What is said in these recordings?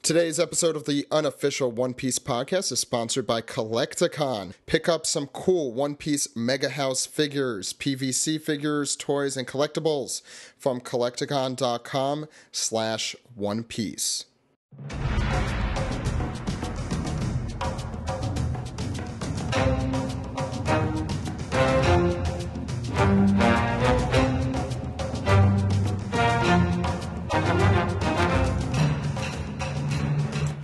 Today's episode of the unofficial One Piece podcast is sponsored by Kolektakon. Pick up some cool One Piece Mega House figures, PVC figures, toys, and collectibles from Kolektakon.com/One Piece.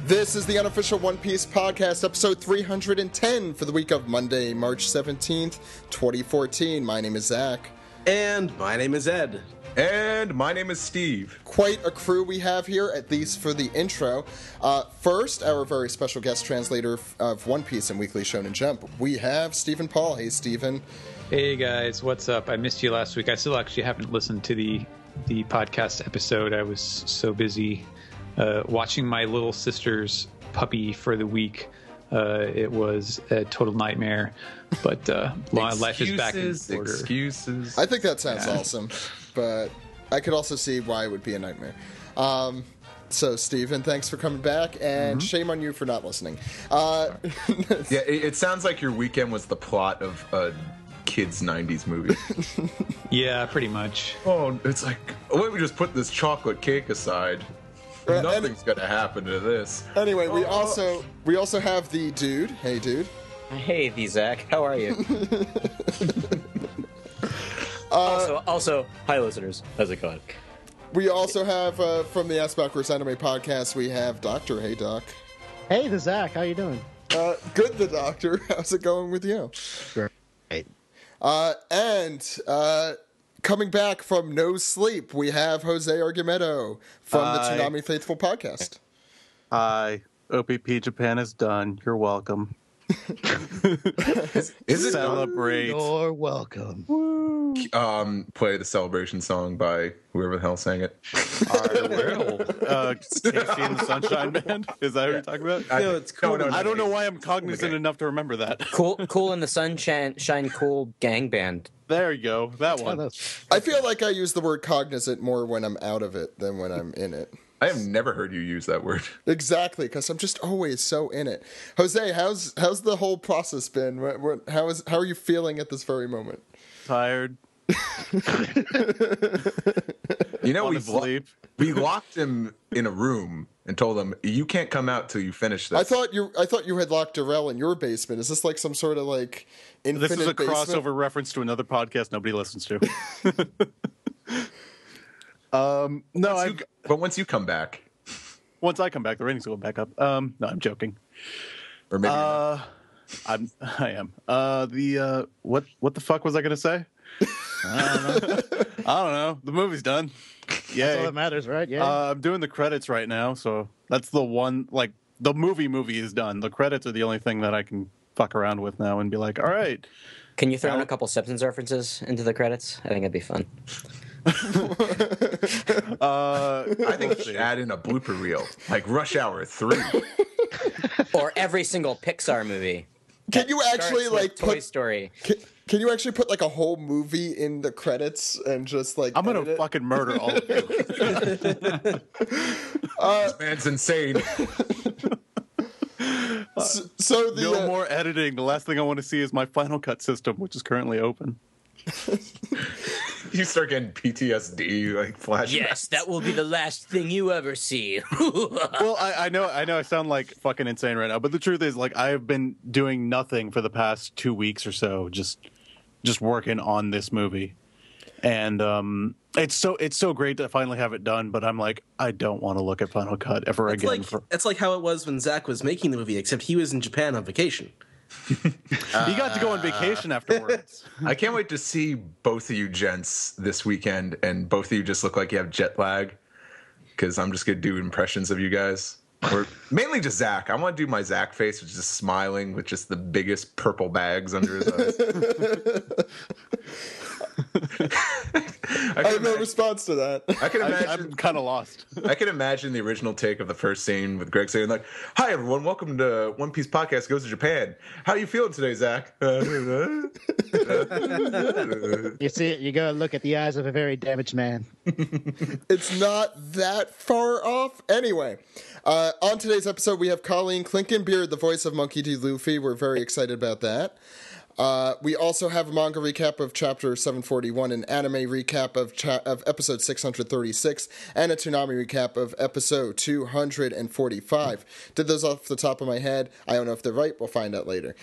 This is the unofficial One Piece podcast, episode 310 for the week of Monday, March 17th, 2014. My name is Zach. And my name is Ed. And my name is Steve. Quite a crew we have here, at least for the intro. First, our very special guest translator of One Piece and Weekly Shonen Jump. We have Stephen Paul. Hey, Stephen. Hey, guys. What's up? I missed you last week. I still actually haven't listened to the podcast episode. I was so busy watching my little sister's puppy for the week. It was a total nightmare, but life is back in order. Excuses. I think that sounds awesome, but I could also see why it would be a nightmare. So, Stephen, thanks for coming back, and shame on you for not listening. Yeah, it sounds like your weekend was the plot of a kids' 90s movie. Yeah, pretty much. Oh, it's like, why don't we just put this chocolate cake aside? Nothing's gonna happen to this. Anyway, we also have the dude. Hey, dude. Hey, the Zach. How are you? also, hi, listeners. How's it going? We also have from the Ask Backwards Anime podcast. We have Doctor. Hey, Doc. Hey, the Zach. How you doing? Good, the Doctor. How's it going with you? Great. Coming back from no sleep, we have Jose Argumedo from the Toonami Faithful podcast. Hi. OPP Japan is done. You're welcome. Is it Celebrate. You're welcome. Play the celebration song by whoever the hell sang it. Casey and the Sunshine Band? Is that what you're talking about? No, it's cool. No, I don't know why I'm cognizant enough to remember that. Cool in the Sunshine Cool Gang Band. There you go. That one. I feel like I use the word cognizant more when I'm out of it than when I'm in it. I have never heard you use that word. Exactly, because I'm just always so in it. Jose, how's the whole process been? How are you feeling at this very moment? Tired. You know, we locked him in a room and told him, you can't come out till you finish this. I thought you had locked Darrell in your basement. Is this like some sort of like infinite This is a basement? crossover reference to another podcast nobody listens to. No, but once you come back. once I come back, the ratings will go back up. No, I'm joking. Or maybe I am. What the fuck was I gonna say? I don't know. The movie's done. Yay. That's all that matters, right? Yeah. I'm doing the credits right now, so that's the one. Like, the movie is done. The credits are the only thing that I can fuck around with now and be like, all right. Can you throw in a couple Simpsons references into the credits? I think it'd be fun. I think you should add in a blooper reel, like Rush Hour 3. Or every single Pixar movie. Can you actually like Toy Story? Can you actually put like a whole movie in the credits and just like I'm gonna fucking murder all of you. This man's insane. So the No more editing. The last thing I want to see is my Final Cut system, which is currently open. You start getting PTSD, like flashbacks. Yes, that will be the last thing you ever see. Well, I know I sound like fucking insane right now, but the truth is, like, I have been doing nothing for the past 2 weeks or so, just working on this movie, and it's so great to finally have it done. But I'm like, I don't want to look at Final Cut ever again. It's like how it was when Zach was making the movie, except he was in Japan on vacation. He got to go on vacation afterwards. I can't wait to see both of you gents this weekend, and both of you just look like you have jet lag, because I'm just going to do impressions of you guys. Or mainly just Zach. I want to do my Zach face, which is just smiling with just the biggest purple bags under his eyes. I have no response to that. I can imagine. I'm kind of lost. I can imagine the original take of the first scene with Greg saying like, "Hi everyone, welcome to One Piece Podcast Goes to Japan. How you feeling today, Zach?" You see, you go look at the eyes of a very damaged man. It's not that far off. Anyway, on today's episode, we have Colleen Clinkenbeard, the voice of Monkey D. Luffy. We're very excited about that. We also have a manga recap of Chapter 741, an anime recap of Episode 636, and a Toonami recap of Episode 245. Did those off the top of my head. I don't know if they're right. We'll find out later.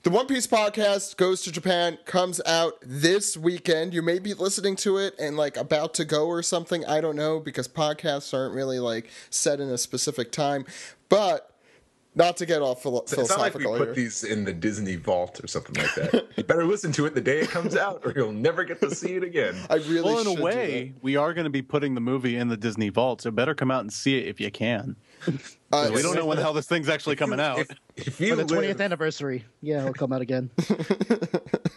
The One Piece Podcast Goes to Japan comes out this weekend. You may be listening to it and like about to go or something. I don't know, because podcasts aren't really like set in a specific time. But not to get off philosophical It's not like we put these in the Disney vault or something like that. You better listen to it the day it comes out, or you'll never get to see it again. I really Well, in should a way, we are going to be putting the movie in the Disney vault, so better come out and see it if you can. We don't know when the hell this thing's actually coming out. If you For the 20th live anniversary. Yeah, it'll come out again.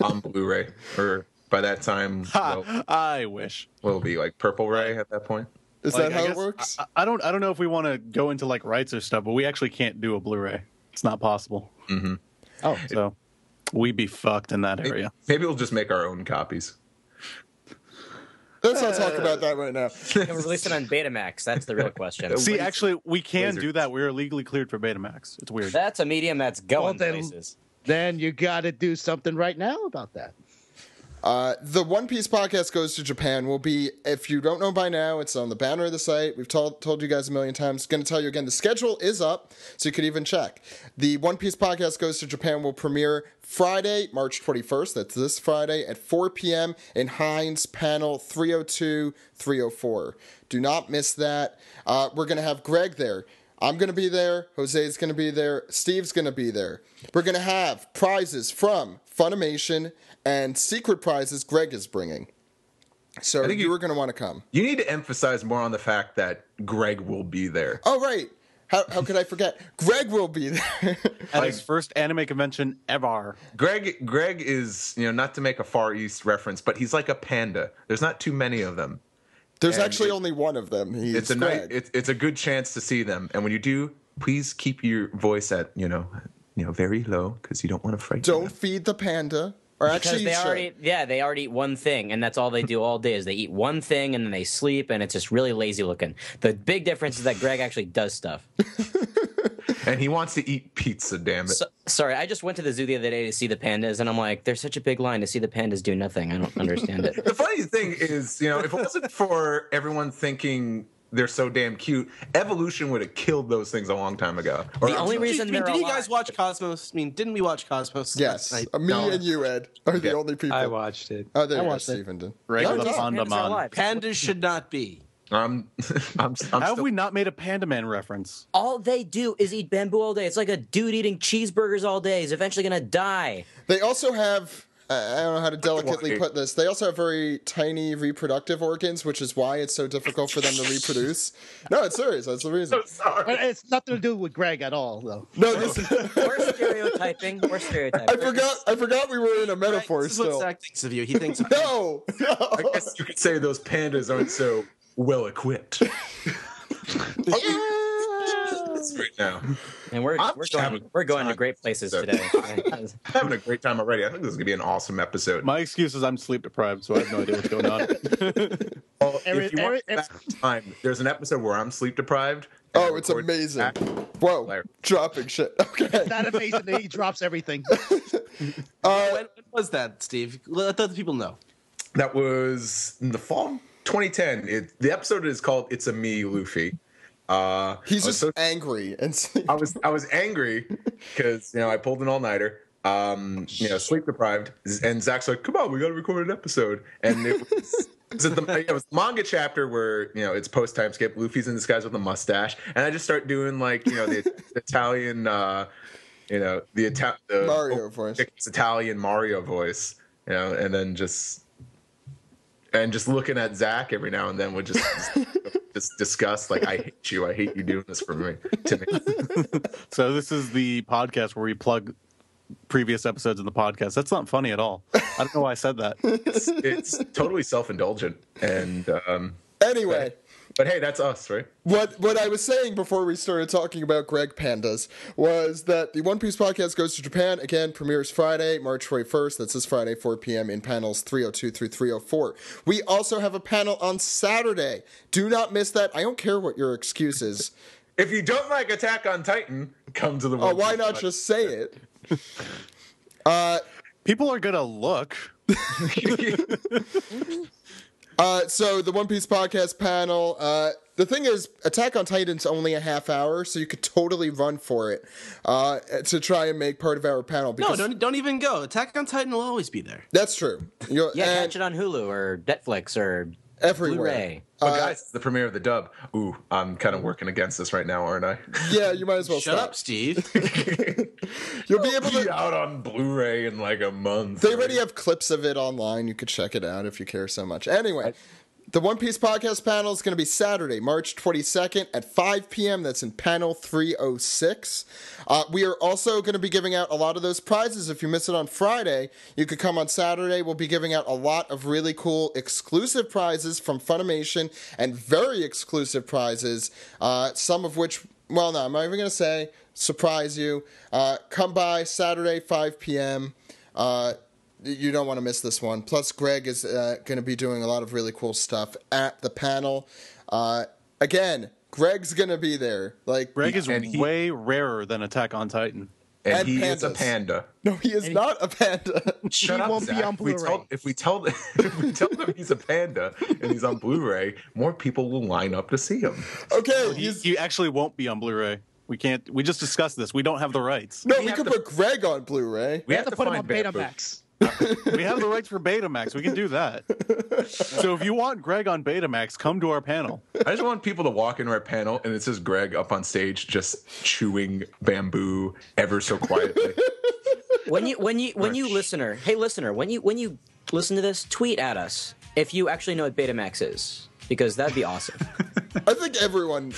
on Blu-ray, or by that time, I wish. will be like Purple Ray at that point. Is Like, that how I it guess- works? I don't know if we want to go into like rights or stuff, but we actually can't do a Blu-ray. It's not possible. Mm-hmm. Oh, So we'd be fucked in that area. Maybe we'll just make our own copies. Let's not talk about that right now. Can we release it on Betamax? That's the real question. See, actually, we can Laser. do that. We're legally cleared for Betamax. It's weird. That's a medium that's going Well, then- places. then you got to do something right now about that. The One Piece Podcast Goes to Japan will be, if you don't know by now, it's on the banner of the site. We've told you guys a million times. Going to tell you again, the schedule is up, so you could even check. The One Piece Podcast Goes to Japan will premiere Friday, March 21st. That's this Friday at 4 p.m. in Heinz Panel 302, 304. Do not miss that. We're going to have Greg there. I'm going to be there. Jose's going to be there. Steve's going to be there. We're going to have prizes from Funimation and secret prizes Greg is bringing. So think you are going to want to come. You need to emphasize more on the fact that Greg will be there. Oh, right. How could I forget? Greg will be there. At his first anime convention ever. Greg is, not to make a Far East reference, but he's like a panda. There's not too many of them. There's And actually only one of them. It's a Greg. it's a good chance to see them. And when you do, please keep your voice at, very low, because you don't want to frighten Don't them. feed the panda. Or actually, Because you should. they already eat one thing, and that's all they do all day is they eat one thing and then they sleep, and it's just really lazy looking. The big difference is that Greg actually does stuff. And he wants to eat pizza, damn it. Sorry, I just went to the zoo the other day to see the pandas, and I'm like, there's such a big line to see the pandas do nothing. I don't understand it. The funny thing is, if it wasn't for everyone thinking they're so damn cute, evolution would have killed those things a long time ago. The only reason they're did you alive- guys watch Cosmos? Didn't we watch Cosmos? Yes. last night? Me and you, Ed, are the only people. I watched it. Oh, there I you go. watched it. Stephen did. Regular Yeah, Panda pandas are Man. alive. Pandas should not be. I'm How have still, we not made a Panda Man reference? All they do is eat bamboo all day. It's like a dude eating cheeseburgers all day. He's eventually going to die. They also have, I don't know how to delicately put this, they also have very tiny reproductive organs, which is why it's so difficult for them to reproduce. No, it's serious. That's the reason. sorry. But it's nothing to do with Greg at all, though. No, this, We're stereotyping. I forgot we were in a metaphor This is what still. Zach thinks of you. He thinks No. I guess you could say those pandas aren't so well equipped. Right now. And we're going to great places today. I'm having a great time already. I think this is gonna be an awesome episode. My excuse is I'm sleep deprived, so I have no idea what's going on. Well, Every- if you want every- that time, there's an episode where I'm sleep deprived. and Oh, I it's record amazing. back. Whoa. Hilarious. Dropping shit. Okay. It's not amazing that he drops everything. when was that, Steve? Let the people know. That was in the fall 2010. The episode is called "It's a Me, Luffy." He's I was just so- angry and I was angry because I pulled an all nighter. Sleep deprived, and Zach's like, "Come on, we got to record an episode." And it was it was the manga chapter where it's post time skip. Luffy's in disguise with a mustache, and I just start doing the Italian, the Mario voice. It's Italian Mario voice, and then just looking at Zach every now and then would just discuss like, I hate you doing this to me. So this is the podcast where we plug previous episodes in the podcast. That's not funny at all. I don't know why I said that. It's totally self-indulgent, and Anyway. but hey, that's us, right? What I was saying before we started talking about Greg Pandas was that the One Piece podcast goes to Japan. Again, premieres Friday, March 21st. That's this Friday, 4 p.m. in panels 302 through 304. We also have a panel on Saturday. Do not miss that. I don't care what your excuse is. If you don't like Attack on Titan, come to the Oh, why not just say it? People are gonna look. So the One Piece podcast panel, the thing is, Attack on Titan's only a half hour, so you could totally run for it to try and make part of our panel. No, don't even go. Attack on Titan will always be there. That's true. Yeah, catch it on Hulu or Netflix or everywhere. Blu-ray. But guys, it's the premiere of the dub. Ooh, I'm kind of working against this right now, aren't I? Yeah, you might as well Shut stop. up, Steve. You'll be able Be to. out on Blu-ray in like a month. They already have clips of it online. You could check it out if you care so much. Anyway, the One Piece podcast panel is going to be Saturday, March 22nd at 5 p.m. That's in panel 306. We are also going to be giving out a lot of those prizes. If you miss it on Friday, you could come on Saturday. We'll be giving out a lot of really cool exclusive prizes from Funimation and very exclusive prizes, some of which, well, no, I'm not even going to say, surprise you. Come by Saturday, 5 p.m. You don't want to miss this one. Plus, Greg is going to be doing a lot of really cool stuff at the panel. Again, Greg's going to be there. Like Greg is way rarer than Attack on Titan. And he pandas. is a panda. No, he is not a panda. Shut up, won't be Zach. on Blu-ray. If we tell them he's a panda and he's on Blu-ray, more people will line up to see him. Okay, He actually won't be on Blu-ray. We can't. We just discussed this. We don't have the rights. no, we we have could to- put Greg on Blu-ray. We have to put him on find Bamboo. Betamax. We have the rights for Betamax. We can do that. So if you want Greg on Betamax, come to our panel. I just want people to walk into our panel and it says Greg up on stage just chewing bamboo ever so quietly. When you listener, hey listener, when you listen to this, tweet at us if you actually know what Betamax is, because that'd be awesome. I think everyone.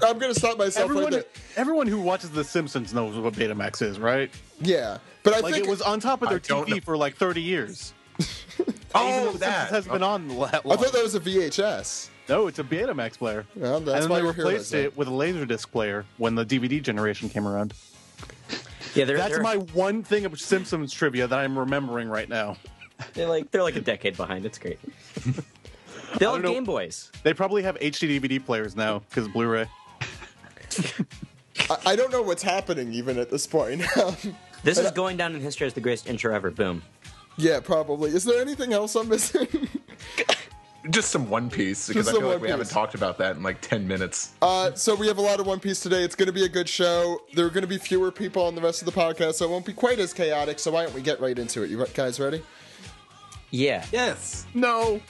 I'm going to stop myself right there. Everyone who watches The Simpsons knows what Betamax is, right? Yeah, but I Like think it was on top of their I don't know. TV for like 30 years. Oh, The that Simpsons hasn't been on that I long. thought that was a VHS. No, it's a Betamax player. Well, that's and then why they we're here, replaced isn't it? it with a Laserdisc player when the DVD generation came around. Yeah, That's my one thing of Simpsons trivia that I'm remembering right now. they're like a decade behind. It's great. They all have know. Game Boys. They probably have HD DVD players now because Blu-ray. I don't know what's happening even at this point. This is going down in history as the greatest intro ever. Boom. Yeah, probably. Is there anything else I'm missing? Just some One Piece, because Just I some feel like One we haven't Piece. talked about that in like 10 minutes. So we have a lot of One Piece today. It's going to be a good show. There are going to be fewer people on the rest of the podcast, so it won't be quite as chaotic. So why don't we get right into it? You guys ready? Yeah. Yes. No.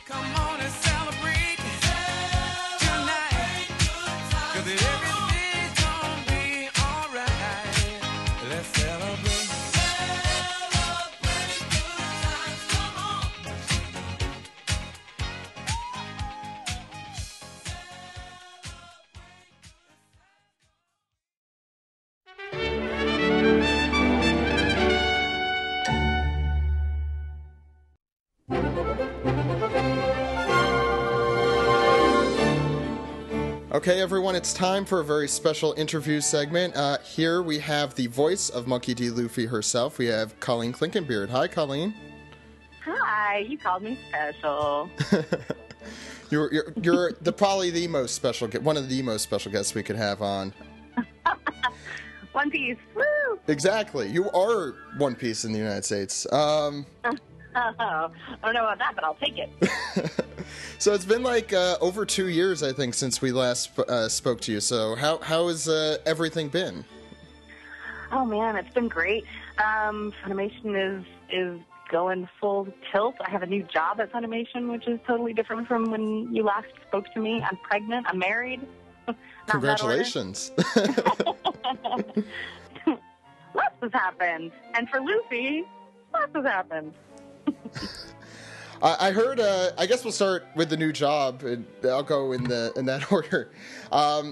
Come on and celebrate tonight, 'cause everything's gonna be alright. Let's celebrate. Celebrate good times, come on. Okay, everyone, it's time for a very special interview segment. Here we have the voice of Monkey D. Luffy herself. We have Colleen Clinkenbeard. Hi, Colleen. Hi, you called me special. You're probably the most special, one of the most special guests we could have on. One Piece, woo! Exactly. You are One Piece in the United States. I don't know about that, but I'll take it. So it's been like over 2 years, I think, since we last spoke to you. So how has everything been? Oh man, it's been great. Funimation is going full tilt. I have a new job at Funimation, which is totally different from when you last spoke to me. I'm pregnant. I'm married. Not in that order. Congratulations. Lots has happened, and for Luffy, lots has happened. I heard. I guess we'll start with the new job, and I'll go in that order.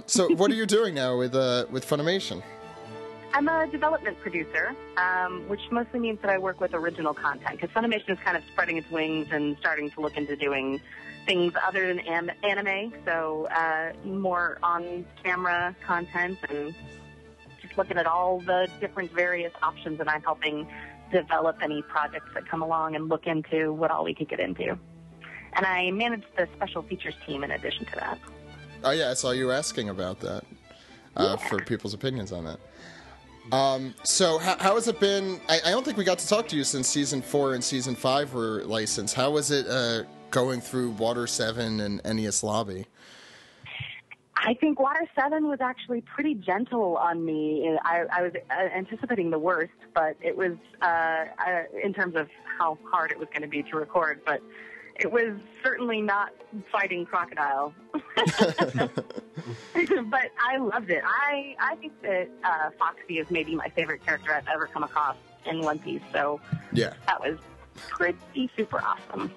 So, what are you doing now with Funimation? I'm a development producer, which mostly means that I work with original content, because Funimation is kind of spreading its wings and starting to look into doing things other than anime, so more on-camera content and just looking at all the different various options, and I'm helping develop any projects that come along and look into what all we could get into. And I manage the special features team in addition to that. Oh, yeah, I saw you asking about that for people's opinions on that. So how has it been? I don't think we got to talk to you since Season 4 and Season 5 were licensed. How was it going through Water 7 and NES Lobby? I think Water 7 was actually pretty gentle on me. I was anticipating the worst, but it was, in terms of how hard it was going to be to record, but it was certainly not fighting Crocodile. But I loved it. I think that Foxy is maybe my favorite character I've ever come across in One Piece, so yeah, that was pretty super awesome.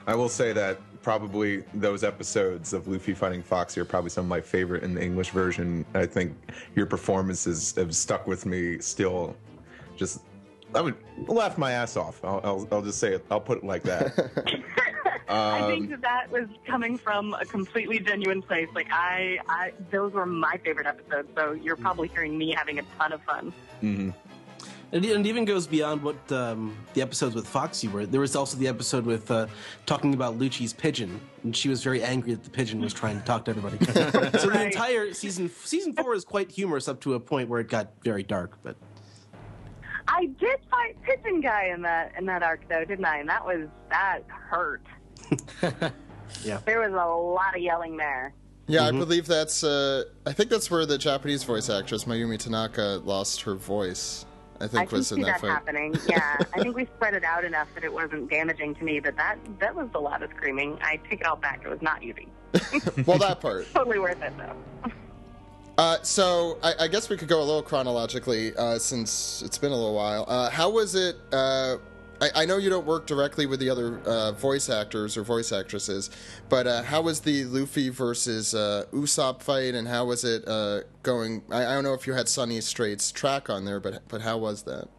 I will say that probably those episodes of Luffy fighting Foxy are probably some of my favorite in the English version. I think your performances have stuck with me still. Just, I would laugh my ass off. I'll just say it. I'll put it like that. I think that was coming from a completely genuine place. Like I those were my favorite episodes. So you're probably hearing me having a ton of fun. Mm-hmm. And it even goes beyond what the episodes with Foxy were. There was also the episode with talking about Lucci's pigeon, and she was very angry that the pigeon was trying to talk to everybody. So the entire season 4 is quite humorous up to a point where it got very dark. But I did fight Pigeon Guy in that arc, though, didn't I? And that hurt. Yeah, there was a lot of yelling there. Yeah, I believe that's. I think that's where the Japanese voice actress Mayumi Tanaka lost her voice. I think was in that fight. Happening. Yeah, I think we spread it out enough that it wasn't damaging to me. But that was a lot of screaming. I take it all back. It was not easy. Well, that part. Totally worth it, though. So I guess we could go a little chronologically since it's been a little while. How was it? I know you don't work directly with the other voice actors or voice actresses, but how was the Luffy versus Usopp fight, and how was it going? I don't know if you had Sonny Straight's track on there, but how was that?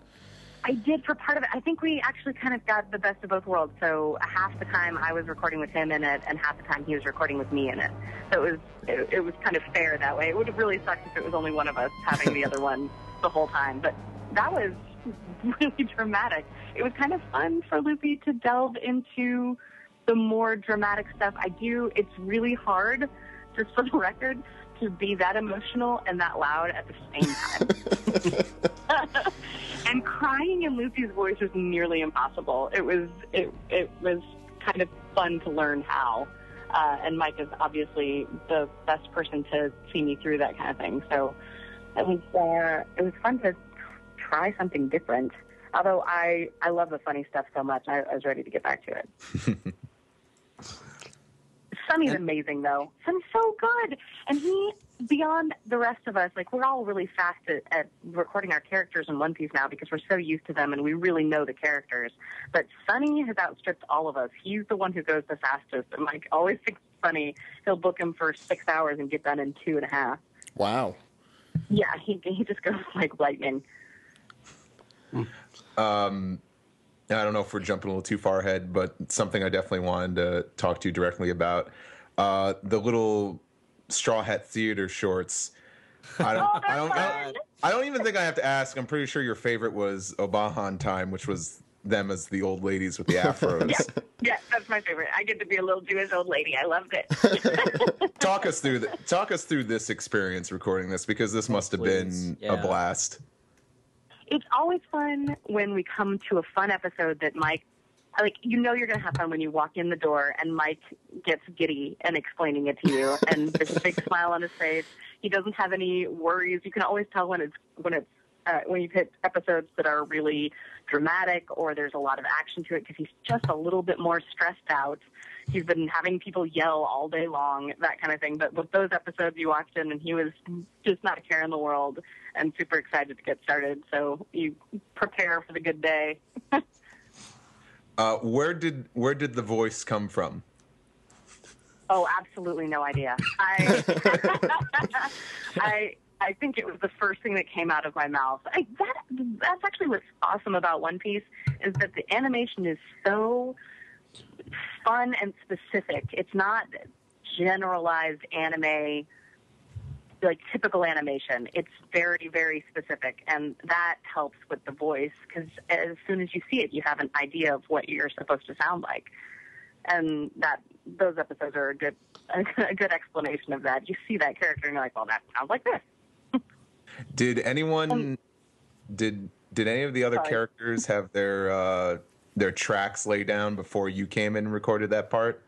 I did for part of it. I think we actually kind of got the best of both worlds. So half the time I was recording with him in it, and half the time he was recording with me in it. So it was kind of fair that way. It would have really sucked if it was only one of us having the other one the whole time, but that was really dramatic. It was kind of fun for Luffy to delve into the more dramatic stuff. It's really hard, just for the record, to be that emotional and that loud at the same time. And crying in Luffy's voice was nearly impossible. It was kind of fun to learn how. And Mike is obviously the best person to see me through that kind of thing. So it was fun to try something different. Although I love the funny stuff so much, I was ready to get back to it. Sonny's amazing, though. Sonny's so good. And he, beyond the rest of us, like, we're all really fast at recording our characters in One Piece now because we're so used to them and we really know the characters. But Sonny has outstripped all of us. He's the one who goes the fastest. And Mike always thinks it's funny. He'll book him for 6 hours and get done in 2.5. Wow. Yeah, he just goes like lightning. I don't know if we're jumping a little too far ahead, but something I definitely wanted to talk to you directly about. The little Straw Hat Theater shorts. I don't even think I have to ask. I'm pretty sure your favorite was Obahan Time, which was them as the old ladies with the afros. Yeah, that's my favorite. I get to be a little Jewish old lady. I loved it. Talk us through this experience recording this, because this must have been a blast. It's always fun when we come to a fun episode that Mike, like, you're going to have fun when you walk in the door and Mike gets giddy and explaining it to you, and there's a big smile on his face. He doesn't have any worries. You can always tell when you've hit episodes that are really dramatic or there's a lot of action to it, because he's just a little bit more stressed out. He's been having people yell all day long, that kind of thing. But with those episodes, you walked in and he was just not a care in the world and super excited to get started. So you prepare for the good day. Where did the voice come from? Oh, absolutely no idea. I I think it was the first thing that came out of my mouth. That's actually what's awesome about One Piece is that the animation is so fun and specific. It's not generalized anime, like typical animation. It's very, very specific, and that helps with the voice because as soon as you see it, you have an idea of what you're supposed to sound like, and those episodes are a good explanation of that. You see that character, and you're like, well, that sounds like this. Did anyone? Did any of the other Sorry. characters have their tracks laid down before you came in and recorded that part?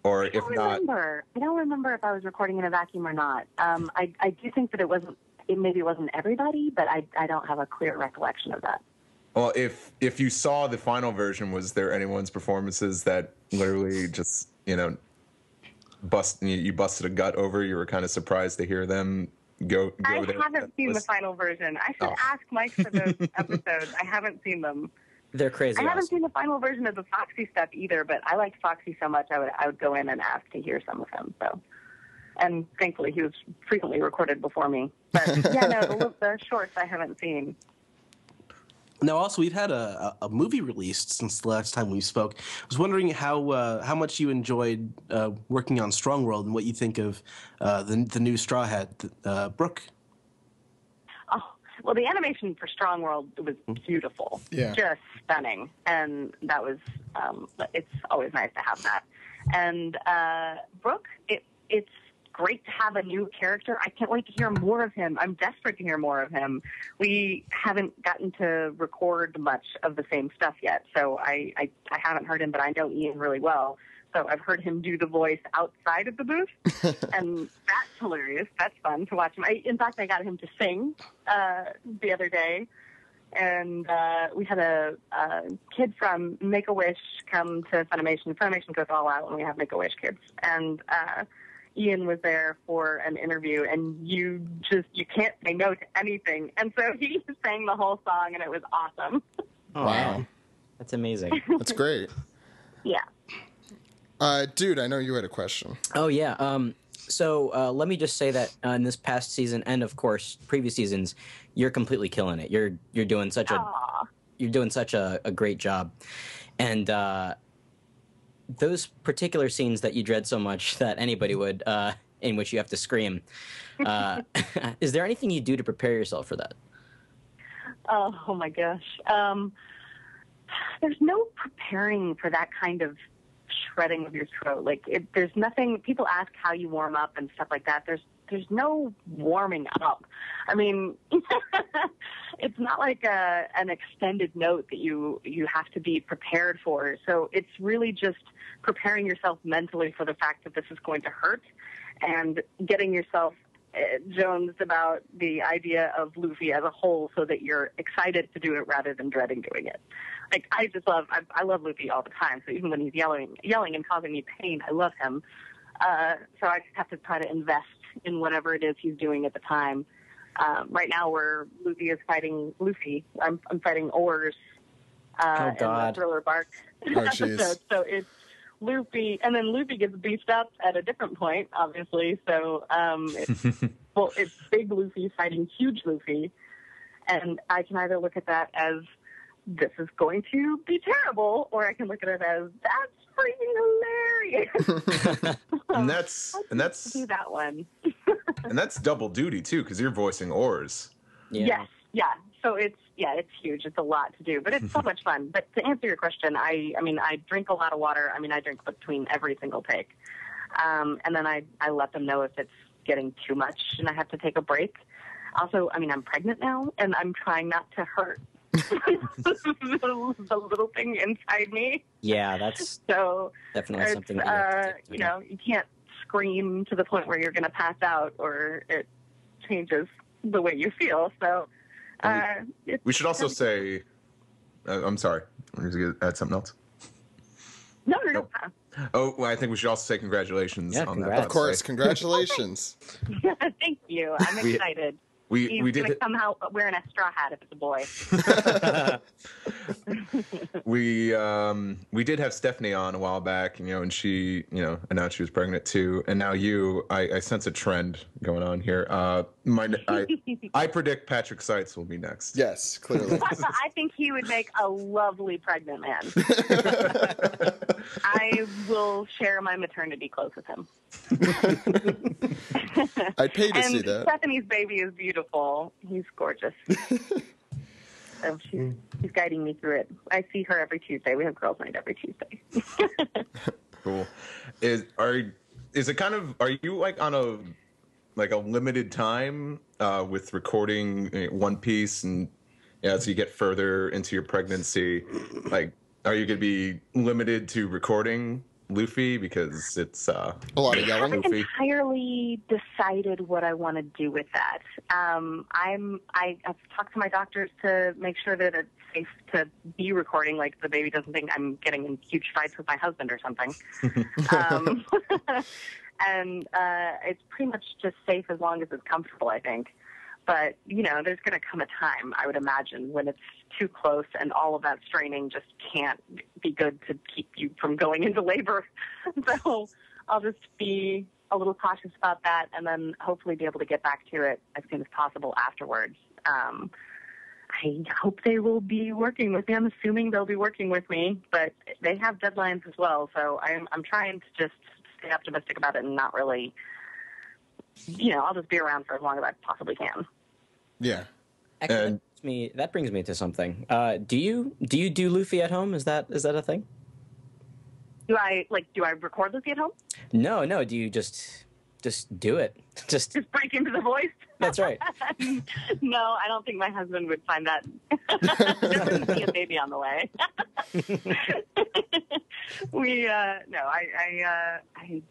Or if not, I don't remember if I was recording in a vacuum or not. I do think that it maybe it wasn't everybody, but I don't have a clear recollection of that. well, if you saw the final version, was there anyone's performances that literally just you busted a gut over? You were kind of surprised to hear them go I there. haven't seen the final version. I should ask Mike for those episodes. I haven't seen them. They're crazy. I haven't awesome. seen the final version of the Foxy stuff either, but I liked Foxy so much I would go in and ask to hear some of him. So, and thankfully he was frequently recorded before me. But yeah, no, the shorts I haven't seen. Now, also, we've had a movie released since the last time we spoke. I was wondering how much you enjoyed working on Strong World and what you think of the new Straw Hat, Brooke. Oh, well, the animation for Strong World was beautiful, just stunning, and that was it's always nice to have that. And Brooke, it's great to have a new character. I can't wait to hear more of him. I'm desperate to hear more of him. We haven't gotten to record much of the same stuff yet, so I haven't heard him, but I know Ian really well. So I've heard him do the voice outside of the booth, and that's hilarious. That's fun to watch him. In fact, I got him to sing the other day, and we had a kid from Make-A-Wish come to Funimation. Funimation goes all out when we have Make-A-Wish kids, and Ian was there for an interview, and you can't say no to anything. And so he sang the whole song, and it was awesome. Oh, Wow. That's amazing. That's great. Yeah. Dude, I know you had a question. Oh yeah. So let me just say that in this past season, and of course previous seasons, you're completely killing it. You're doing such a great job, and those particular scenes that you dread so much that anybody would, in which you have to scream. Is there anything you do to prepare yourself for that? Oh my gosh. There's no preparing for that kind of shredding of your throat. There's nothing. People ask how you warm up and stuff like that. There's no warming up. I mean, it's not like an extended note that you have to be prepared for. So it's really just preparing yourself mentally for the fact that this is going to hurt and getting yourself jonesed about the idea of Luffy as a whole so that you're excited to do it rather than dreading doing it. I love Luffy all the time. So even when he's yelling and causing me pain, I love him. So I just have to try to invest in whatever it is he's doing at the time. Right now, where Luffy is fighting Luffy, I'm fighting Oars in the Thriller Bark episode. So it's Luffy, and then Luffy gets beefed up at a different point, obviously. So it's big Luffy fighting huge Luffy, and I can either look at that as this is going to be terrible, or I can look at it as that's freaking hilarious. and that's do that one. And that's double duty too, because you're voicing Oars. Yeah. Yes, yeah. So it's huge. It's a lot to do, but it's so much fun. But to answer your question, I drink a lot of water. I drink between every single take, and then I let them know if it's getting too much and I have to take a break. Also, I'm pregnant now, and I'm trying not to hurt the little thing inside me. Yeah, that's so definitely something that you have to take. You can't scream to the point where you're going to pass out, or it changes the way you feel. So we should also say, I'm sorry, I'm going to add something else. No. Oh, well, I think we should also say congratulations on congrats. that. Of course, congratulations. Thank you. I'm excited. we He's did going to come out wearing a straw hat if it's a boy. we did have Stephanie on a while back, and she, announced she was pregnant too. And now I sense a trend going on here. I predict Patrick Seitz will be next. Yes, clearly. I think he would make a lovely pregnant man. I will share my maternity clothes with him. I'd pay to and see that. Stephanie's baby is beautiful. He's gorgeous. So she's guiding me through it. I see her every Tuesday. We have girls' night every Tuesday. Cool. Is it kind of, are you like on a limited time with recording One Piece, and as you get further into your pregnancy, like, are you going to be limited to recording Luffy because it's a lot of yelling? I haven't entirely decided what I want to do with that. I've talked to my doctors to make sure that it's safe to be recording, like the baby doesn't think I'm getting in huge fights with my husband or something. And it's pretty much just safe as long as it's comfortable, I think. But, there's going to come a time, I would imagine, when it's too close and all of that straining just can't be good to keep you from going into labor. So I'll just be a little cautious about that and then hopefully be able to get back to it as soon as possible afterwards. I hope they will be working with me. I'm assuming they'll be working with me, but they have deadlines as well. So I'm trying to just stay optimistic about it and not really, I'll just be around for as long as I possibly can. Yeah. Actually, that brings me to something. Do you do Luffy at home? Is that a thing? Do I record Luffy at home? No. Do you just do it? Just break into the voice? That's right. No, I don't think my husband would find that. There would be a baby on the way. I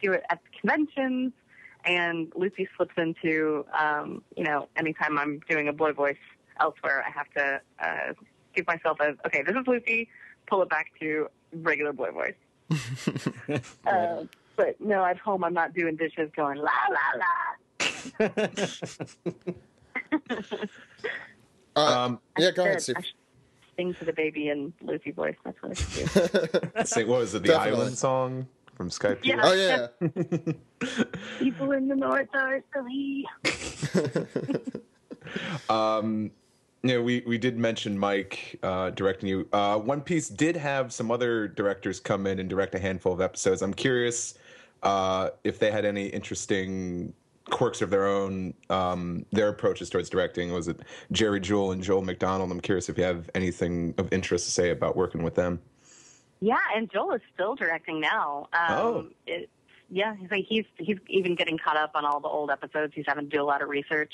do it at the conventions. And Lucy slips into, anytime I'm doing a boy voice elsewhere, I have to give myself okay, this is Lucy, pull it back to regular boy voice. But no, at home I'm not doing dishes going, la, la, la. Yeah, go ahead, Steve. I should sing to the baby in Lucy voice. That's what I should do. What was it, the Definitely. Island song from Skype? Yeah. Oh, yeah. People in the north are silly. We did mention Mike directing you. One Piece did have some other directors come in and direct a handful of episodes. I'm curious if they had any interesting quirks of their own, their approaches towards directing. Was it Jerry Jewell and Joel McDonald? I'm curious if you have anything of interest to say about working with them. Yeah, and Joel is still directing now. He's even getting caught up on all the old episodes. He's having to do a lot of research.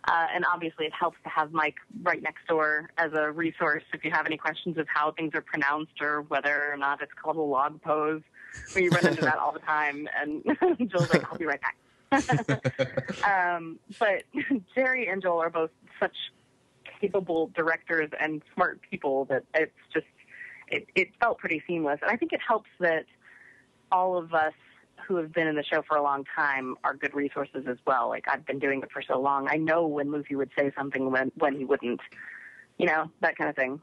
And obviously it helps to have Mike right next door as a resource if you have any questions of how things are pronounced or whether or not it's called a log pose. We run into that all the time. And Joel's like, I'll be right back. But Jerry and Joel are both such capable directors and smart people that it's just, it felt pretty seamless. And I think it helps that all of us who have been in the show for a long time are good resources as well. Like, I've been doing it for so long. I know when Luffy would say something when he wouldn't, that kind of thing.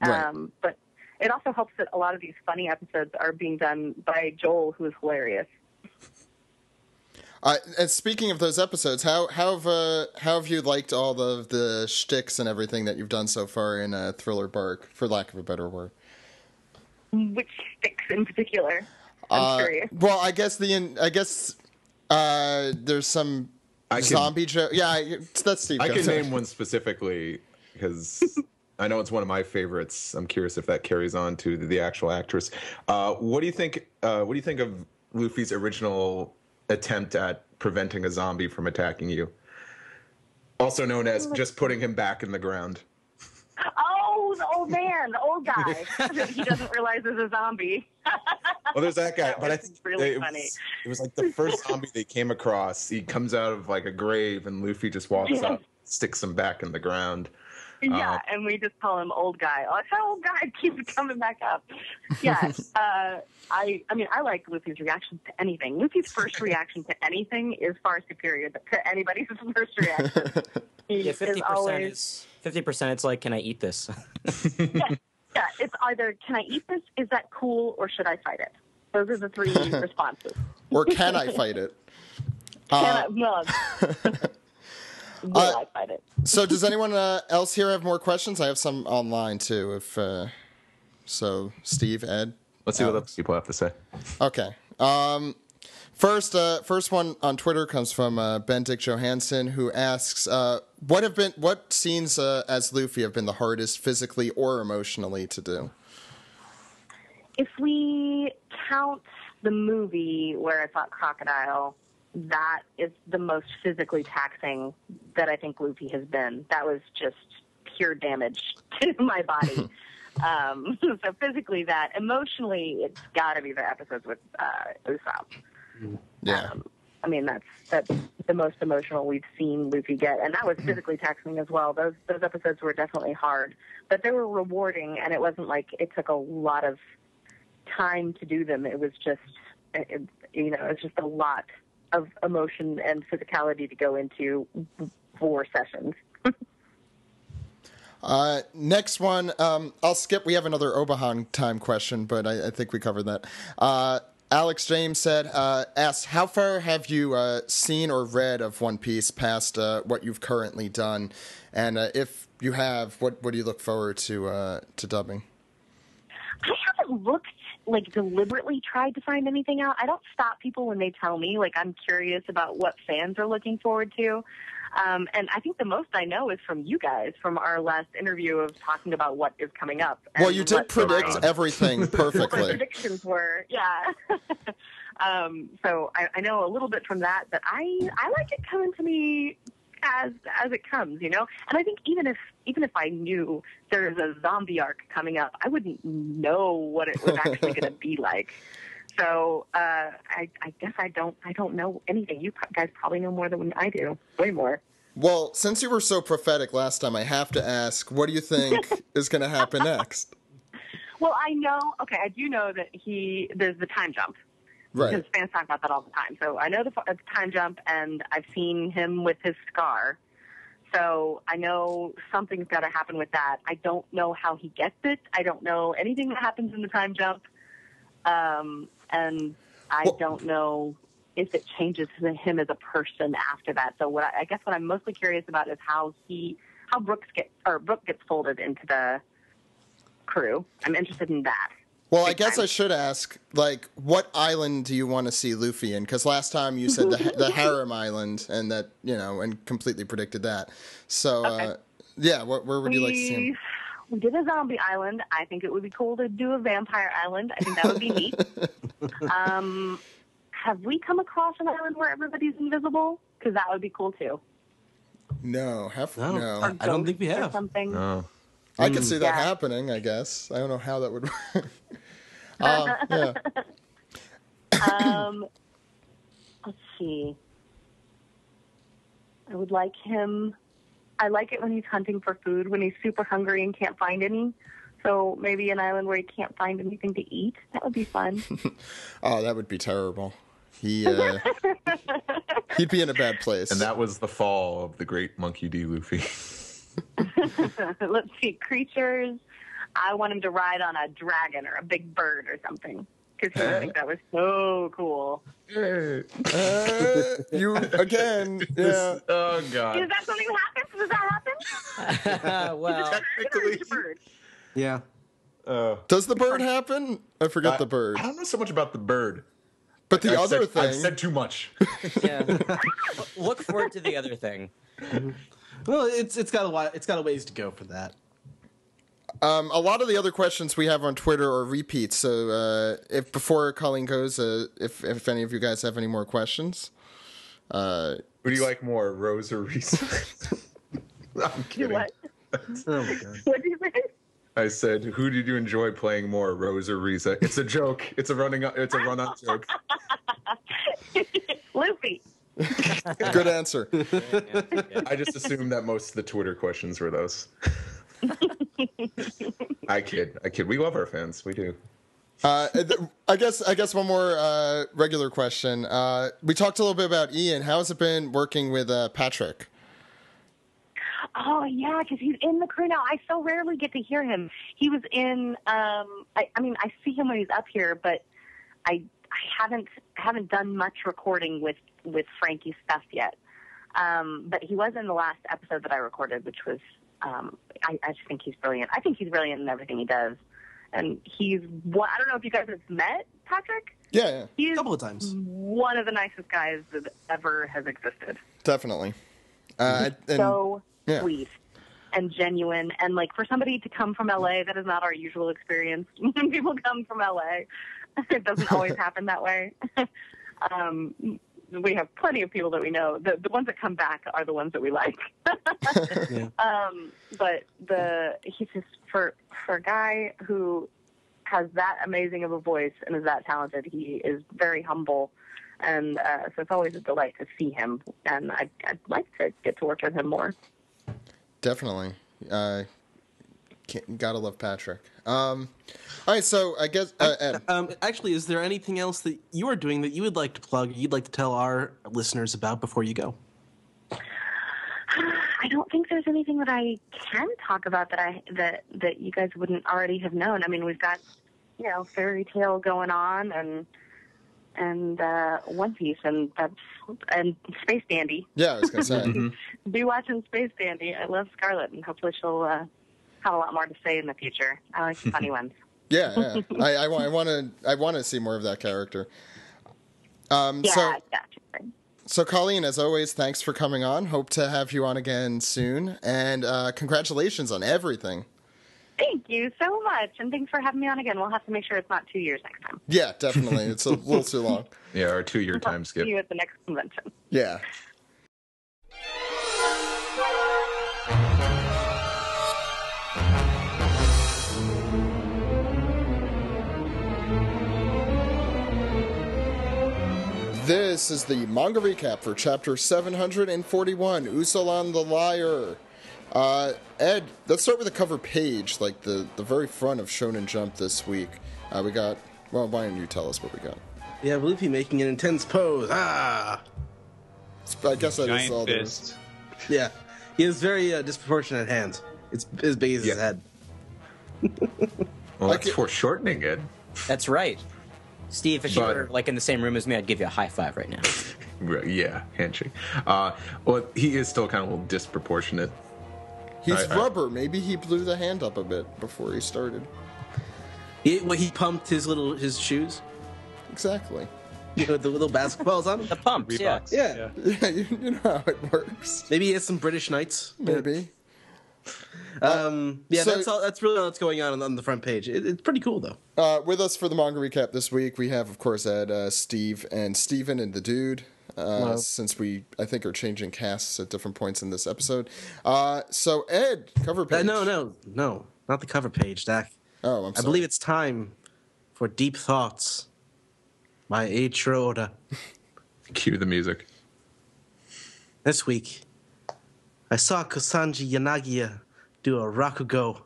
Right. But it also helps that a lot of these funny episodes are being done by Joel, who is hilarious. And speaking of those episodes, how have you liked all of the shticks and everything that you've done so far in Thriller Bark, for lack of a better word? Which sticks in particular? I'm curious. Well, I guess there's some zombie joke. Yeah, that's Steve. I can name one specifically because I know it's one of my favorites. I'm curious if that carries on to the actual actress. What do you think? What do you think of Luffy's original attempt at preventing a zombie from attacking you, also known as just putting him back in the ground? Oh, the old man, the old guy. He doesn't realize there's a zombie. Well, there's that guy, but I think really funny. It was like the first zombie they came across. He comes out of like a grave, and Luffy just walks up, sticks him back in the ground. Yeah, and we just call him old guy. Oh, that old guy keeps coming back up. Yeah, I mean, I like Luffy's reaction to anything. Luffy's first reaction to anything is far superior to anybody's first reaction. He Yeah, is 50% always, is 50%. It's like, can I eat this? yeah, it's either can I eat this, is that cool, or should I fight it? Those are the three responses. Or can I fight it? No. Will I fight it? So does anyone else here have more questions? I have some online too. If so, Steve, Ed. Let's see what other people have to say. Okay. First one on Twitter comes from Benedict Johansson, who asks, what scenes as Luffy have been the hardest physically or emotionally to do? If we count the movie where it's not Crocodile, that is the most physically taxing that I think Luffy has been. That was just pure damage to my body. So physically that. Emotionally, it's got to be the episodes with Usopp. Yeah. I mean, that's the most emotional we've seen Luffy get, and that was physically taxing as well. Those episodes were definitely hard, but they were rewarding, and it wasn't like it took a lot of time to do them. It was just, it's just a lot of emotion and physicality to go into 4 sessions. Next one, I'll skip. We have another Obahan time question, but I think we covered that. Alex James asked, how far have you seen or read of One Piece past what you've currently done? And if you have, what do you look forward to dubbing? I haven't looked, deliberately tried to find anything out. I don't stop people when they tell me. I'm curious about what fans are looking forward to. And I think the most I know is from you guys, from our last interview of talking about what is coming up. Well, you did predict everything perfectly. My predictions were, yeah. So I know a little bit from that, but I like it coming to me as it comes, And I think even if I knew there's a zombie arc coming up, I wouldn't know what it was actually going to be like. So I guess I don't know anything. You guys probably know more than I do, way more. Well, since you were so prophetic last time, I have to ask, what do you think is going to happen next? Well, I do know that there's the time jump. Right. Because fans talk about that all the time. So I know the time jump, and I've seen him with his scar. So I know something's got to happen with that. I don't know how he gets it. I don't know anything that happens in the time jump. And I don't know if it changes him as a person after that. So I guess what I'm mostly curious about is how Brooke gets folded into the crew. I'm interested in that. Well, I guess I should ask, what island do you want to see Luffy in? Because last time you said the Harem Island, and that, and completely predicted that. So, okay. Where would you like to see him? We did a zombie island. I think it would be cool to do a vampire island. I think that would be neat. Have we come across an island where everybody's invisible? Because that would be cool too. No. I don't think we have. Something. No. I could see that happening, I guess. I don't know how that would work. Yeah. Let's see. I would like him. I like it when he's hunting for food, when he's super hungry and can't find any. So maybe an island where he can't find anything to eat. That would be fun. Oh, that would be terrible. He'd be in a bad place. And that was the fall of the great Monkey D. Luffy. Let's see. Creatures. I want him to ride on a dragon or a big bird or something. Because he would think that was so cool. You, again. Yeah. Oh, God. Is that something that happens? Does that happen? Well, Technically. Bird? Yeah. Does the bird happen? I forget the bird. I don't know so much about the bird. But the other thing. I've said too much. yeah. Look forward to the other thing. Well, it's got a while. It's got a ways to go for that. A lot of the other questions we have on Twitter are repeats. So if before Colleen goes, if any of you guys have any more questions, who do you like more, Rose or Reese? I'm kidding. What? Oh my God. What do you think? I said, who did you enjoy playing more, Rose or Risa? It's a joke. It's a run-on joke. Luffy. good answer. I just assumed that most of the Twitter questions were those. I kid. We love our fans. We do. I guess one more regular question. We talked a little bit about Ian. How has it been working with Patrick? Oh yeah, because he's in the crew now. I so rarely get to hear him. He was in. I mean, I see him when he's up here, but I haven't done much recording with Frankie's stuff yet. But he was in the last episode that I recorded, which was. I just think he's brilliant. I think he's brilliant in everything he does, and he's. I don't know if you guys have met Patrick. Yeah. He's a couple of times. One of the nicest guys that ever has existed. Definitely. Sweet and genuine, and like for somebody to come from LA, that is not our usual experience. When people come from LA, it doesn't always happen that way. We have plenty of people that we know. The ones that come back are the ones that we like. Yeah. But he's just for a guy who has that amazing of a voice and is that talented. He is very humble, and so it's always a delight to see him. And I'd like to get to work with him more. Definitely. Gotta love Patrick. All right, so I guess Ed. Actually, is there anything else that you are doing that you would like to plug, you'd like to tell our listeners about before you go? I don't think there's anything that I can talk about that you guys wouldn't already have known. I mean, we've got, Fairy Tale going on and One Piece and Space Dandy. Yeah, I was gonna say. Be watching Space Dandy. I love Scarlet, and hopefully she'll have a lot more to say in the future. I like the funny ones. Yeah. I want to see more of that character. So Colleen, as always, thanks for coming on. Hope to have you on again soon, and congratulations on everything. Thank you so much, and thanks for having me on again. We'll have to make sure it's not 2 years next time. Yeah, definitely. It's a little too long. Yeah, our 2-year time skip. See you at the next convention. Yeah. This is the manga recap for chapter 741, Usolan the Liar. Ed, let's start with the cover page, like the very front of Shonen Jump this week. We got, well, why don't you tell us what we got? Yeah, Luffy making an intense pose. I guess that is all there Giant is. fist. Yeah. He has very disproportionate hands. It's as big as his head. Well, that's foreshortening it. That's right. Steve, if you were like in the same room as me, I'd give you a high five right now. Yeah, handshake. Well, he is still kind of a little disproportionate. He's rubber. Maybe he blew the hand up a bit before he started. He pumped his shoes. Exactly. The little basketballs on them. The pumps, yeah. Yeah. Yeah, you know how it works. Maybe he has some British Knights. Maybe. Yeah, so- that's really all that's going on the front page. It's pretty cool, though. With us for the manga recap this week, we have, of course, Ed, Steve, and Steven and the Dude. Since we, I think, are changing casts at different points in this episode. So, Ed, cover page. No, not the cover page, Dak. Oh, I'm sorry. I believe it's time for Deep Thoughts by Eiichiro Oda. Cue the music. This week, I saw Kusanji Yanagiya do a Rakugo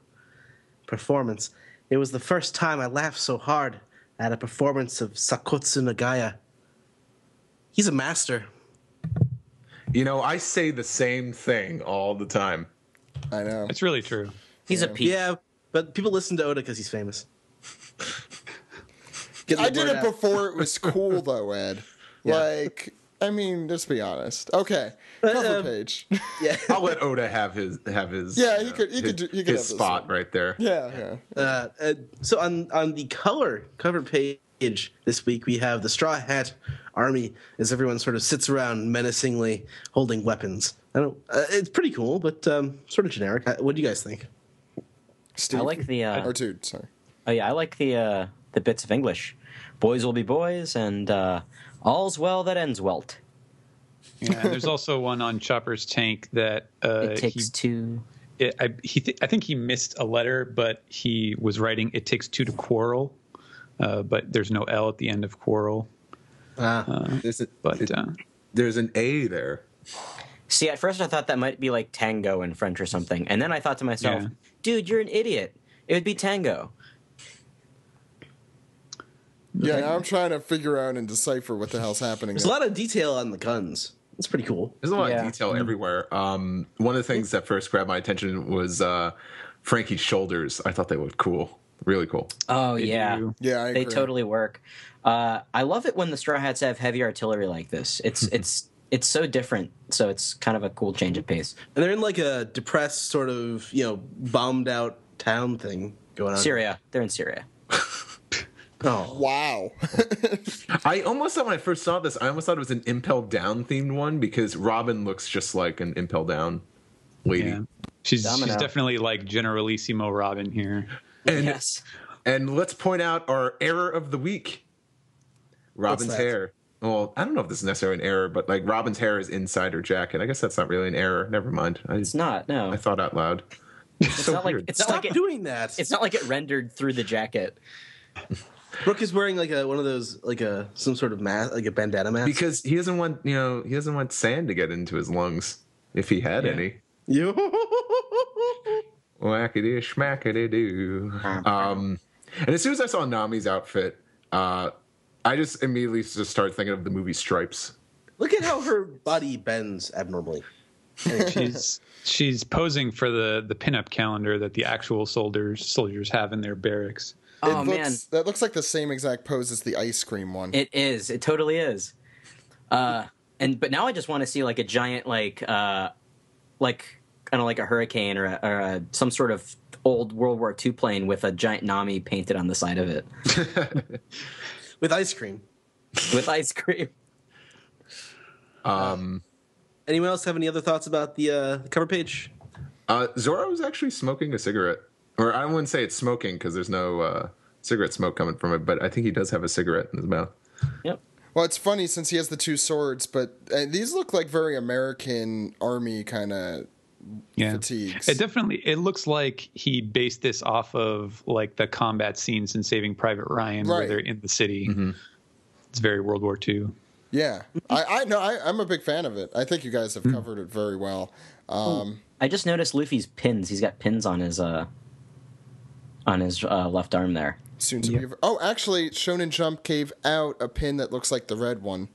performance. It was the first time I laughed so hard at a performance of Sakotsu Nagaya. He's a master. I say the same thing all the time. I know. It's really true. He's a peak. Yeah, but people listen to Oda because he's famous. I did it before it was cool, though, Ed. Yeah. Let's be honest. Okay, cover page. Yeah. I'll let Oda have his. Yeah, he could have his this spot one. right there. Yeah. So on the cover page this week, we have the Straw Hat Army as everyone sort of sits around menacingly holding weapons. It's pretty cool, but sort of generic. What do you guys think? Steve, I like the. or Dude, sorry. Oh yeah, I like the bits of English. Boys will be boys, and all's well that ends well. Yeah, and there's also one on Chopper's tank that It takes two. I think he missed a letter, but he was writing "It takes two to quarrel," but there's no L at the end of quarrel. There's an A there. See, at first I thought that might be like tango in French or something, and then I thought to myself, Yeah. "Dude, you're an idiot. It would be tango." Yeah, now I'm trying to figure out and decipher what the hell's happening. There's a lot of detail on the guns. It's pretty cool. There's a lot Yeah. of detail everywhere. One of the things that first grabbed my attention was Frankie's shoulders. I thought they looked cool. Really cool. Oh They yeah, do. Yeah, I they agree. totally work. I love it when the Straw Hats have heavy artillery like this. It's so different. So it's kind of a cool change of pace. And they're in like a depressed sort of, bombed out town thing going on. Syria, they're in Syria. Oh. Wow. I almost thought when I first saw this, I almost thought it was an Impel Down themed one because Robin looks just like an Impel Down lady. Yeah. She's Domino. definitely like Generalissimo Robin here. And, Yes. and let's point out our error of the week. Robin's What's that? hair. Well, I don't know if this is necessarily an error, but like Robin's hair is inside her jacket. I guess that's not really an error. Never mind. It's not. No, I thought out loud. it's not like weird. it's not Stop like it, doing that. it's not like it rendered through the jacket. Brooke is wearing like one of those some sort of mask, like a bandana mask. Because he doesn't want, he doesn't want sand to get into his lungs if he had Yeah. any. You. Whackity schmackity doo. And as soon as I saw Nami's outfit, I just immediately just started thinking of the movie Stripes. Look at how her body bends abnormally. She's posing for the pinup calendar that the actual soldiers have in their barracks. Oh man, That looks like the same exact pose as the ice cream one. it is. It totally is. But now I just want to see like a giant like kind of like a hurricane or some sort of old World War II plane with a giant Nami painted on the side of it With ice cream. with ice cream. Anyone else have any other thoughts about the cover page? Zoro was actually smoking a cigarette. Or I wouldn't say it's smoking because there's no cigarette smoke coming from it, but I think he does have a cigarette in his mouth. Yep. Well, it's funny since he has the two swords, but these look like very American army kind of fatigues. It looks like he based this off of like the combat scenes in Saving Private Ryan where Right. they're in the city. It's very World War II. Yeah, I know. I'm a big fan of it. I think you guys have covered it very well. I just noticed Luffy's pins. He's got pins on his left arm there. Soon to be. Oh, actually, Shonen Jump gave out a pin that looks like the red one.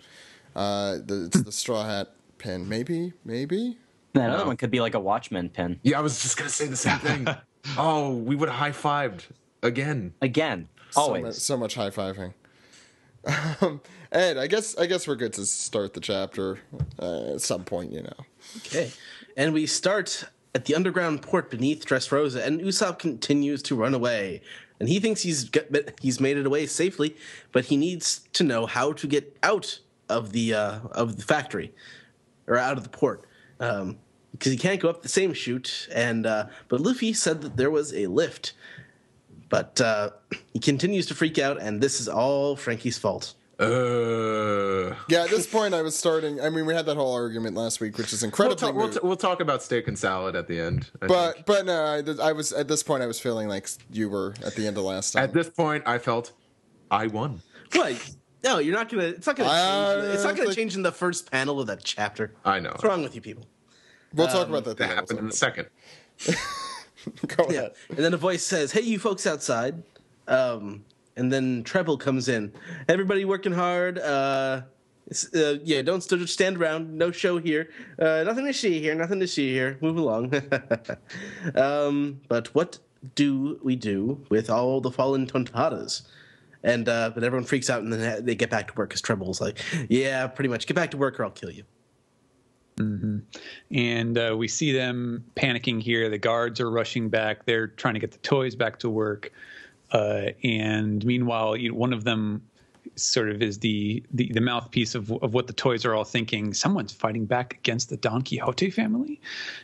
It's the Straw Hat pin. Maybe. That other one could be like a Watchmen pin. Yeah, I was just going to say the same thing. Oh, we would have high-fived again. Again, always. So much high fiving. Ed, I guess we're good to start the chapter at some point. Okay. And we start at the underground port beneath Dressrosa, and Usopp continues to run away. And he thinks he's made it away safely, but he needs to know how to get out of the factory or out of the port because he can't go up the same chute. And but Luffy said that there was a lift, but he continues to freak out, and this is all Frankie's fault. Yeah, at this point, I was starting. I mean, we had that whole argument last week, which is incredibly. We'll talk about steak and salad at the end. I think. But no, I was at this point. I was feeling like you were at the end of last time. At this point, I felt I won. What? No, you're not gonna. It's not gonna. Change, it's not gonna like- change in the first panel of that chapter. I know. What's wrong with you people? We'll talk about that. at the That end. happened in a second. Go Yeah. ahead. And then a voice says, "Hey, you folks outside." And then Treble comes in. Everybody working hard. Don't stand around. No show here. Nothing to see here. Nothing to see here. Move along. But what do we do with all the fallen tontadas? And but everyone freaks out, and then they get back to work because Treble's like, "Yeah, pretty much. Get back to work, or I'll kill you." And we see them panicking here. The guards are rushing back. They're trying to get the toys back to work. And meanwhile, one of them sort of is the mouthpiece of what the toys are all thinking. Someone's fighting back against the Don Quixote family.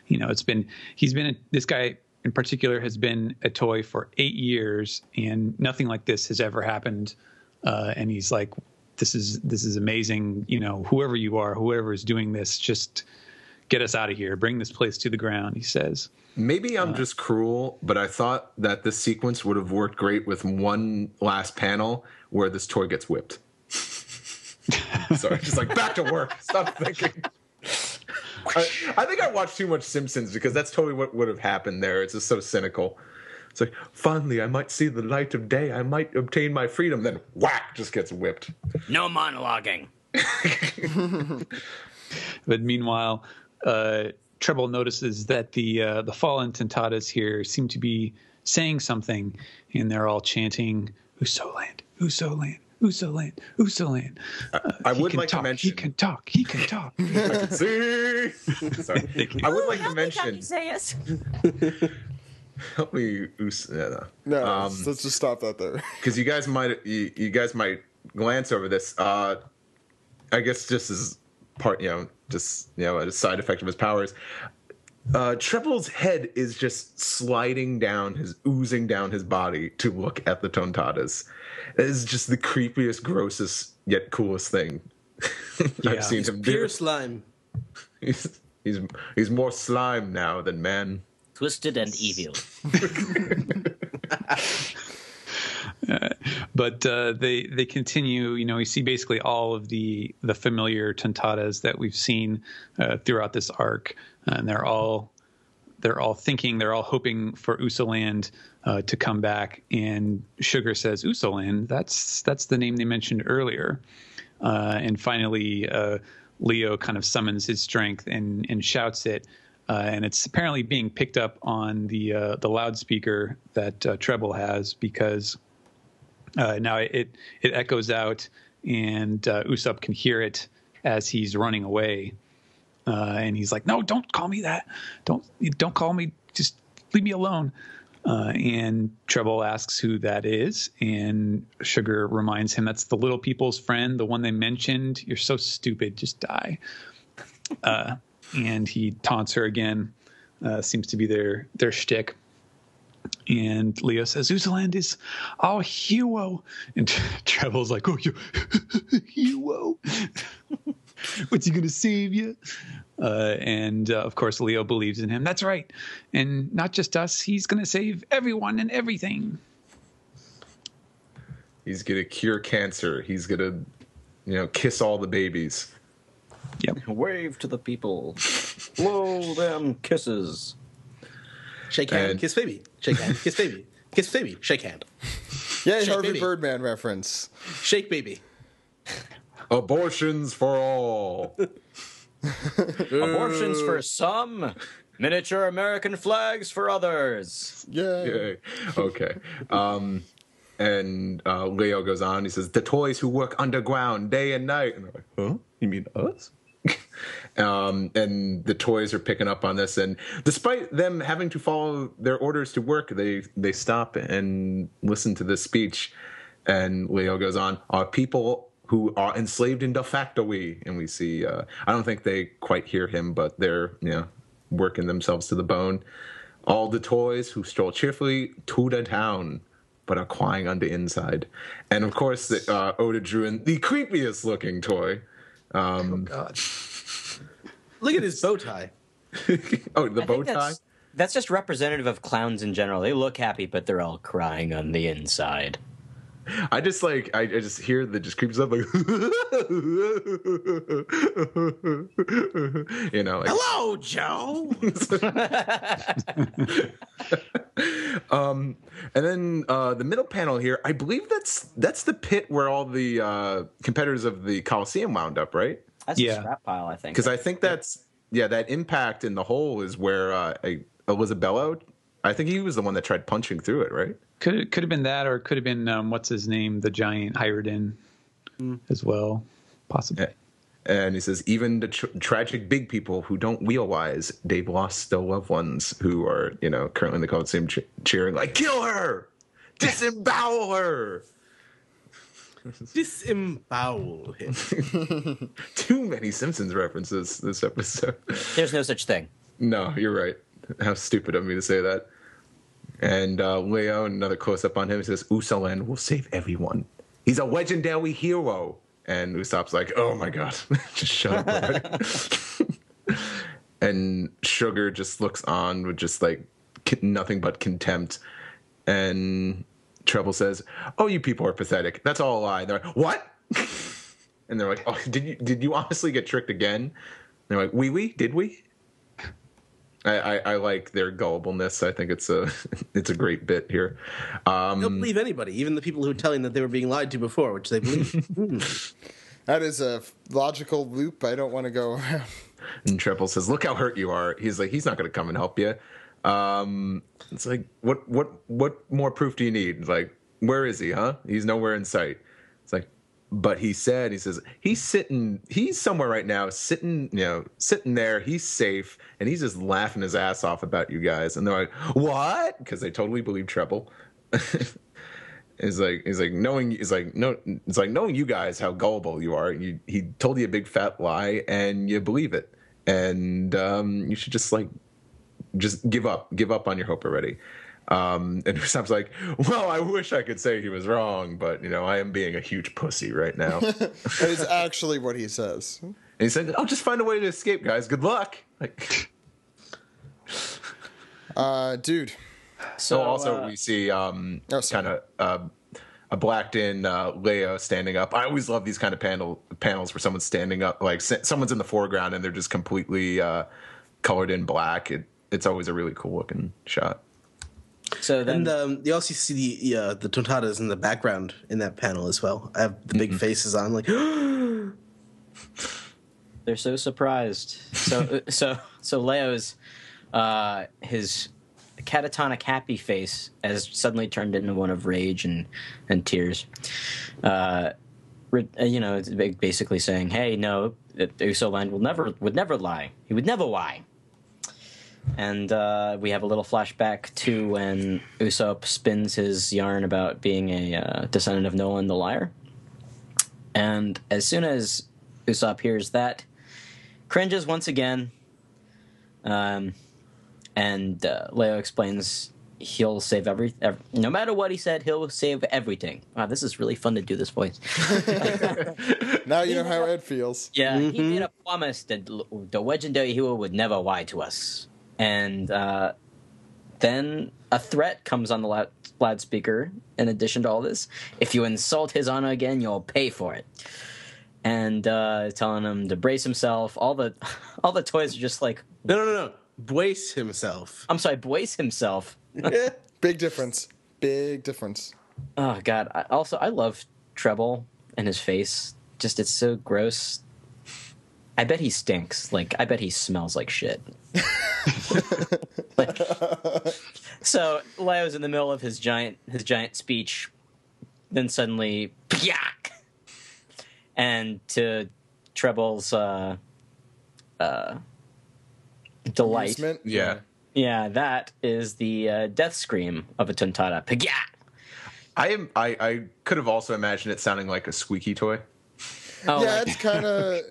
This guy in particular has been a toy for 8 years, and nothing like this has ever happened. And he's like, this is amazing. Whoever you are, whoever is doing this, just get us out of here. Bring this place to the ground, he says. Maybe I'm just cruel, but I thought that this sequence would have worked great with one last panel where this toy gets whipped. Sorry, just like back to work. Stop thinking. I think I watched too much Simpsons because that's totally what would have happened there. It's just so cynical. It's like, finally, I might see the light of day. I might obtain my freedom. Then whack, just gets whipped. No monologuing. But meanwhile, Treble notices that the fallen Tontatas here seem to be saying something, and they're all chanting, Usoland, Usoland, Usoland, Usoland. I would like to mention... He can talk. He can talk. I can see. Sorry. I would like to mention... Help me, No, let's just stop that there. Because you guys might glance over this. I guess just as part, a side effect of his powers. Treble's head is just oozing down his body to look at the Tontatas. It is just the creepiest, grossest, yet coolest thing I've seen him do. Pure slime. He's more slime now than man. Twisted and evil. But they continue. We see basically all of the familiar Tontatas that we've seen throughout this arc, and they're all hoping for Usoland to come back. And Sugar says, "Usoland, that's the name they mentioned earlier." And finally, Leo kind of summons his strength and shouts it. And it's apparently being picked up on the loudspeaker that Treble has, because now it echoes out, and Usopp can hear it as he's running away. And he's like, "No, don't call me that. Don't call me. Just leave me alone." And Treble asks who that is, and Sugar reminds him that's the little people's friend, the one they mentioned. "You're so stupid. Just die." And he taunts her again. Seems to be their shtick. And Leo says, "Usoland is our hero." And Treble's like, "Oh, you hero? What's he going to save you?" And of course, Leo believes in him. That's right. And not just us. He's going to save everyone and everything. He's going to cure cancer. He's going to, kiss all the babies. Yep. Wave to the people. Blow them kisses. Shake hand, kiss baby. Shake hand, kiss baby. Kiss baby, shake hand. Yeah, Shake Harvey baby. Birdman reference. Shake baby. Abortions for all. Abortions for some, miniature American flags for others. Yeah. Yay. Okay. And Leo goes on. He says, "The toys who work underground day and night." And they're like, "Huh? You mean us?" And the toys are picking up on this, and despite them having to follow their orders to work, they stop and listen to this speech. And Leo goes on, "Our people who are enslaved in the factory." And we see, I don't think they quite hear him, but they're working themselves to the bone. "All the toys who stroll cheerfully to the town, but are crying on the inside." And of course, Oda drew in the creepiest looking toy. Oh God! Look at his bow tie. Oh, the I bow think tie? that's just representative of clowns in general. They look happy, but they're all crying on the inside. I just hear that just creeps up like, Hello, Joe. And then the middle panel here, I believe that's the pit where all the competitors of the Coliseum wound up, right? That's a scrap pile, I think. Because I think that impact in the hole is where Elizabello, I think he was the one that tried punching through it, right? Could have been that, or it could have been what's his name, the giant Hyrodin, as well, possibly. And he says, even the tragic big people who don't realize they've lost their loved ones, who are currently in the Coliseum cheering like, "Kill her, disembowel her." Disembowel him. Too many Simpsons references this episode. There's no such thing. No, you're right. How stupid of me to say that. And Leo, another close-up on him, he says, "Usoland will save everyone. He's a legendary hero." And Usopp's like, "Oh my God, just shut up already." And Sugar just looks on with just like nothing but contempt. And Treble says, "Oh, you people are pathetic. That's all a lie." And they're like, "What?" And they're like, "Oh, did you honestly get tricked again?" They're like, we? Did we? I like their gullibleness. I think it's a great bit here. They'll believe anybody, even the people who are telling that they were being lied to before, which they believe. That is a logical loop I don't want to go around. And Treble says, "Look how hurt you are." He's like, "He's not going to come and help you." It's like, what more proof do you need? It's like, where is he? Huh? He's nowhere in sight. It's like, but he says he's somewhere right now, sitting there. He's safe, and he's just laughing his ass off about you guys. And they're like, what? Because they totally believe Treble. It's like knowing you guys how gullible you are. He told you a big fat lie and you believe it, and you should just give up on your hope already. And Usopp's like, well, I wish I could say he was wrong, but I am being a huge pussy right now. That is actually what he says. And he said, "Oh, just find a way to escape, guys. Good luck." Like, dude. So also we see kind of a blacked in Leo standing up. I always love these kind of panels where someone's standing up, like someone's in the foreground and they're just completely colored in black. It's always a really cool looking shot. So then, And you also see the tontadas in the background in that panel as well. I have the big faces on, like they're so surprised. So Leo's his catatonic happy face has suddenly turned into one of rage and tears. It's basically saying, "Hey, no, Uso Land would never lie. He would never lie." And we have a little flashback to when Usopp spins his yarn about being a descendant of Nolan the Liar. And as soon as Usopp hears that, cringes once again. And Leo explains he'll save no matter what he said, he'll save everything. Wow, this is really fun to do this voice. Now you know how Ed feels. Yeah, he made a promise that the legendary hero would never lie to us. And then a threat comes on the loudspeaker in addition to all this. If you insult his honor again, you'll pay for it. And telling him to brace himself. All the toys are just like... No. Brace himself. I'm sorry, brace himself. Big difference. Big difference. Oh, God. I love Treble and his face. Just, it's so gross. I bet he stinks. Like, I bet he smells like shit. So Leo's in the middle of his giant speech, then suddenly, pyak! And to Treble's delight, Amusement? Yeah. that is the death scream of a tontata. Pyak! I could have also imagined it sounding like a squeaky toy. Oh, Yeah, it's kind of.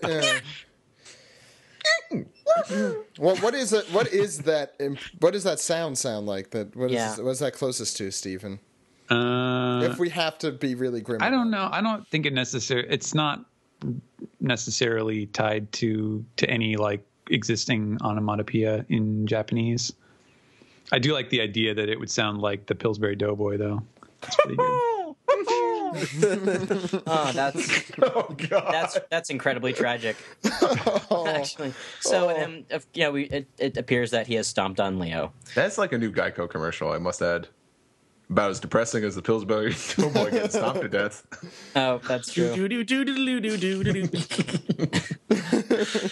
Well, what is it? What is that? What does that sound like? What's that closest to, Stephen? If we have to be really grim, I don't know. I don't think it's not necessarily tied to any like existing onomatopoeia in Japanese. I do like the idea that it would sound like the Pillsbury Doughboy, though. That's pretty good. Oh, that's incredibly tragic. Actually, so it appears that he has stomped on Leo. That's like a new Geico commercial, I must add. About as depressing as the Pillsbury Doughboy getting stomped to death. Oh, that's true.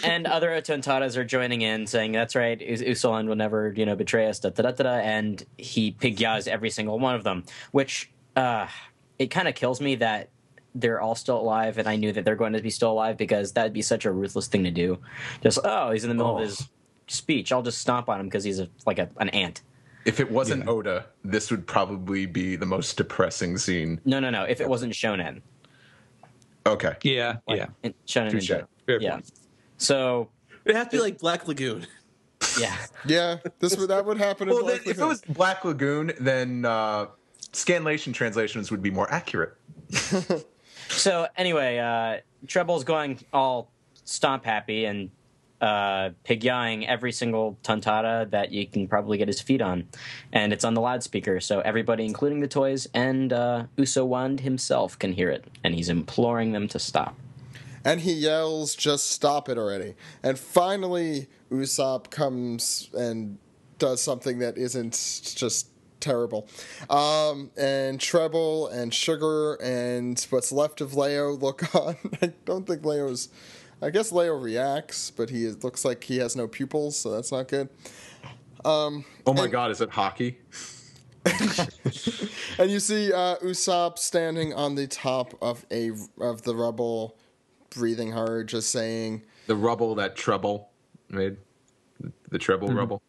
And other tontatas are joining in, saying, "That's right, Usoland will never, betray us." And he pig-yaws every single one of them, which it kind of kills me that they're all still alive, and I knew that they're going to be still alive because that'd be such a ruthless thing to do. Just he's in the middle of his speech. I'll just stomp on him because he's an ant. If it wasn't Oda, this would probably be the most depressing scene. No. If it wasn't Shonen. Okay. Yeah. Shonen. Touche. Ninja. Yeah. So It has to be like Black Lagoon. yeah. Yeah, that would happen. Well, then, if it was Black Lagoon, then scanlation translations would be more accurate. So anyway, Treble's going all stomp happy and pig-yawing every single tontata that you can probably get his feet on, and it's on the loudspeaker, so everybody, including the toys and Uso Wand himself, can hear it, and he's imploring them to stop. And he yells, "Just stop it already." And finally, Usopp comes and does something that isn't just terrible. And Treble and Sugar and what's left of Leo look on. I don't think Leo's... I guess Leo reacts, but looks like he has no pupils, so that's not good. Oh my God, is it hockey? And you see Usopp standing on the top of the rubble, breathing hard, just saying... The rubble that Treble made. The Treble rubble.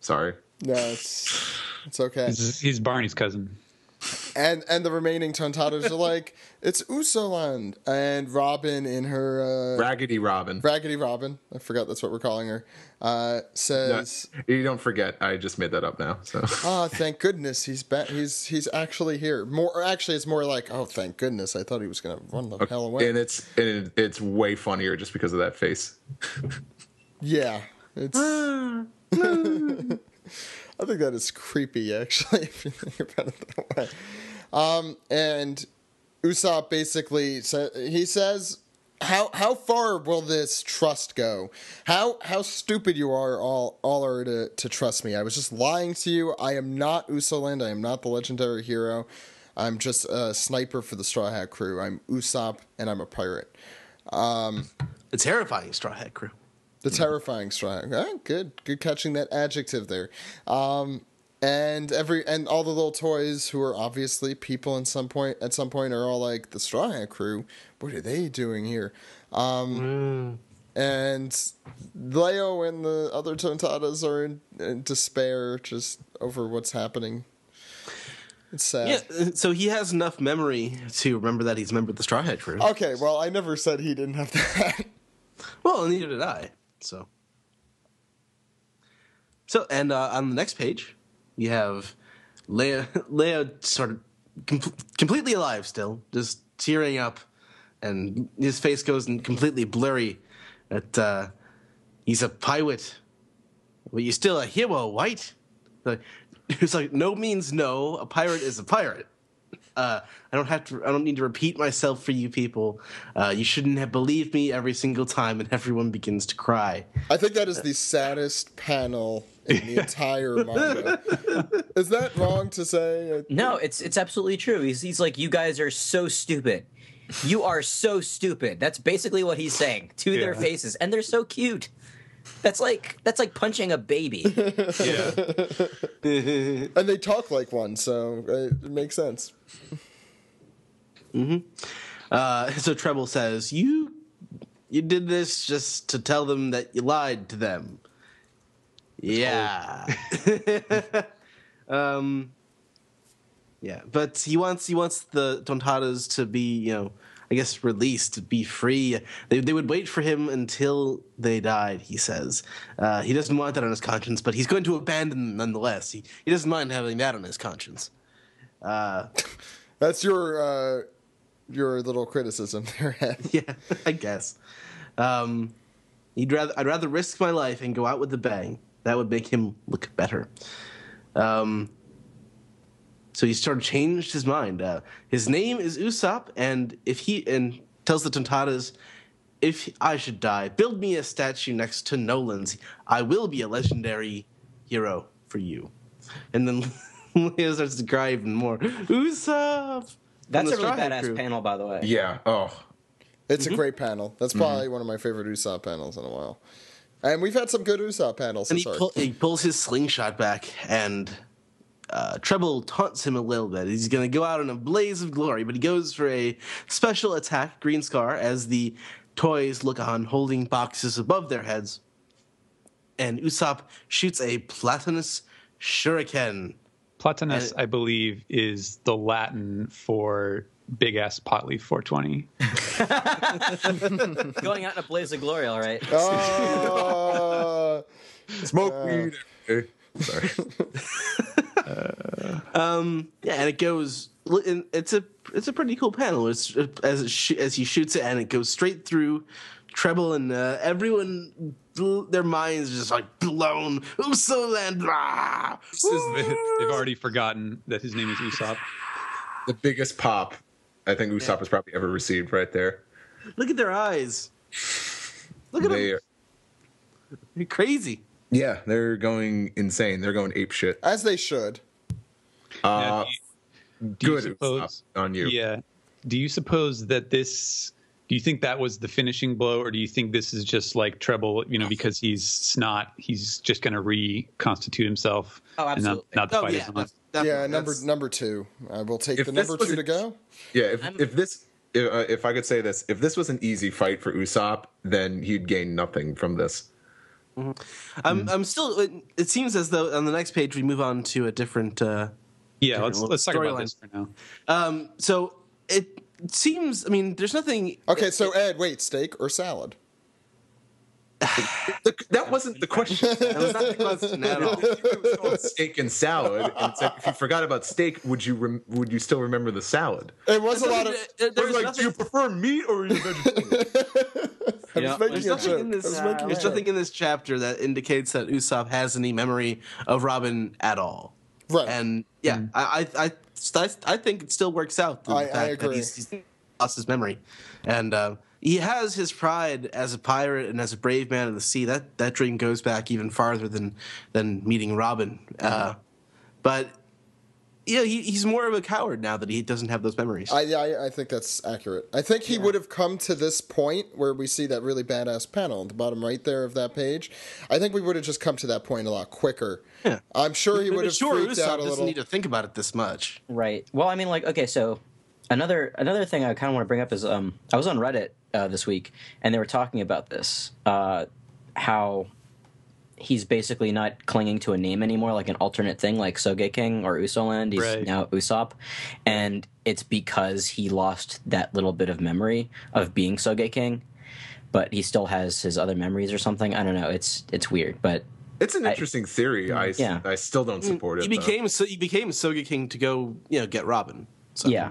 Sorry. No, it's okay. He's Barney's cousin. And the remaining Tontadas are like, it's Usoland. And Robin in her... Raggedy Robin. Raggedy Robin. I forgot that's what we're calling her. Says... No, you don't forget. I just made that up now. So. Oh, thank goodness he's back. He's actually here. Actually, it's more like, oh, thank goodness. I thought he was going to run the hell away. And it's way funnier just because of that face. Yeah. It's... I think that is creepy, actually, if you think about it that way. And Usopp basically says, "How far will this trust go? How stupid you are all are to trust me. I was just lying to you. I am not Usoland. I am not the legendary hero. I'm just a sniper for the Straw Hat Crew. I'm Usopp, and I'm a pirate." The terrifying Straw Hat Crew. The terrifying Straw Hat. Good catching that adjective there. And all the little toys who are obviously people at some point are all like, the Straw Hat Crew, what are they doing here? And Leo and the other Tontadas are in despair just over what's happening. It's sad. Yeah, so he has enough memory to remember that he's a member of the Straw Hat Crew. Okay, well, I never said he didn't have that. Well, neither did I. So and on the next page, you have Leo sort of completely alive still, just tearing up, and his face goes completely blurry. He's a pirate, but you're still a hero, right? It's like no means no. A pirate is a pirate. I don't need to repeat myself for you people. You shouldn't have believed me every single time, and everyone begins to cry. I think that is the saddest panel in the entire manga. Is that wrong to say? No, it's absolutely true. He's like, you guys are so stupid. You are so stupid. That's basically what he's saying to their faces, and they're so cute. That's like punching a baby. Yeah. And they talk like one, so it makes sense. So Treble says, you did this just to tell them that you lied to them. Yeah. Yeah, but he wants the Tontadas to be, I guess, released, to be free. They would wait for him until they died, he says. He doesn't want that on his conscience, but he's going to abandon them nonetheless. He doesn't mind having that on his conscience. That's your little criticism there, Ed. Yeah, I guess. I'd rather risk my life and go out with a bang. That would make him look better. So he sort of changed his mind. His name is Usopp, and tells the Tontadas, if I should die, build me a statue next to Nolan's. I will be a legendary hero for you. And then Leo starts to cry even more. Usopp! That's a really Straw Hat badass Crew. panel, by the way. Yeah. Oh. It's a great panel. That's probably one of my favorite Usopp panels in a while. And we've had some good Usopp panels. And he pulls his slingshot back, and Treble taunts him a little bit. He's going to go out in a blaze of glory, but he goes for a special attack, Green Scar, as the toys look on, holding boxes above their heads. And Usopp shoots a Platinus Shuriken. Platinus, I believe, is the Latin for big ass potleaf 420. Going out in a blaze of glory, all right. Smoke weed. Sorry. Yeah, and it goes. It's a pretty cool panel. As he shoots it, and it goes straight through Treble, and everyone, their minds just like blown. Usoland! They've already forgotten that his name is Usopp. The biggest pop I think Usopp has probably ever received right there. Look at their eyes. Look at them. They're crazy. Yeah, they're going insane. They're going ape shit. As they should. Now, do you Good suppose, on you. Yeah. Do you suppose that this? Do you think that was the finishing blow, or do you think this is just like Treble? Because he's just going to reconstitute himself. Oh, absolutely. And not the fight is on. Yeah, number two. I will take the number two to go. Yeah, if I could say this, if this was an easy fight for Usopp, then he'd gain nothing from this. I'm still. It seems as though on the next page we move on to a different. Yeah, let's talk about this for now. So it seems. I mean, there's nothing. Okay, so Ed, wait, steak or salad? That wasn't the question. That was not the question at all. It was called steak and salad, and it's like, if you forgot about steak, would you still remember the salad? It was a lot of. There's like, nothing, do you prefer meat or are you vegetarian? there's nothing in this. There's nothing in this chapter that indicates that Usopp has any memory of Robin at all. Right. And yeah, I think it still works out. The fact I agree. That he's lost his memory, and he has his pride as a pirate and as a brave man of the sea. That dream goes back even farther than meeting Robin. But yeah, he's more of a coward now that he doesn't have those memories. I think that's accurate. I think he would have come to this point where we see that really badass panel at the bottom right there of that page. I think we would have just come to that point a lot quicker. Yeah. I'm sure he would have freaked Usopp out a doesn't little. need to think about it this much. Right. Well, I mean, like, okay, so another thing I kind of want to bring up is I was on Reddit this week, and they were talking about this, how he's basically not clinging to a name anymore, like an alternate thing, like Sogeking or Usoland. He's now Usopp, and it's because he lost that little bit of memory of being Sogeking, but he still has his other memories or something. I don't know. It's weird, but It's an interesting theory. I still don't support it. He became Sogeking to go, get Robin. So. Yeah.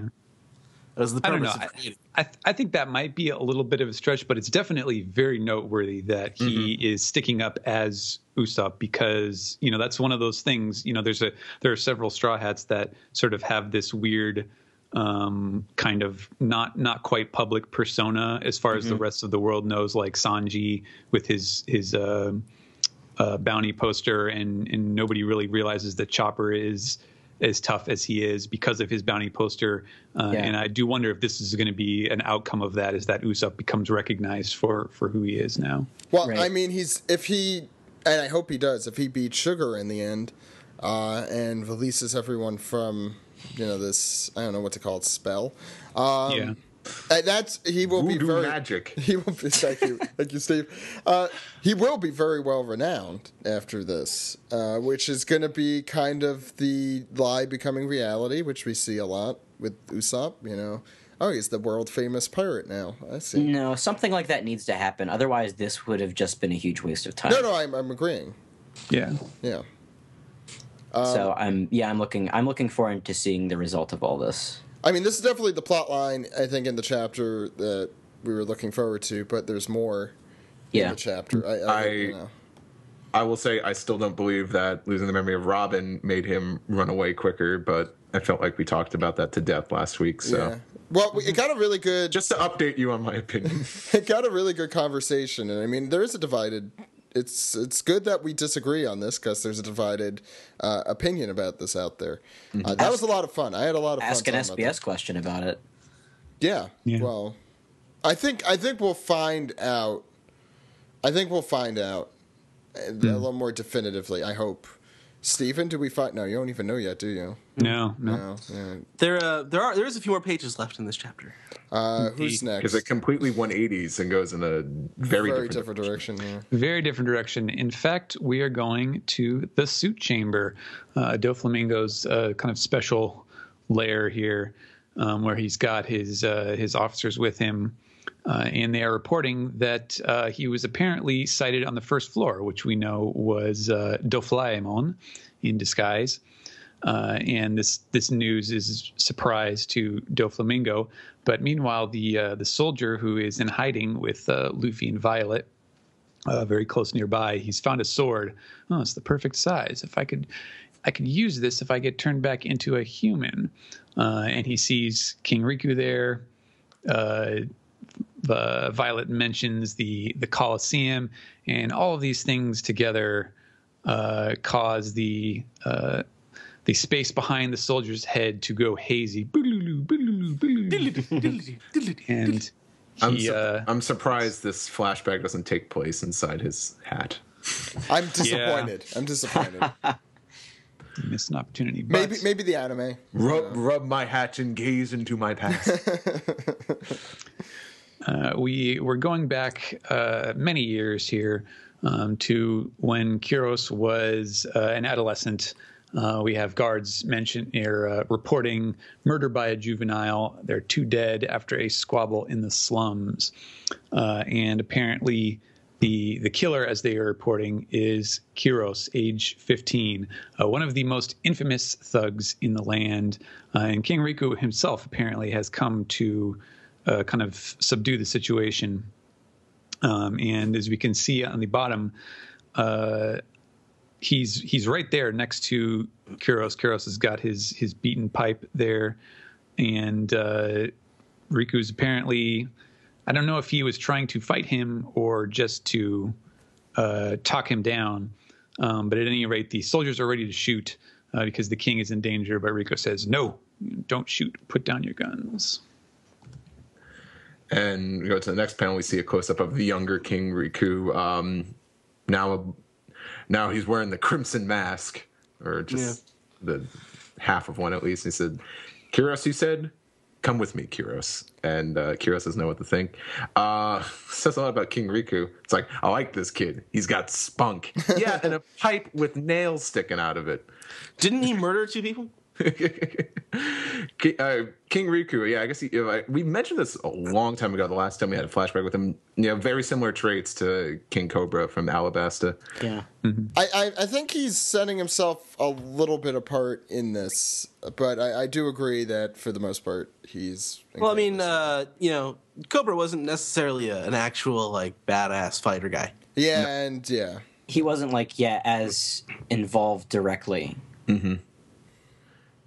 That was the I don't purpose know. of creating. I think that might be a little bit of a stretch, but it's definitely very noteworthy that he is sticking up as Usopp because that's one of those things. There are several Straw Hats that sort of have this weird kind of not quite public persona as far as the rest of the world knows, like Sanji with his bounty poster, and nobody really realizes that Chopper is as tough as he is because of his bounty poster. And I do wonder if this is going to be an outcome of that, is that Usopp becomes recognized for who he is now. Well, right. I mean, and I hope he does, if he beats Sugar in the end and releases everyone from, this, I don't know what to call it, spell. He will Voodoo be very magic. He will be. Thank you, Steve. He will be very well renowned after this, which is going to be kind of the lie becoming reality, which we see a lot with Usopp. Oh, he's the world famous pirate now. I see. No, something like that needs to happen. Otherwise, this would have just been a huge waste of time. No, I'm agreeing. Yeah. So I'm looking forward to seeing the result of all this. I mean, this is definitely the plot line, I think, in the chapter that we were looking forward to, but there's more in the chapter. I will say I still don't believe that losing the memory of Robin made him run away quicker, but I felt like we talked about that to death last week. So, yeah. Well, it got a really good... Just to update you on my opinion. It got a really good conversation, and I mean, there is a divided... It's good that we disagree on this because there's a divided opinion about this out there. That was a lot of fun. I had a lot of fun. Ask an SBS question about it. Yeah. Well, I think we'll find out. A little more definitively. I hope. Stephen, do we find? No, you don't even know yet, do you? No. Yeah. There is a few more pages left in this chapter. Who's next? Because it completely 180s and goes in a very different direction. Yeah. Very different direction. In fact, we are going to the suit chamber, Doflamingo's kind of special lair here, where he's got his officers with him, and they are reporting that he was apparently sighted on the first floor, which we know was Doflaemon in disguise. And this news is a surprise to Doflamingo. But meanwhile, the soldier who is in hiding with Luffy and Violet, very close nearby, he's found a sword. Oh, it's the perfect size. I could use this if I get turned back into a human. And he sees King Riku there, Violet mentions the Colosseum, and all of these things together cause the space behind the soldier's head to go hazy. And I'm surprised this flashback doesn't take place inside his hat. I'm disappointed. I'm disappointed. missed an opportunity. But Maybe the anime. Rub my hat and gaze into my past. we're going back many years here to when Kyros was an adolescent. We have guards reporting murder by a juvenile. There are 2 dead after a squabble in the slums. And apparently the killer, as they are reporting, is Kyros, age 15, one of the most infamous thugs in the land. And King Riku himself apparently has come to kind of subdue the situation. And as we can see on the bottom, he's right there next to Kyros. Kyros has got his beaten pipe there, and Riku's apparently, I don't know if he was trying to fight him or just to talk him down, but at any rate, the soldiers are ready to shoot because the king is in danger, but Riku says, no, don't shoot, put down your guns. And we go to the next panel. We see a close-up of the younger King Riku. Now he's wearing the crimson mask, or just the half of one at least. He said, Kyros, you said, come with me, Kyros. And Kyros doesn't know what to think. Says a lot about King Riku. It's like, I like this kid. He's got spunk. Yeah, and a pipe with nails sticking out of it. Didn't he murder 2 people? King Riku, yeah, I guess we mentioned this a long time ago. The last time we had a flashback with him, very similar traits to King Cobra from Alabasta. Yeah, I think he's setting himself a little bit apart in this, but I do agree that for the most part he's. Well, I mean, Cobra wasn't necessarily an actual badass fighter guy. Yeah, no. And yeah, he wasn't as involved directly. Mm-hmm.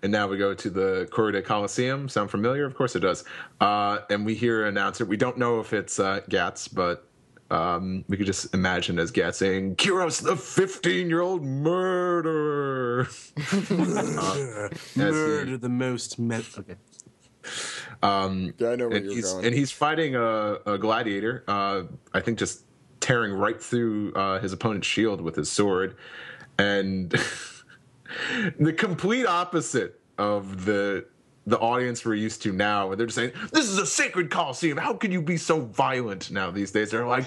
And now we go to the Corrida Coliseum. Sound familiar? Of course it does. And we hear an announcer. We don't know if it's Gats, but we could just imagine as Gats saying, Kyros, the 15-year-old murderer. Murder the most... Okay. Yeah, I know where you're going. And he's fighting a gladiator, I think just tearing right through his opponent's shield with his sword. And... the complete opposite of the audience we're used to now, where they're just saying, this is a sacred coliseum. How can you be so violent now these days? They're like,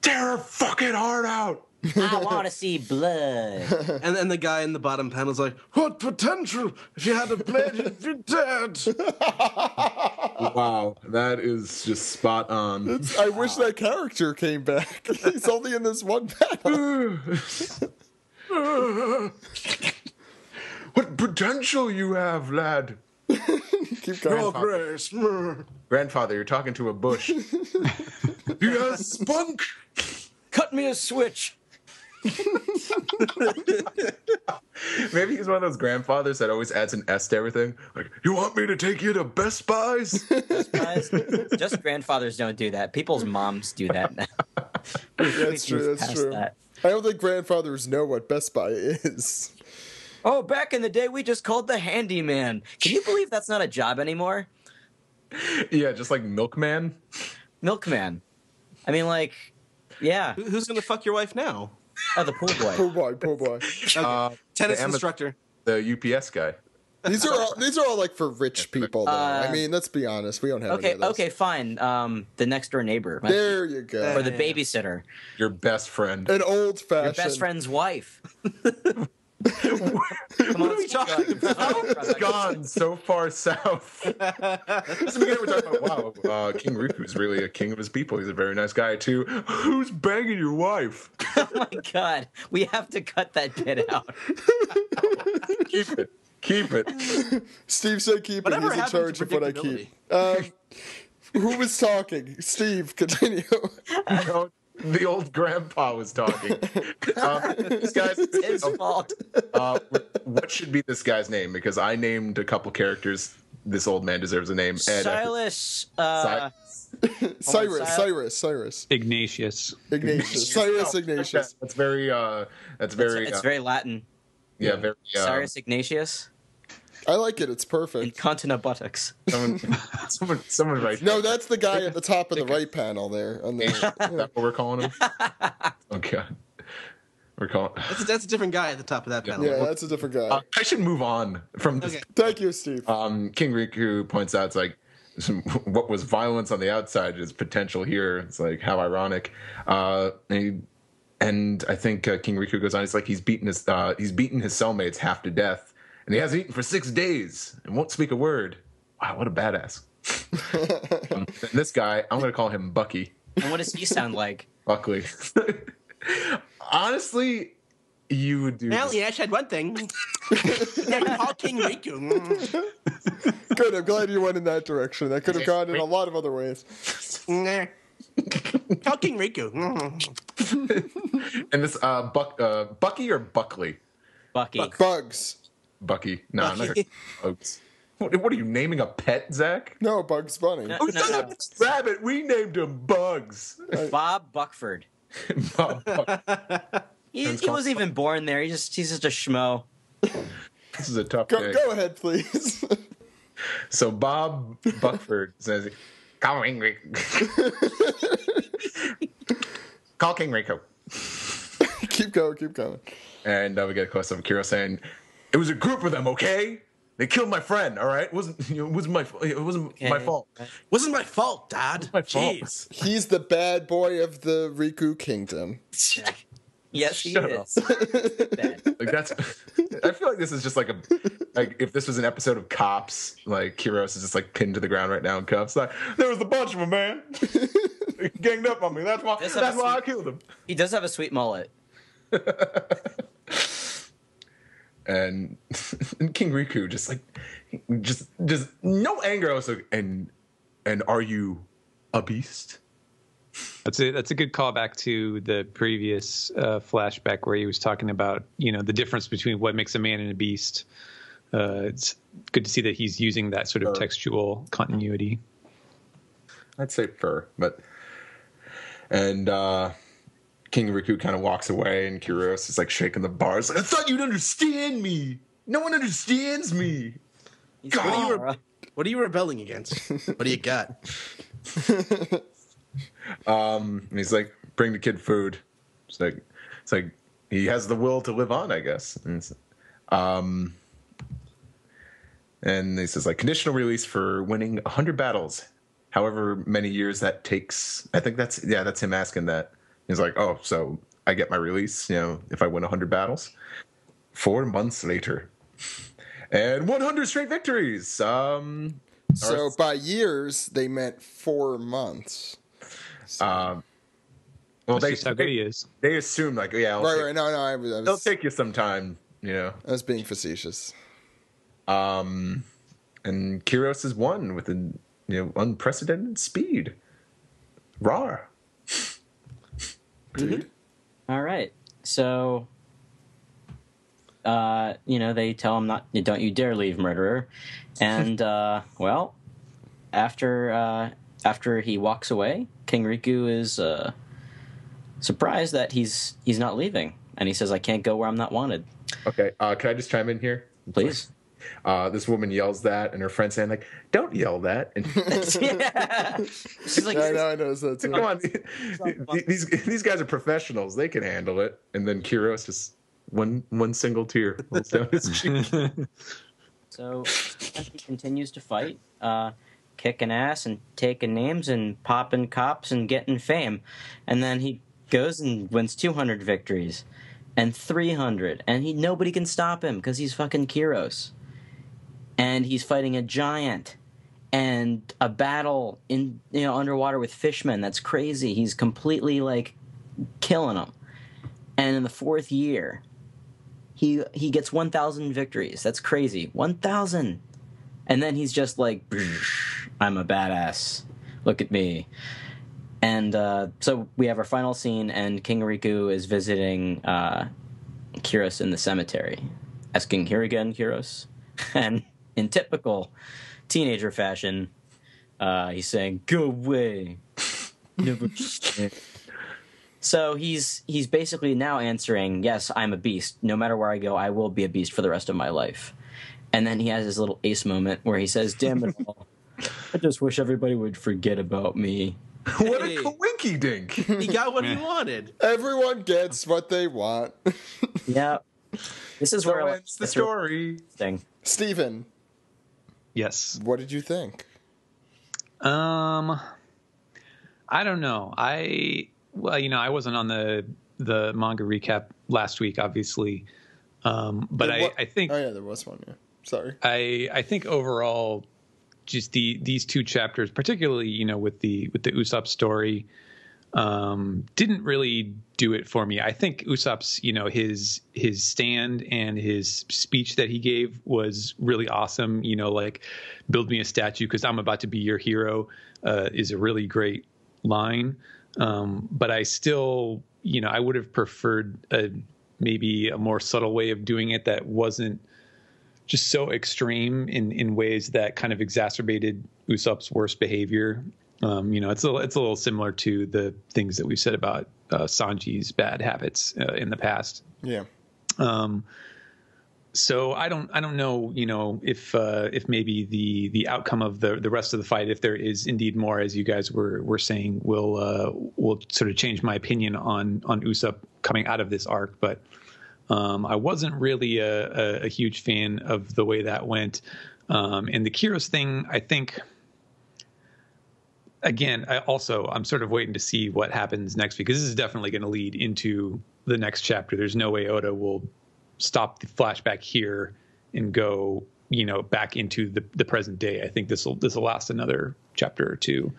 tear her fucking heart out. I want to see blood. And then the guy in the bottom panel is like, what potential? If you had a blade, you'd be dead. Wow, that is just spot on. I wish that character came back. He's only in this one panel. What potential you have, lad. Keep going. Grace. Grandfather, you're talking to a bush. You have spunk. Cut me a switch. Maybe he's one of those grandfathers that always adds an S to everything. Like, you want me to take you to Best Buys? Best Buys? Just grandfathers don't do that. People's moms do that now. That's true. That's true. I don't think grandfathers know what Best Buy is. Oh, back in the day, we just called the handyman. Can you believe that's not a job anymore? Yeah, just like Milkman. Milkman. I mean, yeah. Who's going to fuck your wife now? Oh, the pool boy. Pool boy. Okay. Tennis instructor. The UPS guy. These are all for rich people, though. I mean, let's be honest. We don't have any of those. Okay, fine. The next door neighbor. There you go. Or the babysitter. Your best friend. An old-fashioned. Your best friend's wife. Come on, what are we talking about? It's gone so far south. This is the beginning we're talking about, wow, King Riku's really a king of his people. He's a very nice guy, too. Who's banging your wife? Oh, my God. We have to cut that bit out. Keep it. Steve said keep Whatever it. He's in charge of what I keep. Who was talking? Steve, continue. The old grandpa was talking. This guy's his fault. What should be this guy's name? Because I named a couple characters. This old man deserves a name. Silas. Cyrus. Ignatius. Cyrus Ignatius. That's very. It's very Latin. Yeah, very. Cyrus Ignatius. I like it. It's perfect. Incontinent buttocks. Someone right. No, that's the guy at the top of the right panel there. On Is that what we're calling him? Oh god. We're calling. That's a different guy at the top of that panel. Yeah, that's a different guy. I should move on from this. Okay. Thank you, Steve. King Riku points out, it's like what was violence on the outside is potential here. It's like how ironic. And I think King Riku goes on. He's like he's beaten his cellmates half to death, and he hasn't eaten for 6 days and won't speak a word. Wow, what a badass! And this guy, I'm going to call him Bucky. And what does he sound like? Buckley. Honestly, you would do. Well, yeah, I said one thing. Yeah, call King Riku. Good. I'm glad you went in that direction. That could have gone in a lot of other ways. Nah. Call King Riku. And this Bucky or Buckley? Bucky. Bugs. Bucky. No, I'm not Bucky. Bugs. What are you naming a pet, Zach? No, Bugs Bunny. No. Oh, shut up, Rabbit. We named him Bugs. Bob Buckford. He wasn't even born there. He's just a schmo. This is a tough day. Go ahead, please. So Bob Buckford says, "Call King Riku." Call King Riku. Keep going. And we get a close up of Kiro saying, "It was a group of them, okay? They killed my friend. All right, it wasn't my fault. Wasn't my fault, Dad. My fault. Jeez. He's the bad boy of the Riku Kingdom. Yes, he Shut is. Like that's. I feel like this is just like if this was an episode of Cops, like Kiros is just like pinned to the ground right now in cuffs. Like there was a bunch of them, man. They ganged up on me. That's why I killed them. He does have a sweet mullet. And King Riku just no anger. Also, and are you a beast? That's a good callback to the previous flashback where he was talking about the difference between what makes a man and a beast. It's good to see that he's using that sort of textual continuity. I'd say fur, and King Riku kind of walks away, and Kiros is like shaking the bars. Like, I thought you'd understand me. No one understands me. What are you rebelling against? What do you got? And he's like, bring the kid food. It's like he has the will to live on, I guess. And he says like conditional release for winning 100 battles, however many years that takes. I think that's him asking that. He's like, oh, so I get my release, if I win 100 battles. 4 months later, and 100 straight victories. So by years they meant 4 months. Well, That's just how good he is. They assume like, yeah, Right. No, it'll take you some time, I was being facetious. And Kiros has won with an unprecedented speed. Rawr. Dude. All right. So, they tell him don't you dare leave, murderer. And, well, after he walks away, King Riku is surprised that he's not leaving. And he says, I can't go where I'm not wanted. Okay, can I just chime in here? Please. This woman yells that, and her friend's saying, like, don't yell that. And Yeah. She's like, I know that too. come on, these guys are professionals. They can handle it. And then Kiros just one single tear rolls down his cheek. So he continues to fight, kicking ass and taking names and popping cops and getting fame. And then he goes and wins 200 victories and 300. And nobody can stop him because he's fucking Kiros. And he's fighting a giant and a battle in underwater with fishmen. That's crazy. He's completely like killing them. And in the 4th year, he gets 1,000 victories. That's crazy. 1,000. And then he's just like, I'm a badass. Look at me. And so we have our final scene, and King Riku is visiting Kiros in the cemetery, asking, here again, Kiros? And in typical teenager fashion, He's saying, "Go away." Never. So he's basically now answering, "Yes, I'm a beast. No matter where I go, I will be a beast for the rest of my life." And then he has his little ace moment where he says, "Damn it all. I just wish everybody would forget about me." What a coinky dink! He got what he wanted. Everyone gets what they want. Yeah. This is where So ends the story. thing. Steven, Yes. what did you think? I don't know. I wasn't on the manga recap last week, obviously. But I think. Oh yeah, there was one. Yeah, sorry. I think overall, just these two chapters, particularly with the Usopp story, didn't really do it for me. I think Usopp's his stand and his speech that he gave was really awesome. Like, "Build me a statue because I'm about to be your hero," is a really great line. But I still, I would have preferred maybe a more subtle way of doing it that wasn't just so extreme in ways that kind of exacerbated Usopp's worst behavior. It's a little similar to the things that we've said about Sanji's bad habits in the past. Yeah. So I don't know, if maybe the outcome of the rest of the fight, if there is indeed more, as you guys were saying, will sort of change my opinion on Usopp coming out of this arc. But I wasn't really a huge fan of the way that went. And the Kyros thing, I think, again, I'm sort of waiting to see what happens next, because this is definitely going to lead into the next chapter. There's no way Oda will stop the flashback here and go, back into the present day. I think this will last another chapter or two,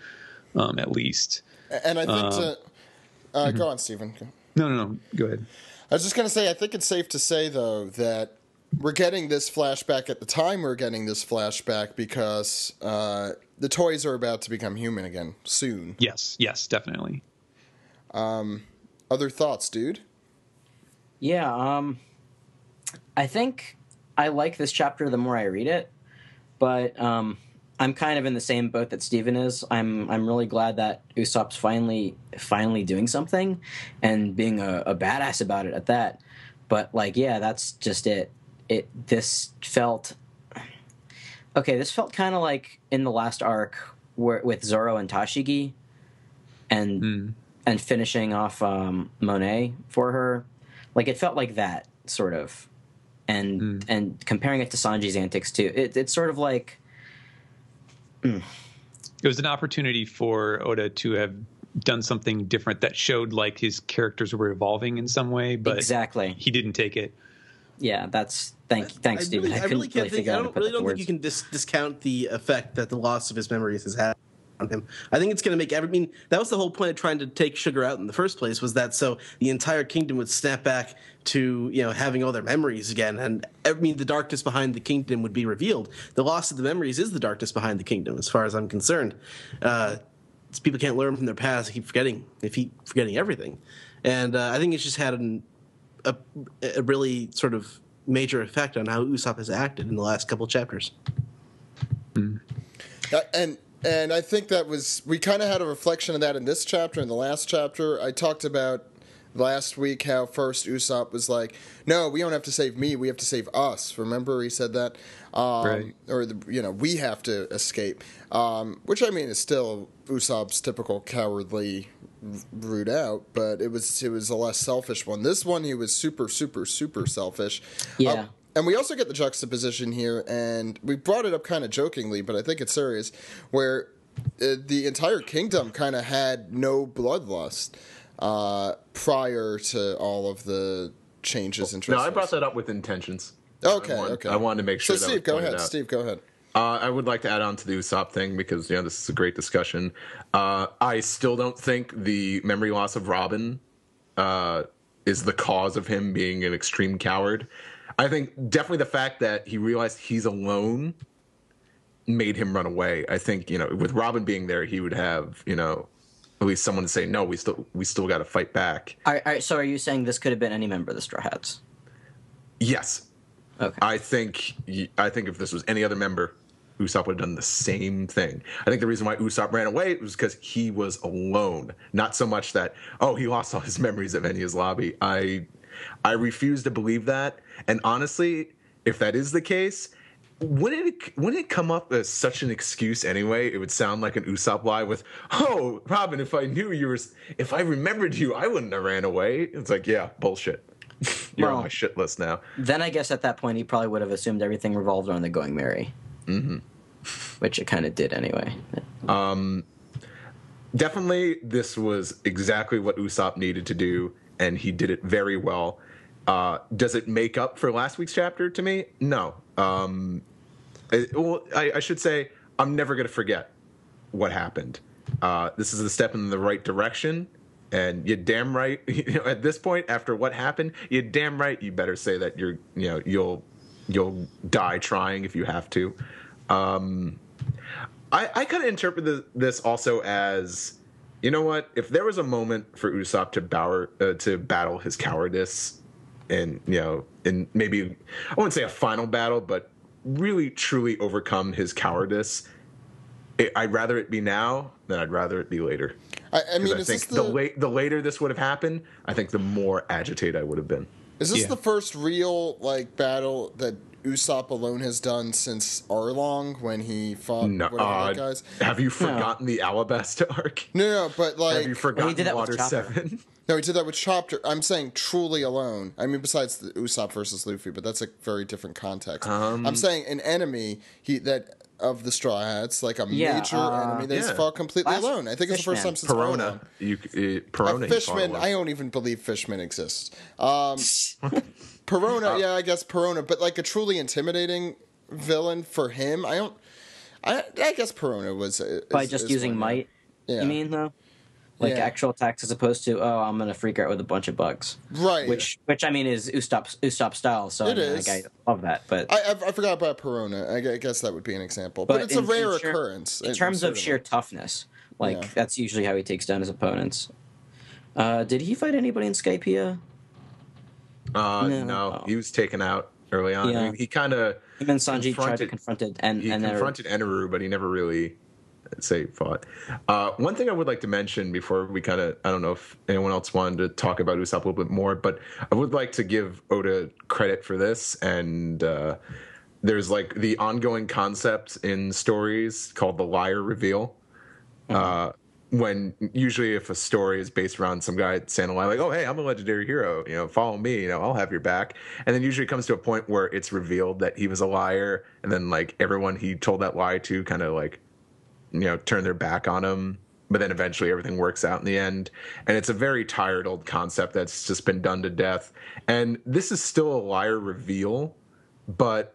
at least. And I think go on, Stephen. No, go ahead. I was just going to say, I think it's safe to say, though, that we're getting this flashback at the time we're getting this flashback because the toys are about to become human again soon. Yes, definitely. Other thoughts, dude? Yeah, I think I like this chapter the more I read it, but I'm kind of in the same boat that Steven is. I'm really glad that Usopp's finally doing something and being a badass about it at that. But that's just it. This felt kind of like in the last arc with Zoro and Tashigi, and finishing off Monet for her. It felt like that sort of, and comparing it to Sanji's antics too. It's sort of like. It was an opportunity for Oda to have done something different that showed like his characters were evolving in some way, but exactly he didn't take it. Yeah, thanks, Steven. I really can't think. I don't think you can discount the effect that the loss of his memories has had on him. I think it's going to make that was the whole point of trying to take Sugar out in the first place, was that so the entire kingdom would snap back to having all their memories again, and the darkness behind the kingdom would be revealed. The loss of the memories is the darkness behind the kingdom, as far as I'm concerned. People can't learn from their past; they keep forgetting everything, and I think it's just had a really sort of major effect on how Usopp has acted in the last couple chapters. And I think we kind of had a reflection of that in this chapter. In the last chapter, I talked about last week how first Usopp was like, "No, we don't have to save me. We have to save us." Remember he said that, right? Or we have to escape, which is still Usopp's typical cowardly route out, but it was a less selfish one. This one, he was super, super, super selfish. Yeah. And we also get the juxtaposition here, and we brought it up kind of jokingly, but I think it's serious, where the entire kingdom kind of had no bloodlust prior to all of the changes in No, I brought that up with intentions. Okay. I wanted to make sure so that Steve, was go pointed ahead. out. Steve, go ahead. I would like to add on to the Usopp thing because this is a great discussion. I still don't think the memory loss of Robin is the cause of him being an extreme coward. I think definitely the fact that he realized he's alone made him run away. I think with Robin being there, he would have at least someone to say, "No, we still got to fight back." All right, so are you saying this could have been any member of the Straw Hats? Yes. Okay. I think if this was any other member, Usopp would have done the same thing. I think the reason why Usopp ran away was because he was alone. Not so much that, he lost all his memories of Enya's lobby. I refuse to believe that. And honestly, if that is the case, wouldn't it come up as such an excuse anyway? It would sound like an Usopp lie with, "Oh, Robin, if I remembered you, I wouldn't have ran away." It's like, yeah, bullshit. You're on my shit list now. Then I guess at that point he probably would have assumed everything revolved around the Going Merry. Mm-hmm. Which it kind of did anyway. Definitely, this was exactly what Usopp needed to do, and he did it very well. Does it make up for last week's chapter to me? No. I should say I'm never going to forget what happened. This is a step in the right direction, and you're damn right. At this point, after what happened, you're damn right. You better say that you'll die trying if you have to. I kind of interpret this also as, you know what? If there was a moment for Usopp to battle his cowardice, and and maybe I wouldn't say a final battle, but really truly overcome his cowardice, I'd rather it be now than I'd rather it be later. I mean, I think the later this would have happened, I think the more agitated I would have been. Is this the first real battle that Usopp alone has done since Arlong when he fought guys? Have you forgotten the Alabasta arc? No, but have you forgotten Water 7? No, he did that with Chopper. I'm saying truly alone. I mean, besides the Usopp versus Luffy, but that's a very different context. I'm saying an enemy of the Straw Hats, like a major enemy that he's fought completely alone. I think it's the first time since Perona. Perona. Fishman. I don't even believe Fishman exists. Perona. I guess Perona, but like a truly intimidating villain for him. I guess Perona was by just using might. Yeah. You mean though? Like actual attacks as opposed to I'm gonna freak out with a bunch of bugs, right? Which I mean is Usopp style. So I love that. But I forgot about Perona. I guess that would be an example, but it's a rare occurrence in terms of sheer toughness. That's usually how he takes down his opponents. Did he fight anybody in Skypiea? No, he was taken out early on. Yeah. I mean, he kind of and then Sanji tried to confront it, and confronted Eneru, but he never really fought. One thing I would like to mention before we I don't know if anyone else wanted to talk about Usopp a little bit more, but I would like to give Oda credit for this. And there's the ongoing concept in stories called the liar reveal. When usually if a story is based around some guy saying a lie, oh, hey, I'm a legendary hero, follow me, I'll have your back. And then usually it comes to a point where it's revealed that he was a liar. And then everyone he told that lie to kind of turn their back on him, but then eventually everything works out in the end. And it's a very tired old concept that's just been done to death. And this is still a liar reveal, but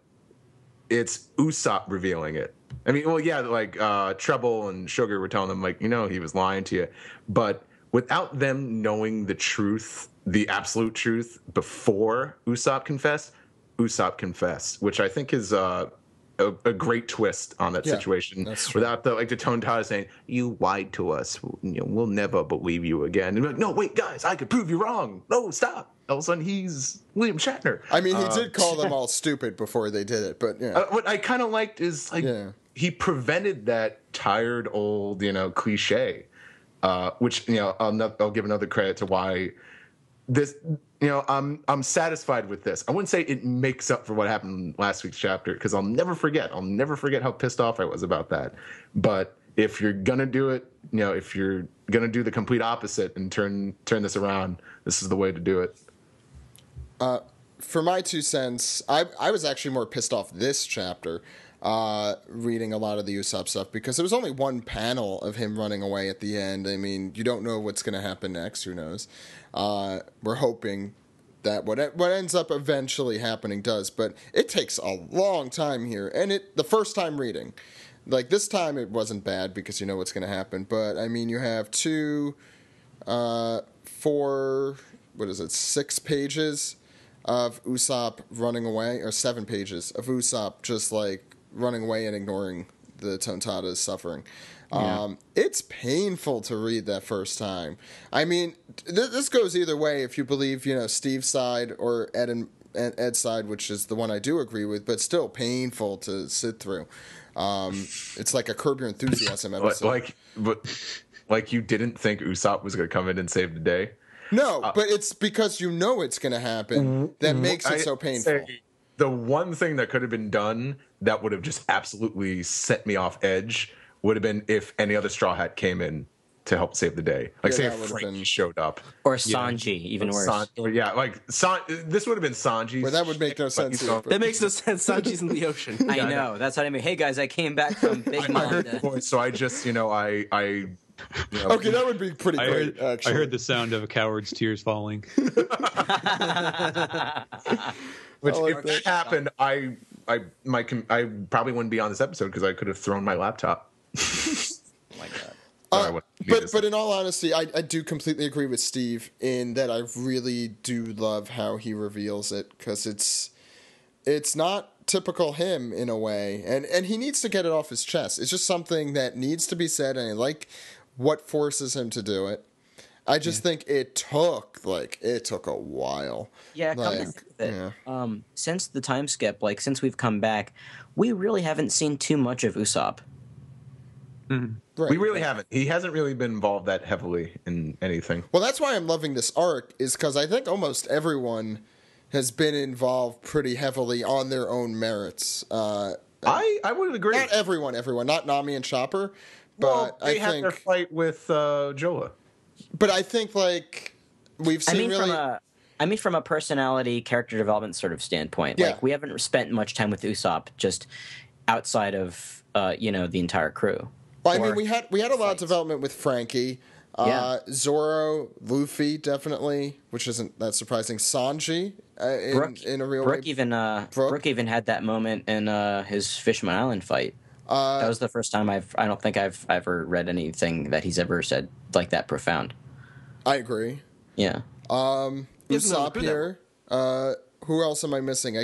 it's Usopp revealing it. I mean, Treble and Sugar were telling them, he was lying to you. But without them knowing the truth, the absolute truth, before Usopp confessed, which I think is a great twist on that situation, without the tone tied saying, "You lied to us. We'll never believe you again." And no, wait, guys, I could prove you wrong. No, stop. All of a sudden, he's William Shatner. I mean, he did call them all stupid before they did it, but what I kind of liked is he prevented that tired old cliche, which I'll give another credit to why this. I'm satisfied with this. I wouldn't say it makes up for what happened in last week's chapter, because I'll never forget how pissed off I was about that. But if you're gonna do it, if you're gonna do the complete opposite and turn this around, this is the way to do it. For my 2 cents, I was actually more pissed off this chapter, reading a lot of the Usopp stuff, because there was only one panel of him running away at the end. I mean, you don't know what's going to happen next. Who knows? We're hoping that what ends up eventually happening does, but it takes a long time here. And the first time reading, this time it wasn't bad because you know what's going to happen. But I mean, you have 6 pages of Usopp running away, or 7 pages of Usopp just running away and ignoring the Tontata's suffering. It's painful to read that first time. I mean, this goes either way if you believe, Steve's side or Ed and Ed's side, which is the one I do agree with, but still painful to sit through. It's like a Curb Your Enthusiasm episode. Like you didn't think Usopp was going to come in and save the day? No, but it's because you know it's going to happen that makes it so painful. The one thing that could have been done that would have just absolutely set me off edge would have been if any other Straw Hat came in to help save the day. Like, say if Frank showed up. Or Sanji, even worse. This would have been Sanji's. Well, that would make no sense. That makes no sense. Sanji's in the ocean. I know. That's what I mean. Hey, guys, I came back from Big I heard the Manga. voice, so I just, Okay, that would be pretty great, actually. I heard the sound of a coward's tears falling. Which, if that happened, I probably wouldn't be on this episode because I could have thrown my laptop. Oh my God. But in all honesty, I do completely agree with Steve in that I really do love how he reveals it, because it's not typical him in a way, and he needs to get it off his chest. It's just something that needs to be said, and I like what forces him to do it. I just think it took a while. Yeah, come back with it. Yeah. Since the time skip, since we've come back, we really haven't seen too much of Usopp. Mm-hmm. Right. We really haven't. He hasn't really been involved that heavily in anything. Well, that's why I'm loving this arc, is because I think almost everyone has been involved pretty heavily on their own merits. I would agree. Not everyone, not Nami and Chopper, but they had their fight with Jola. But I think we've seen from a personality, character development sort of standpoint. Yeah. We haven't spent much time with Usopp, just outside of the entire crew. Well, we had a lot of development with Frankie, Zoro, Luffy, definitely, which isn't that surprising. Sanji, in a real way. Brooke even had that moment in his Fishman Island fight. That was the first time I don't think I've ever read anything that he's ever said like that profound. I agree. Yeah. Usopp here. Who else am I missing?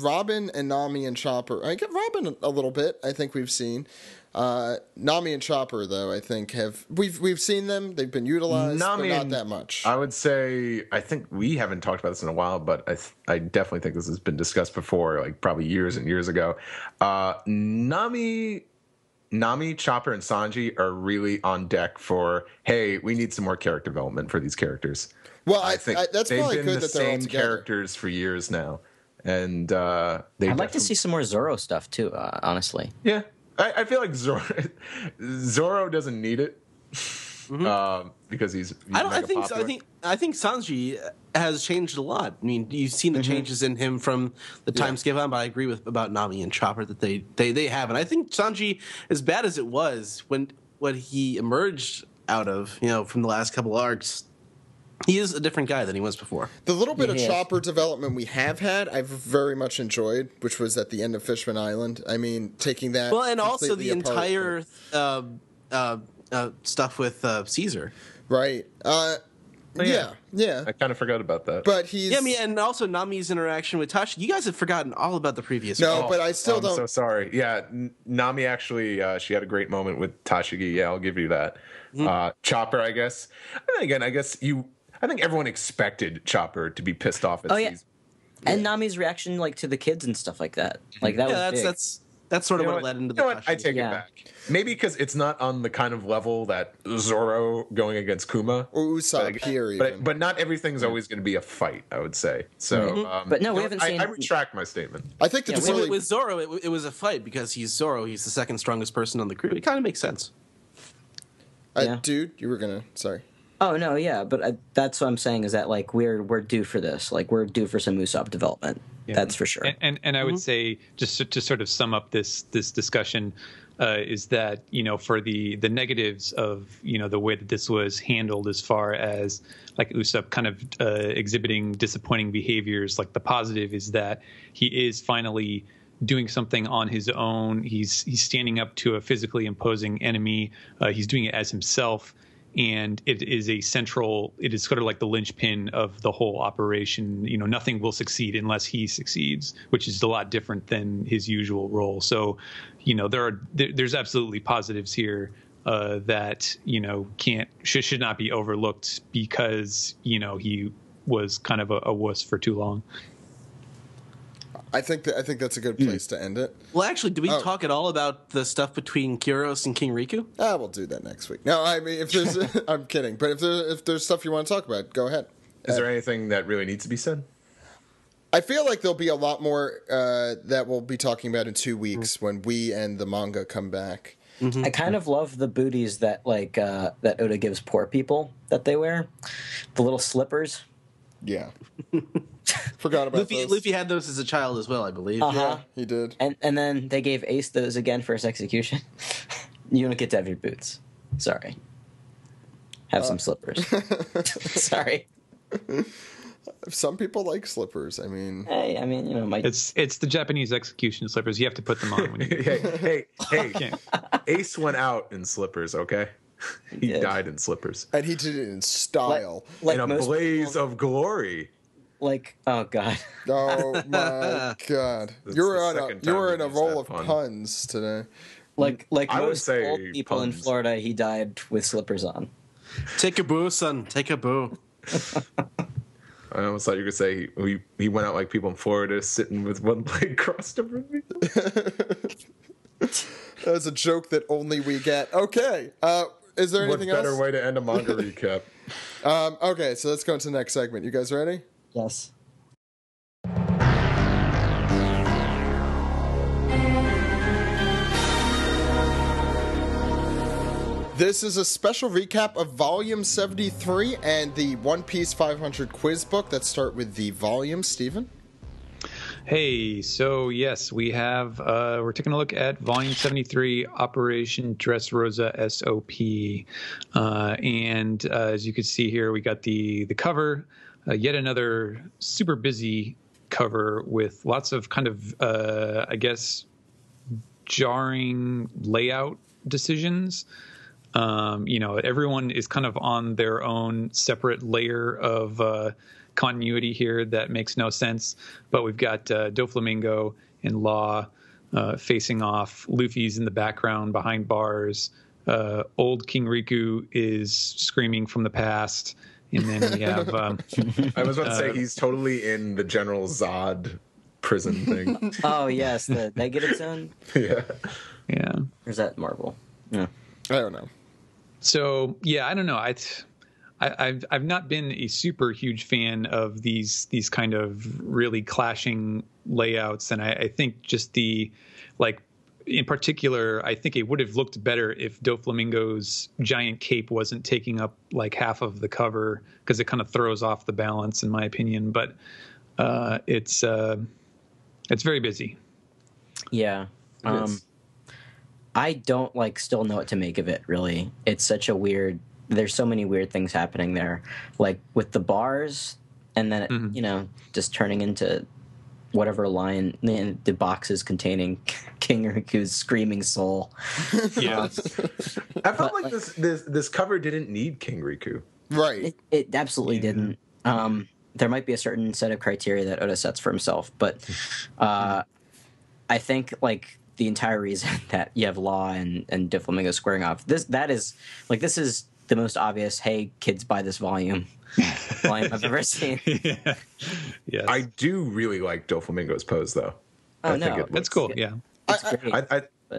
Robin and Nami and Chopper. I get Robin a little bit. I think we've seen. Nami and Chopper, though, I think we've seen them. They've been utilized, but not that much. I would say, I think we haven't talked about this in a while, but I definitely think this has been discussed before, probably years and years ago. Nami, Chopper, and Sanji are really on deck for, hey, we need some more character development for these characters. Well, I think that's they've probably been good the that they're all same together. characters for years now, and I'd like to see some more Zoro stuff too. Honestly, yeah, I feel like Zoro doesn't need it because he's I think Sanji has changed a lot. I mean, you've seen the changes in him from the time skip on, but I agree about Nami and Chopper that they have, and I think Sanji, as bad as it was when he emerged out of from the last couple arcs, he is a different guy than he was before. The little bit of Chopper development we have had, I've very much enjoyed, which was at the end of Fishman Island. I mean, taking that. Well, and also the apart, entire stuff with Caesar. Right. Yeah. I kind of forgot about that. But he's. Yeah, and also Nami's interaction with Tashi. You guys have forgotten all about the previous. No, but I still don't. I'm so sorry. Yeah, Nami actually, she had a great moment with Tashigi. Yeah, I'll give you that. Chopper, I guess. And then again, I think everyone expected Chopper to be pissed off at Caesar. And Nami's reaction, to the kids and stuff like that. That was big. That's sort of what led into the. I take it back. Maybe because it's not on the kind of level that Zoro going against Kuma or Usopp here, even. But not everything's always going to be a fight, I would say. So, but no, we haven't seen. I retract my statement. I think with Zoro, it was a fight because he's Zoro. He's the second strongest person on the crew. It kind of makes sense. Dude, you were gonna. Sorry. Oh no, yeah, but that's what I'm saying is that we're due for this. We're due for some Usopp development. Yeah. That's for sure. And I would say, just to sort of sum up this discussion, is that for the negatives of the way that this was handled, as far as Usopp kind of exhibiting disappointing behaviors, the positive is that he is finally doing something on his own. He's standing up to a physically imposing enemy. He's doing it as himself. And it is sort of like the linchpin of the whole operation. Nothing will succeed unless he succeeds, which is a lot different than his usual role. So, there's absolutely positives here that should not be overlooked because he was kind of a wuss for too long. I think that's a good place to end it. Well, actually, do we talk at all about the stuff between Kyros and King Riku? We'll do that next week. No, I mean, if there's, I'm kidding, but if there's stuff you want to talk about, go ahead. Is there anything that really needs to be said? I feel like there'll be a lot more that we'll be talking about in 2 weeks when we and the manga come back. Mm-hmm. I kind of love the booties that that Oda gives poor people that they wear, the little slippers. Yeah, forgot about those. Luffy had those as a child as well, I believe. Yeah, he did. And then they gave Ace those again for his execution. You don't get to have your boots. Sorry. Have some slippers. Sorry. Some people like slippers. I mean, hey, It's the Japanese execution slippers. You have to put them on when you. hey! Ace went out in slippers. Okay, he died in slippers, and he did it in style, in a blaze of glory. Oh god, oh my god! You were in a roll of puns today. Like I would most say old people in Florida, he died with slippers on. Take a boo, son. Take a boo. I almost thought you could say he went out like people in Florida, sitting with one leg crossed over me. That's a joke that only we get. Okay. Is there anything else? What better way to end a manga recap? Okay, so let's go into the next segment. You guys ready? Yes. This is a special recap of Volume 73 and the One Piece 500 quiz book. Let's start with the volume, Stephen. Hey, so yes, we have, we're taking a look at Volume 73, Operation Dressrosa SOP. And as you can see here, we got the cover, yet another super busy cover with lots of kind of, I guess, jarring layout decisions. Everyone is kind of on their own separate layer of continuity here that makes no sense. But we've got Doflamingo and Law facing off. Luffy's in the background behind bars. Old King Riku is screaming from the past. And then we have... I was about to say he's totally in the General Zod prison thing. Oh, yes, the negative zone? Yeah. Or is that Marvel? Yeah. I don't know. So yeah, I don't know. I've not been a super huge fan of these kind of really clashing layouts, and I think just in particular, I think it would have looked better if Doflamingo's giant cape wasn't taking up like half of the cover, because it kind of throws off the balance, in my opinion. But it's very busy. Yeah. I don't still know what to make of it, really. It's such a weird, there's so many weird things happening there. Like with the bars, and then, it, just turning into whatever line, the boxes containing King Riku's screaming soul. Yeah. I felt like this cover didn't need King Riku. Right. It absolutely didn't. There might be a certain set of criteria that Oda sets for himself, but I think, the entire reason that you have Law and Doflamingo squaring off, this is the most obvious, hey, kids, buy this volume I've ever seen. Yeah. Yes. I do really like Doflamingo's pose, though. Oh, I think no. That's cool, yeah. It's great.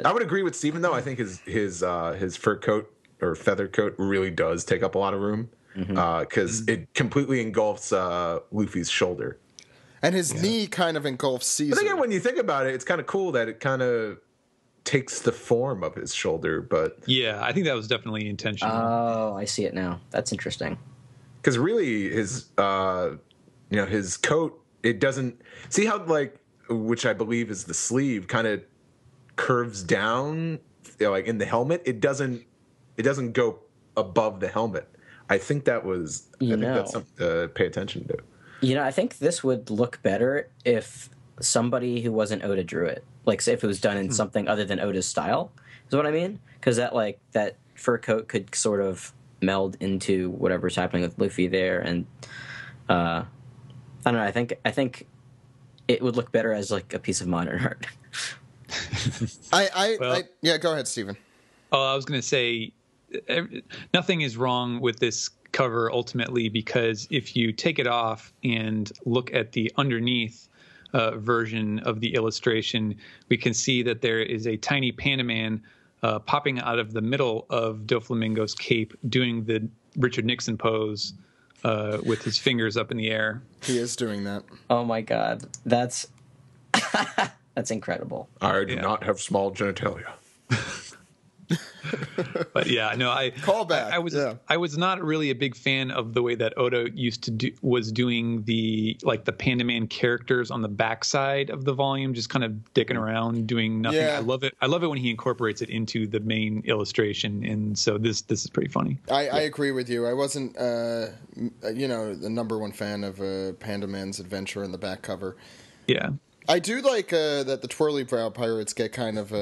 I would agree with Steven, though. I think his fur coat or feather coat really does take up a lot of room, because it completely engulfs Luffy's shoulder. And his knee kind of engulfs Caesar. But again, when you think about it, it's kind of cool that it kind of takes the form of his shoulder. But yeah, I think that was definitely intentional. Oh, I see it now. That's interesting. Because really, his coat, it doesn't see how which I believe is the sleeve, kind of curves down, in the helmet. It doesn't go above the helmet. I think that was. I think that's something to pay attention to. I think this would look better if somebody who wasn't Oda drew it. Say if it was done in something other than Oda's style, is what I mean? Because that fur coat could sort of meld into whatever's happening with Luffy there, and I don't know. I think it would look better as a piece of modern art. Yeah, go ahead, Stephen. Oh, I was going to say, nothing is wrong with this cover ultimately, because if you take it off and look at the underneath, version of the illustration, we can see that there is a tiny panda man popping out of the middle of Doflamingo's cape, doing the Richard Nixon pose with his fingers up in the air. He is doing that. Oh my god, that's that's incredible. I do not have small genitalia. But yeah, no, Callback. I was not really a big fan of the way that Oda was doing the Panda Man characters on the backside of the volume, just kind of dicking around, doing nothing. Yeah. I love it when he incorporates it into the main illustration, and so this is pretty funny. I agree with you. I wasn't, the number one fan of Panda Man's adventure in the back cover. Yeah, I do like that the Twirly Brow Pirates get kind of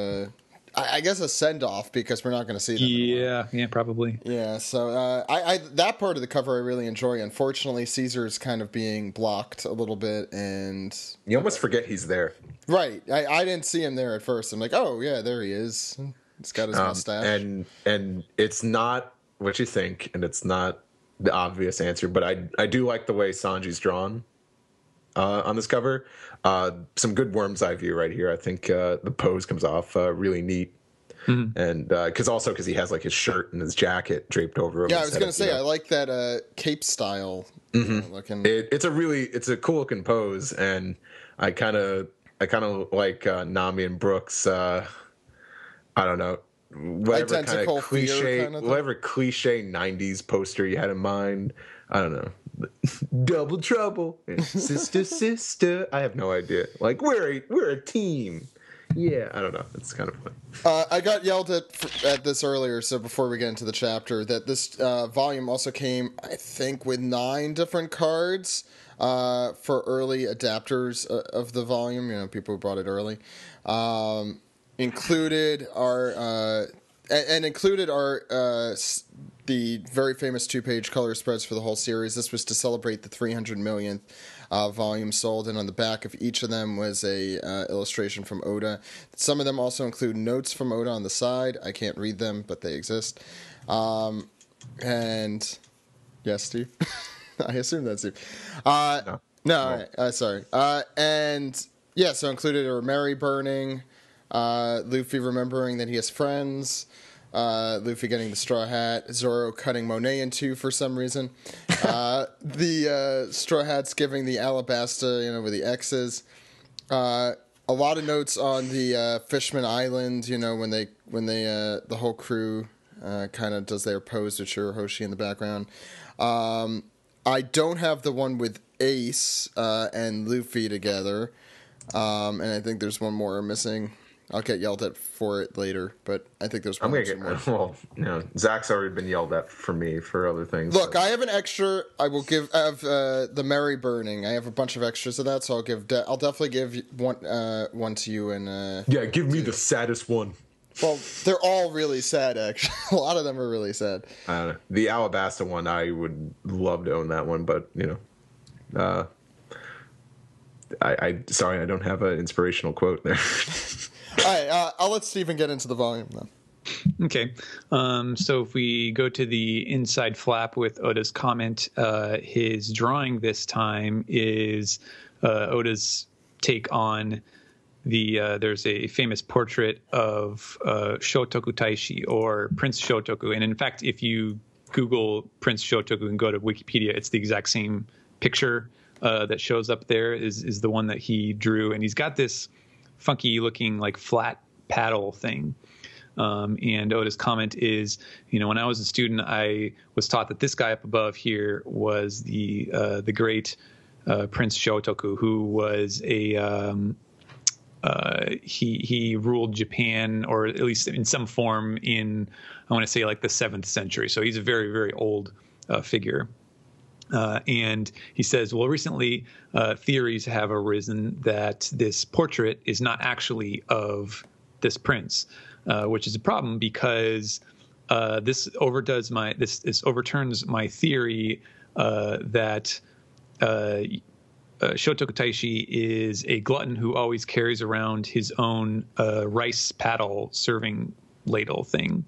I guess a send off because we're not going to see them anymore. Yeah, probably. Yeah, so I that part of the cover I really enjoy. Unfortunately, Caesar's kind of being blocked a little bit, and You almost forget he's there. right, I didn't see him there at first. I'm like, oh yeah, there he is. He's got his mustache. And it's not what you think, and it's not the obvious answer, but I do like the way Sanji's drawn on this cover. Some good worm's eye view right here. I think the pose comes off really neat. Mm-hmm. And because he has like his shirt and his jacket draped over him. Yeah, I was going to say, I like that cape style looking. It's a cool looking pose, and I kind of like Nami and Brooks. I don't know, whatever kind of cliche, whatever cliche '90s poster you had in mind. I don't know. Double trouble, sister. I have no idea. Like we're a team. Yeah, I don't know. It's kind of fun. I got yelled at this earlier, so before we get into the chapter, that this volume also came, I think, with 9 different cards for early adapters of the volume. You know, people who bought it early. Included are the very famous 2-page color spreads for the whole series. This was to celebrate the 300 millionth volume sold, and on the back of each of them was a illustration from Oda. Some of them also include notes from Oda on the side. I can't read them, but they exist. And yes, Steve. I assume that's Steve. No. Sorry. And yeah, so included are Mary burning, Luffy remembering that he has friends. Luffy getting the straw hat, Zoro cutting Monet in 2 for some reason. The straw hats giving the Alabasta, with the X's. A lot of notes on the Fishman Island, when they the whole crew kind of does their pose to Shirahoshi in the background. I don't have the one with Ace and Luffy together, and I think there's one more missing. I'll get yelled at for it later, but I think there's one more. Well, Zach's already been yelled at for me for other things. Look, so. I have an extra. I have the Mary burning. I have a bunch of extras of that, so I'll definitely give one to you. And give me the saddest one. Well, they're all really sad, actually. A lot of them are really sad. I don't know. The Alabasta one, I would love to own that one, but sorry, I don't have an inspirational quote there. All right, I'll let Steven get into the volume then. Okay. So if we go to the inside flap with Oda's comment, his drawing this time is Oda's take on there's a famous portrait of Shotoku Taishi, or Prince Shotoku. And in fact, if you Google Prince Shotoku and go to Wikipedia, it's the exact same picture that shows up there is the one that he drew. And he's got this funky looking like flat paddle thing. And Oda's comment is, when I was a student, I was taught that this guy up above here was the great Prince Shotoku, who was he ruled Japan, or at least in some form, in, I want to say, like the 7th century. So he's a very, very old figure. And he says, well, recently theories have arisen that this portrait is not actually of this prince, which is a problem because this overturns my theory that Shotoku Taishi is a glutton who always carries around his own rice paddle serving ladle thing.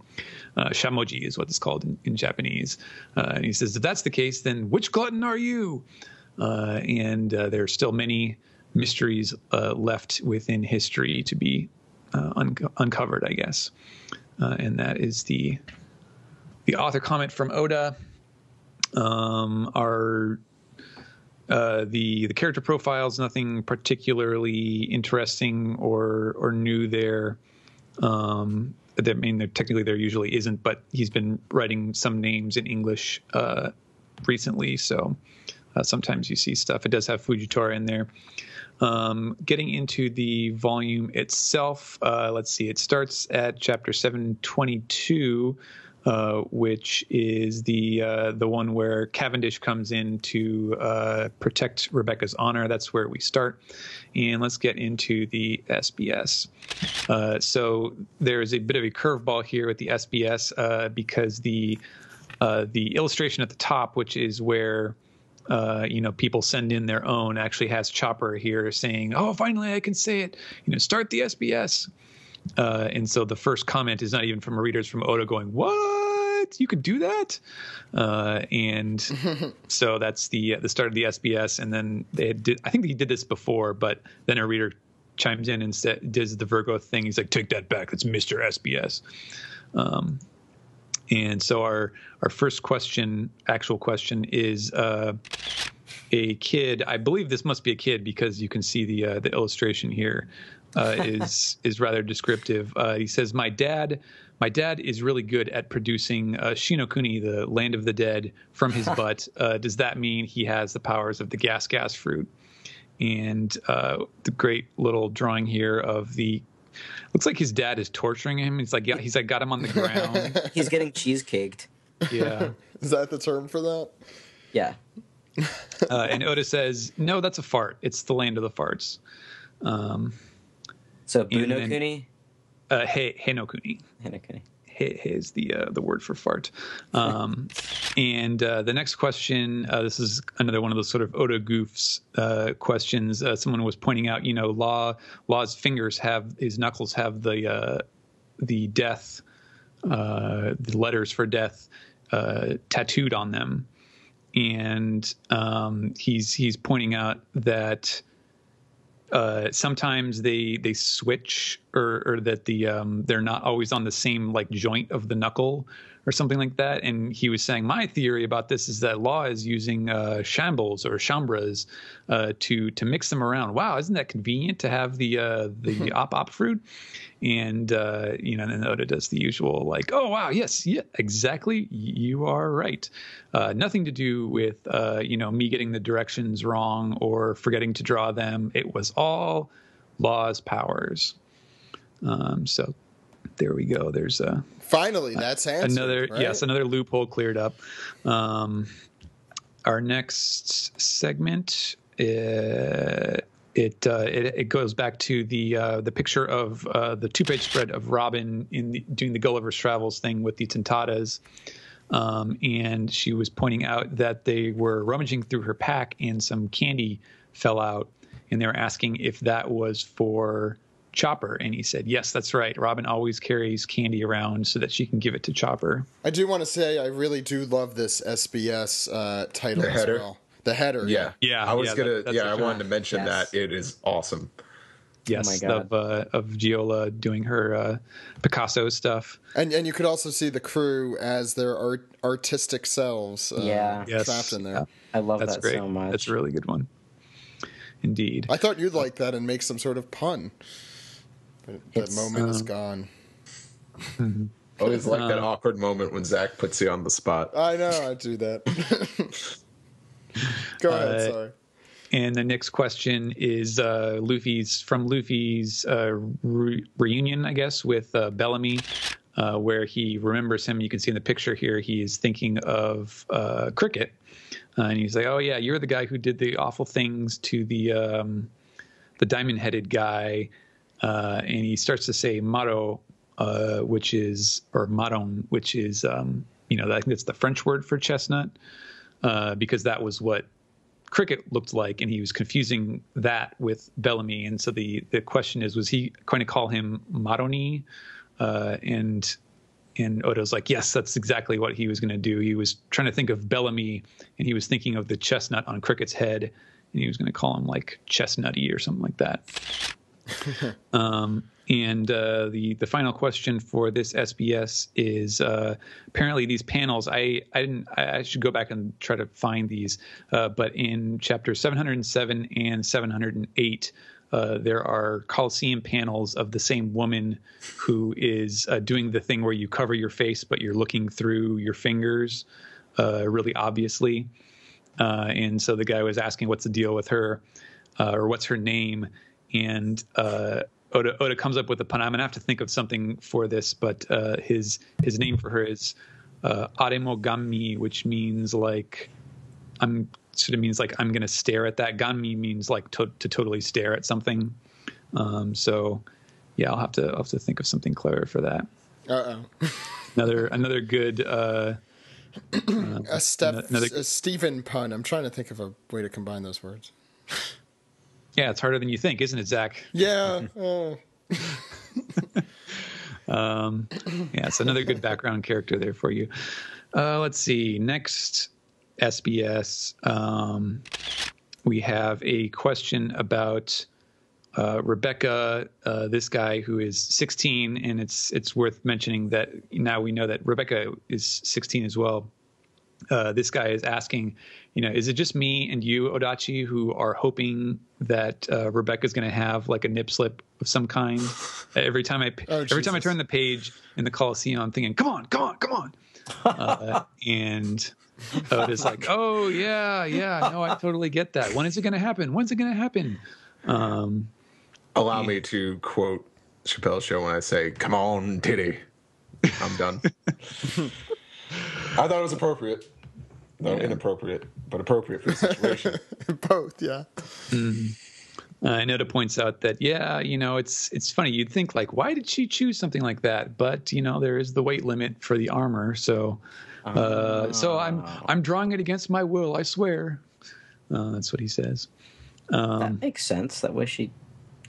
Shamoji is what it's called in Japanese. And he says, if that's the case, then which glutton are you? And there are still many mysteries left within history to be uncovered, I guess. And that is the author comment from Oda. The character profiles, nothing particularly interesting or new there. I mean, technically there usually isn't, but he's been writing some names in English recently, so sometimes you see stuff. It does have Fujitora in there. Getting into the volume itself, let's see. It starts at chapter 722, which is the one where Cavendish comes in to protect Rebecca's honor. That's where we start. And let's get into the SBS. So there's a bit of a curveball here with the SBS because the illustration at the top, which is where people send in their own, actually has Chopper here saying, "Oh, finally I can say it. Start the SBS." And so the first comment is not even from a reader; it's from Oda going, "What? You could do that?" And so that's the start of the SBS. And then I think he did this before, but then a reader chimes in and does the Virgo thing. He's like, "Take that back. It's Mr. SBS." And so our first actual question is a kid. I believe this must be a kid because you can see the illustration here is rather descriptive. He says, My dad is really good at producing Shinokuni, the land of the dead, from his butt. Does that mean he has the powers of the gas fruit?" And the great little drawing here of looks like his dad is torturing him. He's like got him on the ground. He's getting cheesecaked. Yeah. Is that the term for that? Yeah. And Oda says, "No, that's a fart. It's the land of the farts." So Bunokuni? Henokuni. Henokuni. He is the word for fart. And the next question, this is another one of those sort of Oda goofs questions. Someone was pointing out, Law's his knuckles have the death, the letters for death tattooed on them. And he's pointing out that sometimes they switch or that they're not always on the same joint of the knuckle or something like that. And he was saying, my theory about this is that Law is using shambles or chambras to mix them around. Wow, isn't that convenient to have the op fruit? And then Oda does the usual oh wow, yes, yeah, exactly, you are right. Nothing to do with me getting the directions wrong or forgetting to draw them. It was all Law's powers. So there we go. There's finally that's answered. Another loophole cleared up. Our next segment. It goes back to the picture of the 2-page spread of Robin doing the Gulliver's Travels thing with the Tentatas, and she was pointing out that they were rummaging through her pack and some candy fell out, and they were asking if that was for Chopper, and he said, yes, that's right. Robin always carries candy around so that she can give it to Chopper. I do want to say I really do love this SBS title as well. The header. Yeah. I wanted to mention Yes. that. It is awesome. Yes, Oh my God. of Giola doing her Picasso stuff. And you could also see the crew as their artistic selves trapped in there. Yeah. I love That's that great. so much. That's a really good one. Indeed. I thought you'd like that and make some sort of pun. But that It's, moment is gone. Always like that awkward moment when Zach puts you on the spot. I know, I do that. Go ahead, sorry. And the next question is Luffy's reunion, I guess, with Bellamy, where he remembers him. You can see in the picture here, he is thinking of Cricket. And he's like, oh, yeah, you're the guy who did the awful things to the diamond-headed guy. And he starts to say Maro, Maron, which is, I think that's the French word for chestnut, because that was what Cricket looked like, and he was confusing that with Bellamy. And so the question is, was he going to call him Maroni? And Odo's like, yes, that's exactly what he was going to do. He was trying to think of Bellamy, and he was thinking of the chestnut on Cricket's head. and he was going to call him like Chestnutty or something like that. And the final question for this SBS is apparently these panels. I should go back and try to find these, but in chapter 707 and 708. There are Coliseum panels of the same woman who is doing the thing where you cover your face, but you're looking through your fingers really obviously. And so the guy was asking what's the deal with her or what's her name. And Oda comes up with a pun. I'm going to have to think of something for this, but his name for her is Aremogami, which means like I'm going to stare at that. Ganmi means like to totally stare at something. So yeah, I'll have to think of something clever for that. Another good a Stephen pun. I'm trying to think of a way to combine those words. Yeah, it's harder than you think, isn't it, Zach? Yeah. Yeah, it's another good background character there for you. Let's see. Next SBS, we have a question about Rebecca, this guy who is 16, and it's worth mentioning that now we know that Rebecca is 16 as well. This guy is asking, is it just me and you, Odachi, who are hoping that Rebecca's going to have like a nip slip of some kind? Every time I turn the page in the Coliseum, I'm thinking, come on. And Oda's like, oh yeah, no, I totally get that. When is it going to happen? Allow me to quote Chappelle's Show when I say, come on, titty. I'm done. I thought it was appropriate. No, inappropriate, but appropriate for the situation. Both, yeah. Noda points out that, it's funny. You'd think, like, why did she choose something like that? But, there is the weight limit for the armor. So I'm drawing it against my will, I swear. That's what he says. That makes sense. That way she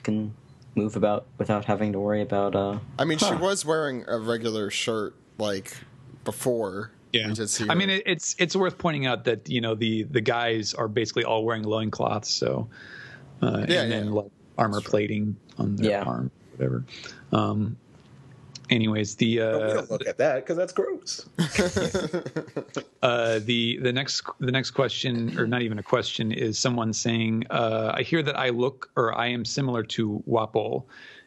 can move about without having to worry about... I mean, she was wearing a regular shirt, like, before... Yeah, I mean, it's worth pointing out that the guys are basically all wearing loincloths, so then like armor plating on their arm, whatever. Anyways, we don't look at that because that's gross. The next question, or not even a question, is someone saying, "I hear that I look or I am similar to Wapol,"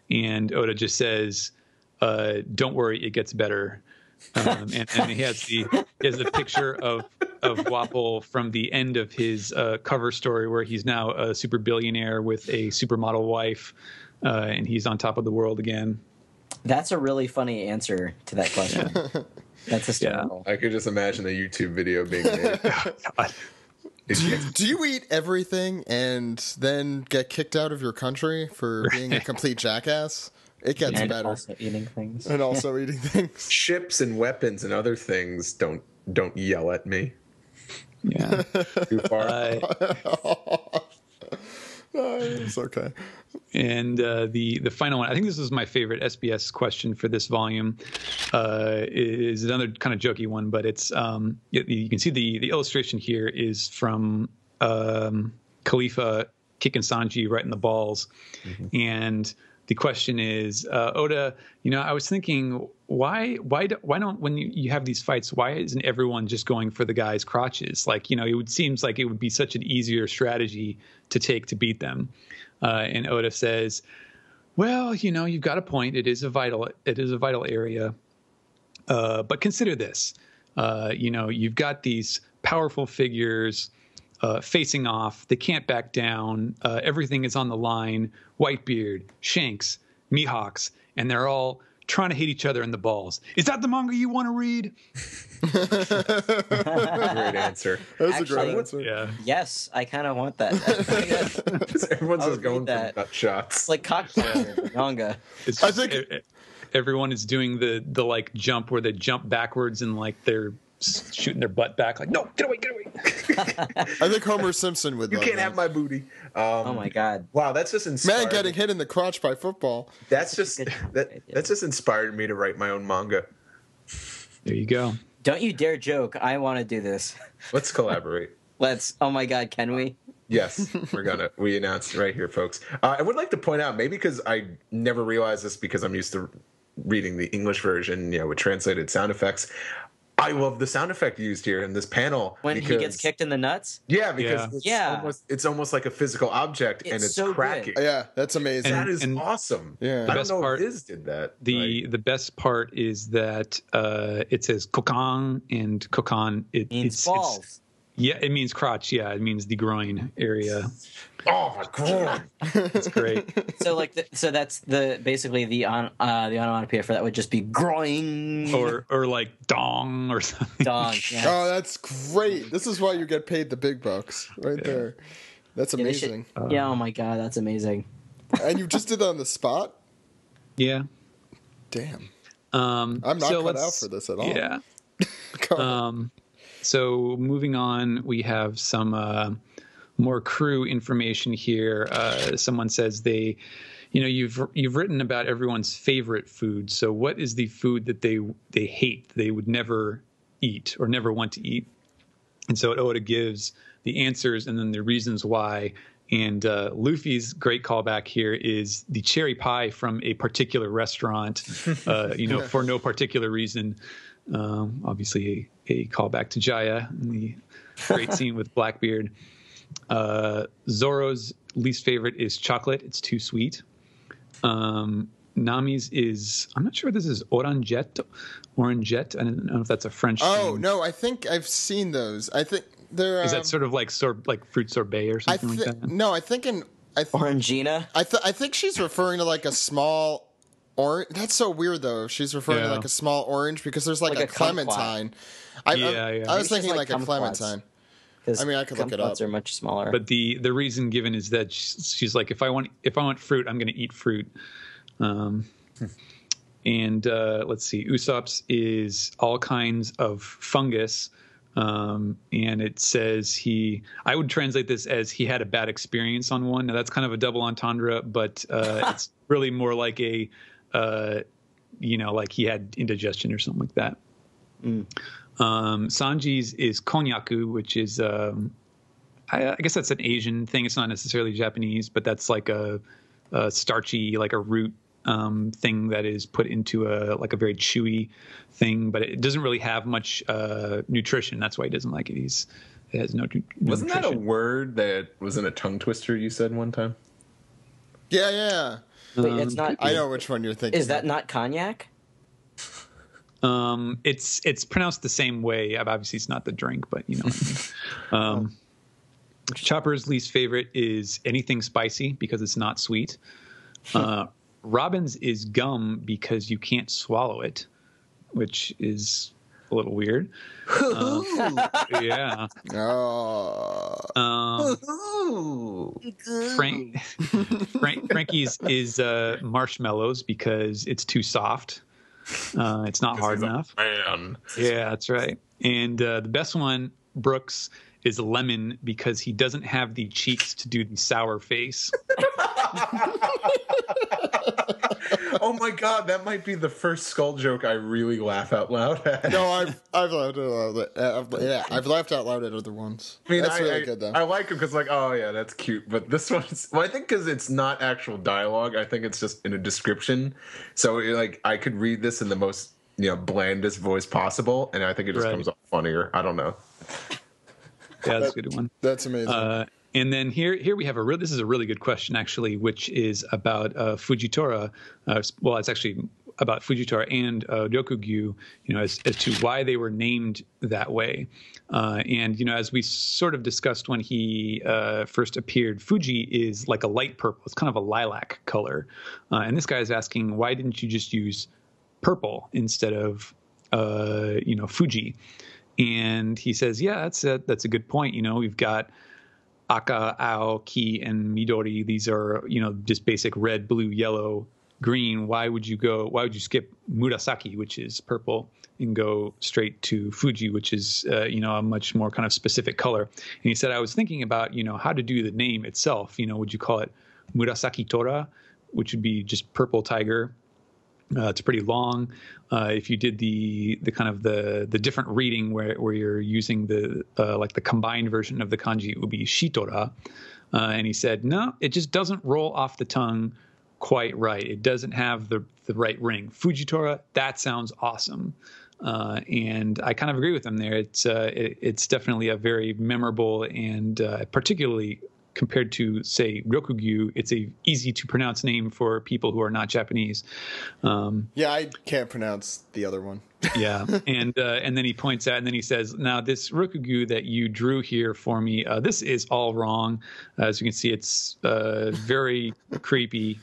and Oda just says, "Don't worry, it gets better." And he has the picture of Wapol from the end of his cover story, where he's now a super billionaire with a supermodel wife, and he's on top of the world again. That's a really funny answer to that question. That's hysterical. I could just imagine the YouTube video being made. God. Do you eat everything and then get kicked out of your country for being a complete jackass? It gets better. Also eating things. And also eating things. Ships and weapons and other things don't yell at me. Yeah. Too far. It's okay. And the final one, I think this is my favorite SBS question for this volume, is another kind of jokey one, but it's you can see the illustration here is from Khalifa kicking Sanji right in the balls. Mm-hmm. And the question is, Oda, I was thinking, why don't, when you have these fights, why isn't everyone just going for the guy's crotches? Like, it seems like it would be such an easier strategy to take to beat them. And Oda says, well, you've got a point. It is a vital area. But consider this, you've got these powerful figures facing off. They can't back down. Everything is on the line. Whitebeard, Shanks, Mihawks, and they're all trying to hit each other in the balls. Is that the manga you want to read? Great answer. That's a great answer. Yeah. Yes, I kind of want that. Everyone's just going for nut shots. It's like cocktail manga. I think everyone is doing the like jump where they jump backwards and like they're shooting their butt back, like, no, get away. I think Homer Simpson would. You can't have my booty. Oh my god! Wow, that's just inspired. Man getting hit in the crotch by football. That's just that's just inspired me to write my own manga. There you go. Don't you dare joke! I want to do this. Let's collaborate. Let's. Oh my god! Can we? Yes, we announced right here, folks. I would like to point out, maybe because I never realized this because I'm used to reading the English version, with translated sound effects. I love the sound effect used here in this panel. When he gets kicked in the nuts? Yeah, because it's almost like a physical object and it's so cracking. good. Yeah, that's amazing. That is awesome. Yeah. I don't know if Liz did that. The best part is that it says kokang, and kokang Means balls. It means crotch. Yeah, it means the groin area. Oh my god, it's great. So that's basically the onomatopoeia for that would just be groin or like dong or something. Dong. Yeah. Oh, that's great. This is why you get paid the big bucks right there. That's amazing. Yeah. Oh my god, that's amazing. And you just did that on the spot? Yeah. Damn. I'm not cut out for this at all. Yeah. So moving on, we have some more crew information here. Someone says you've written about everyone's favorite food. So what is the food that they hate, they would never eat or never want to eat? And so Oda gives the answers and then the reasons why. And Luffy's great callback here is the cherry pie from a particular restaurant, for no particular reason. Obviously a callback to Jaya and the great scene with Blackbeard. Zoro's least favorite is chocolate. It's too sweet. Nami's is, I'm not sure if this is oranget. I don't know if that's a French thing. No, I think I've seen those. I think they're... Is that sort of like fruit sorbet or something like that? No, I think Orangina? I think she's referring to like a small orange. That's so weird though. She's referring to like a small orange because there's like a clementine. I was thinking like a clementine. I mean, I could look it up. Are much smaller. But the reason given is that she's like, if I want fruit, I'm going to eat fruit. And let's see, Usopp's is all kinds of fungus. And it says I would translate this as he had a bad experience on one. Now that's kind of a double entendre, but it's really more like like he had indigestion or something like that. Sanji's is konyaku, which is I guess that's an Asian thing. It's not necessarily Japanese, but that's like a starchy, like a root thing that is put into a very chewy thing, but it doesn't really have much nutrition. That's why he doesn't like it. It has no Wasn't nutrition. that a word that was in a tongue twister you said one time? Yeah. Wait, it's not. I know which one you're thinking. Is that not cognac? It's pronounced the same way. Obviously, it's not the drink, but you know what I mean. Chopper's least favorite is anything spicy because it's not sweet. Robin's is gum because you can't swallow it, which is a little weird. Yeah. Frankie's is marshmallows because it's too soft. It's not hard enough. Man. Yeah, that's right. And the best one, Brooks, is lemon because he doesn't have the cheeks to do the sour face. Oh my god, that might be the first Skull joke I really laugh out loud at. No, I've laughed out loud. I've laughed out loud at other ones. I mean, that's really good though. I like him because that's cute. But this one's I think because it's not actual dialogue. I think it's just in a description. So I could read this in the most blandest voice possible, and I think it just comes off funnier. I don't know. Yeah, that's a good one. That's amazing. And then here we have this is a really good question actually, which is about Fujitora. It's actually about Fujitora and Ryokugyu, as to why they were named that way. And as we sort of discussed when he first appeared, Fuji is like a light purple. It's kind of a lilac color. And this guy is asking, why didn't you just use purple instead of Fuji? And he says, yeah, that's a good point. We've got Aka, Ao, Ki, and Midori. These are, just basic red, blue, yellow, green. Why would you skip Murasaki, which is purple, and go straight to Fuji, which is, a much more kind of specific color? And he said, I was thinking about, how to do the name itself. Would you call it Murasaki Tora, which would be just purple tiger? It's pretty long. If you did the kind of the different reading where you're using the like the combined version of the kanji, it would be shitora. And he said, no, it just doesn't roll off the tongue quite right. It doesn't have the right ring. Fujitora, that sounds awesome. And I kind of agree with him there. It's definitely a very memorable and particularly compared to, say, Rokugyu, it's a easy to pronounce name for people who are not Japanese. Yeah, I can't pronounce the other one. Yeah, and then he points out, and then he says, now this Rokugyu that you drew here for me, this is all wrong. As you can see, it's very creepy.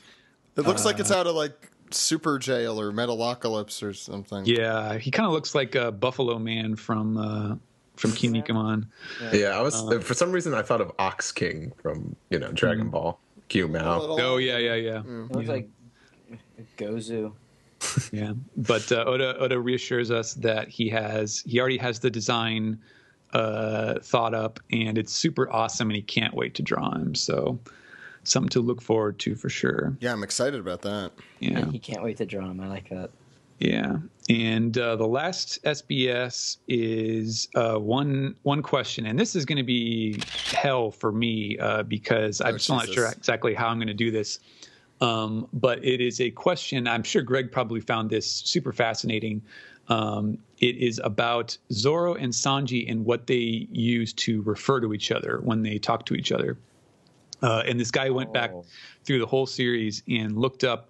It looks like it's out of like Super Jail or Metalocalypse or something. Yeah, he kind of looks like a Buffalo Man from Kinnikuman. Yeah, I was for some reason I thought of Ox King from Dragon Ball. Kyumao. Oh yeah. It looks like Gozu. Yeah, but Oda reassures us that he already has the design thought up, and it's super awesome, and he can't wait to draw him. So something to look forward to for sure. Yeah, I'm excited about that. Yeah, He can't wait to draw him. I like that. yeah. And the last SBS is one question, and this is going to be hell for me because I'm still not sure exactly how I'm going to do this. But it is a question. I'm sure Greg probably found this super fascinating. It is about Zoro and Sanji and what they use to refer to each other when they talk to each other. And this guy went back through the whole series and looked up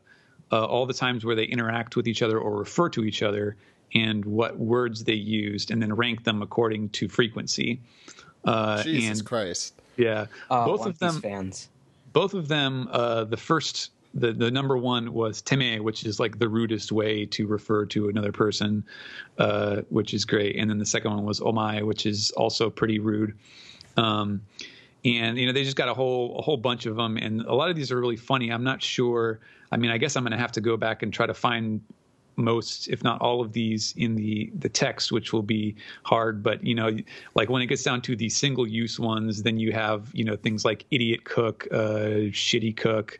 all the times where they interact with each other or refer to each other and what words they used, and then rank them according to frequency. Jesus Christ. Yeah. Both of them fans. Both of them, the number one was teme, which is like the rudest way to refer to another person, which is great. And then the second one was omae, which is also pretty rude. And they just got a whole bunch of them, and a lot of these are really funny. I'm not sure. I mean, I guess I'm going to have to go back and try to find most, if not all of these in the text, which will be hard. But, like when it gets down to the single use ones, then you have, things like idiot cook, shitty cook,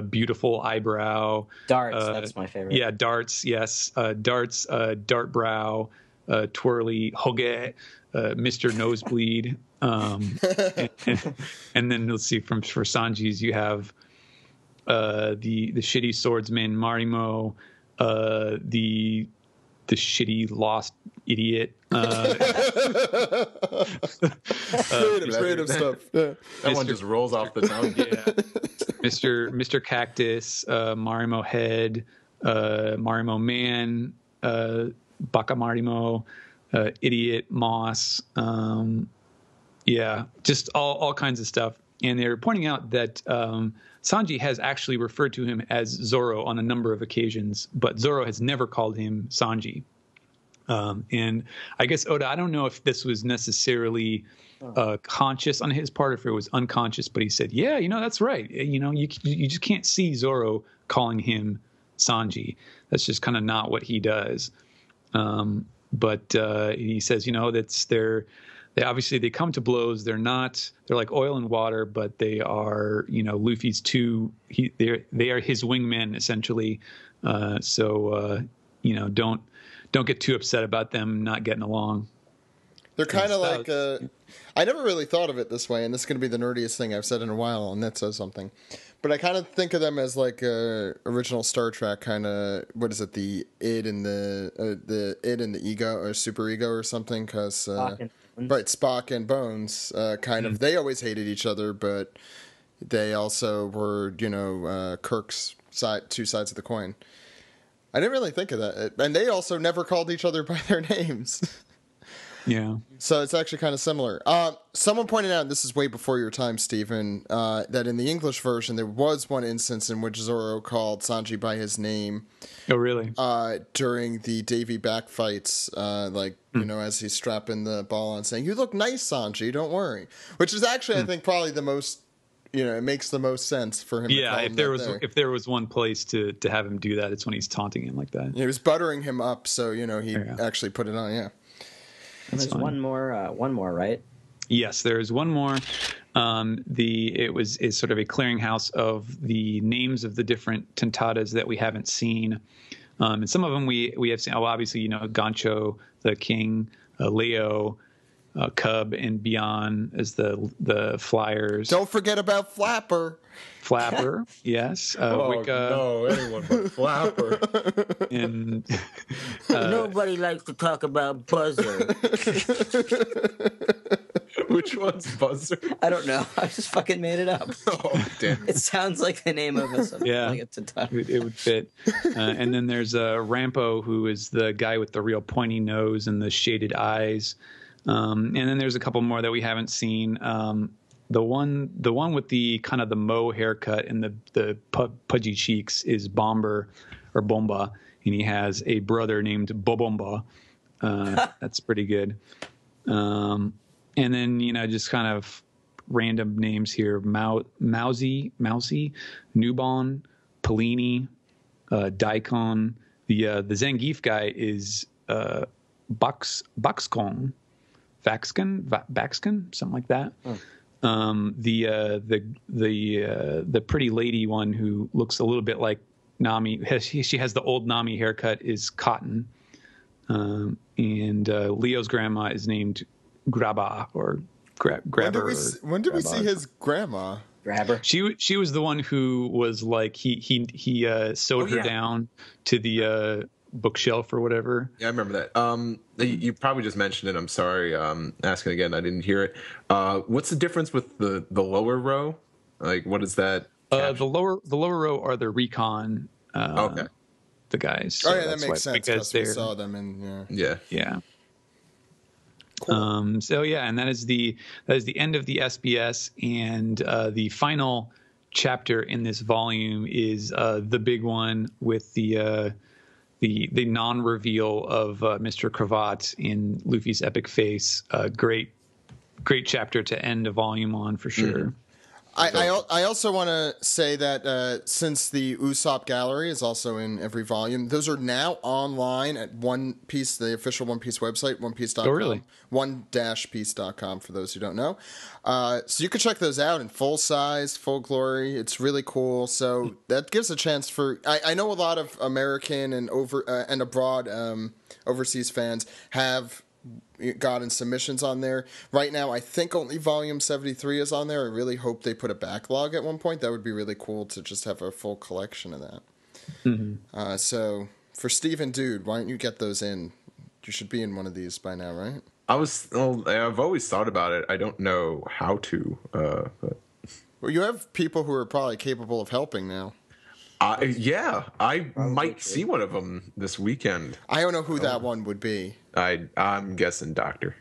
beautiful eyebrow. Darts, that's my favorite. Yeah, darts, yes. Darts, dart brow, twirly, hoge, Mr. Nosebleed. And then let's see, for Sanji's, you have the shitty swordsman Marimo, the shitty lost idiot. Creative stuff. Yeah. That one just rolls off the tongue. Yeah, Mr. Cactus, Marimo Head, Marimo Man, Baka Marimo, Idiot Moss. Yeah, just all kinds of stuff. And they're pointing out that Sanji has actually referred to him as Zoro on a number of occasions, but Zoro has never called him Sanji. And I guess, Oda, I don't know if this was necessarily conscious on his part, or if it was unconscious, but he said, yeah, that's right. You just can't see Zoro calling him Sanji. That's just kind of not what he does. But he says, they obviously they come to blows. They're like oil and water, but they are, Luffy's they are his wingmen essentially. So don't get too upset about them not getting along. They're kind of like, I never really thought of it this way, and this is going to be the nerdiest thing I've said in a while, and that says something. But I kind of think of them as like original Star Trek kind of, what is it, the id and the ego or super ego or something, because right, Spock and Bones kind of, they always hated each other, but they also were, Kirk's two sides of the coin. I didn't really think of that. And they also never called each other by their names. Yeah. So it's actually kind of similar. Someone pointed out, and this is way before your time, Stephen, that in the English version, there was one instance in which Zoro called Sanji by his name. Oh, really? During the Davy back fights, as he's strapping the ball on, saying, "You look nice, Sanji, don't worry." Which is actually, I think, probably the most, it makes the most sense for him. Yeah, if there was one place to have him do that, it's when he's taunting him like that. He was buttering him up, so he actually put it on. Yeah. There's one more, right? Yes, there's one more. It's sort of a clearinghouse of the names of the different tentatas that we haven't seen. And some of them we have seen. Oh, obviously, you know, Gancho, the King, Leo, Cub, and Beyond as the flyers. Don't forget about Flapper. Flapper, yes. Wicca, no, anyone but Flapper. and Nobody likes to talk about Buzzer. Which one's Buzzer? I don't know. I just fucking made it up. Oh, damn. It sounds like the name of something. Yeah. Like it's a ton. it would fit. And then there's Rampo, who is the guy with the real pointy nose and the shaded eyes. And then there's a couple more that we haven't seen. The one with the kind of the Mo haircut and the pudgy cheeks is Bomba, and he has a brother named Bobomba. That's pretty good. And then, you know, just kind of random names here: Mousy, Newbon, Pellini, Daikon. The Zangief guy is Baxkon, something like that. The pretty lady one who looks a little bit like Nami, she has the old Nami haircut, is Cotton. And Leo's grandma is named Grabba or Grabber. When did we see his grandma? Grabber. She was the one who was like he sewed her down to the bookshelf or whatever. Yeah, I remember that. You probably just mentioned it. I'm sorry. Asking again, I didn't hear it. What's the difference with the lower row? Like, what is that? The lower row are the recon. Okay. The guys. So that that's makes sense because we they're- saw them in. Yeah. Cool. So yeah, and that is the end of the SBS, and the final chapter in this volume is the big one with the non-reveal of Mr. Cravat in Luffy's epic face. Great chapter to end a volume on for sure. Mm-hmm. I also want to say that since the Usopp Gallery is also in every volume, those are now online at One Piece, the official One Piece website, onepiece.com. Oh, really? One-piece.com for those who don't know. So you can check those out in full size, full glory. It's really cool. So that gives a chance for. I know a lot of American and abroad overseas fans have gotten submissions on there. Right now, I think only volume 73 is on there. I really hope they put a backlog at one point. That would be really cool to just have a full collection of that. Mm-hmm. So for Steven Dude, why don't you get those in? You should be in one of these by now, right? I've always thought about it. I don't know how to. But. Well, you have people who are probably capable of helping now. I might see one of them this weekend. I don't know who that one would be. I'm guessing Doctor.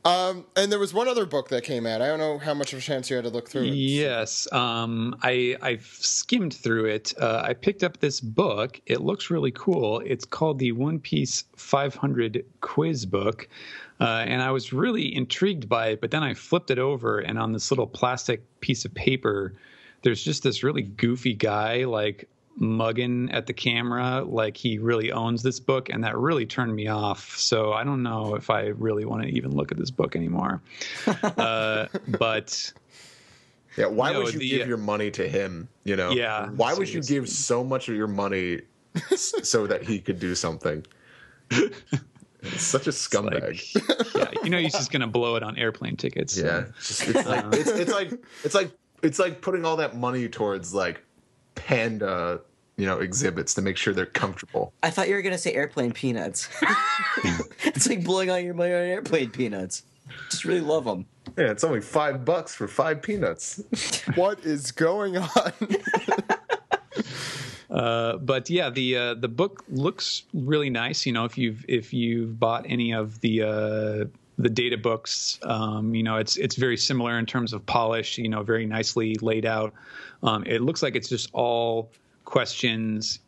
And there was one other book that came out. I don't know how much of a chance you had to look through it. Yes, I've skimmed through it. I picked up this book. It looks really cool. It's called the One Piece 500 Quiz Book. And I was really intrigued by it, but then I flipped it over, and on this little plastic piece of paper, there's just this really goofy guy, like, mugging at the camera like he really owns this book, and that really turned me off. So I don't know if I really want to even look at this book anymore. But yeah, why would you give your money to him? You know, why would you give so much of your money so that he could do something? It's such a scumbag. He's just gonna blow it on airplane tickets. Yeah, it's like putting all that money towards like panda, exhibits to make sure they're comfortable. I thought you were going to say airplane peanuts. It's like blowing all your money on airplane peanuts. Just really love them. Yeah, it's only $5 for 5 peanuts. What is going on? But yeah, the book looks really nice. If you've bought any of the data books, it's very similar in terms of polish. Very nicely laid out. It looks like it's just all questions.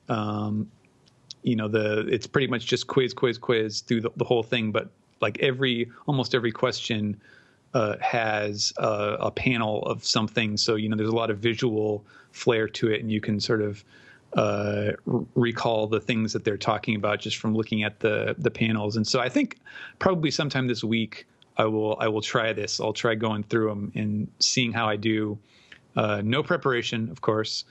It's pretty much just quiz through the whole thing. But like almost every question has a panel of something. So there's a lot of visual flair to it, and you can sort of recall the things that they're talking about just from looking at the panels. And so I think probably sometime this week I will try this. I'll try going through them and seeing how I do. No preparation, of course.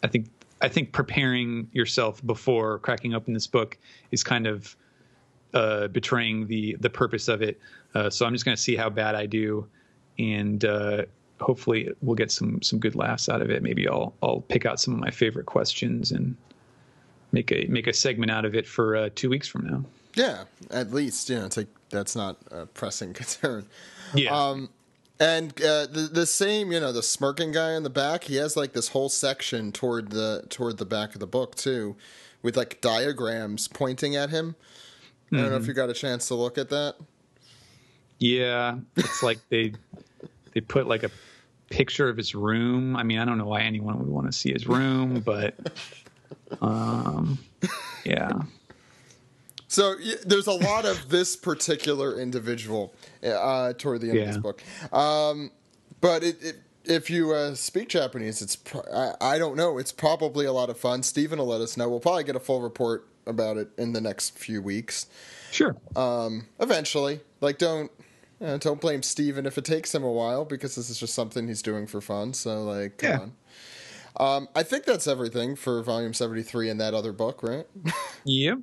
I think I think preparing yourself before cracking open this book is kind of betraying the purpose of it. So I'm just going to see how bad I do, and hopefully we'll get some good laughs out of it. Maybe I'll pick out some of my favorite questions and make a segment out of it for 2 weeks from now. Yeah, at least, it's like that's not a pressing concern. Yeah. And the same, the smirking guy in the back, he has like this whole section toward the back of the book too, with like diagrams pointing at him. I don't know if you got a chance to look at that. Yeah, it's like they put like a picture of his room. I mean, I don't know why anyone would want to see his room, but yeah. So there's a lot of this particular individual toward the end of this book. But if you speak Japanese, I don't know. It's probably a lot of fun. Steven will let us know. We'll probably get a full report about it in the next few weeks. Sure. Eventually. Like, don't blame Steven if it takes him a while, because this is just something he's doing for fun. So, like, come on. I think that's everything for Volume 73 and that other book, right? Yep.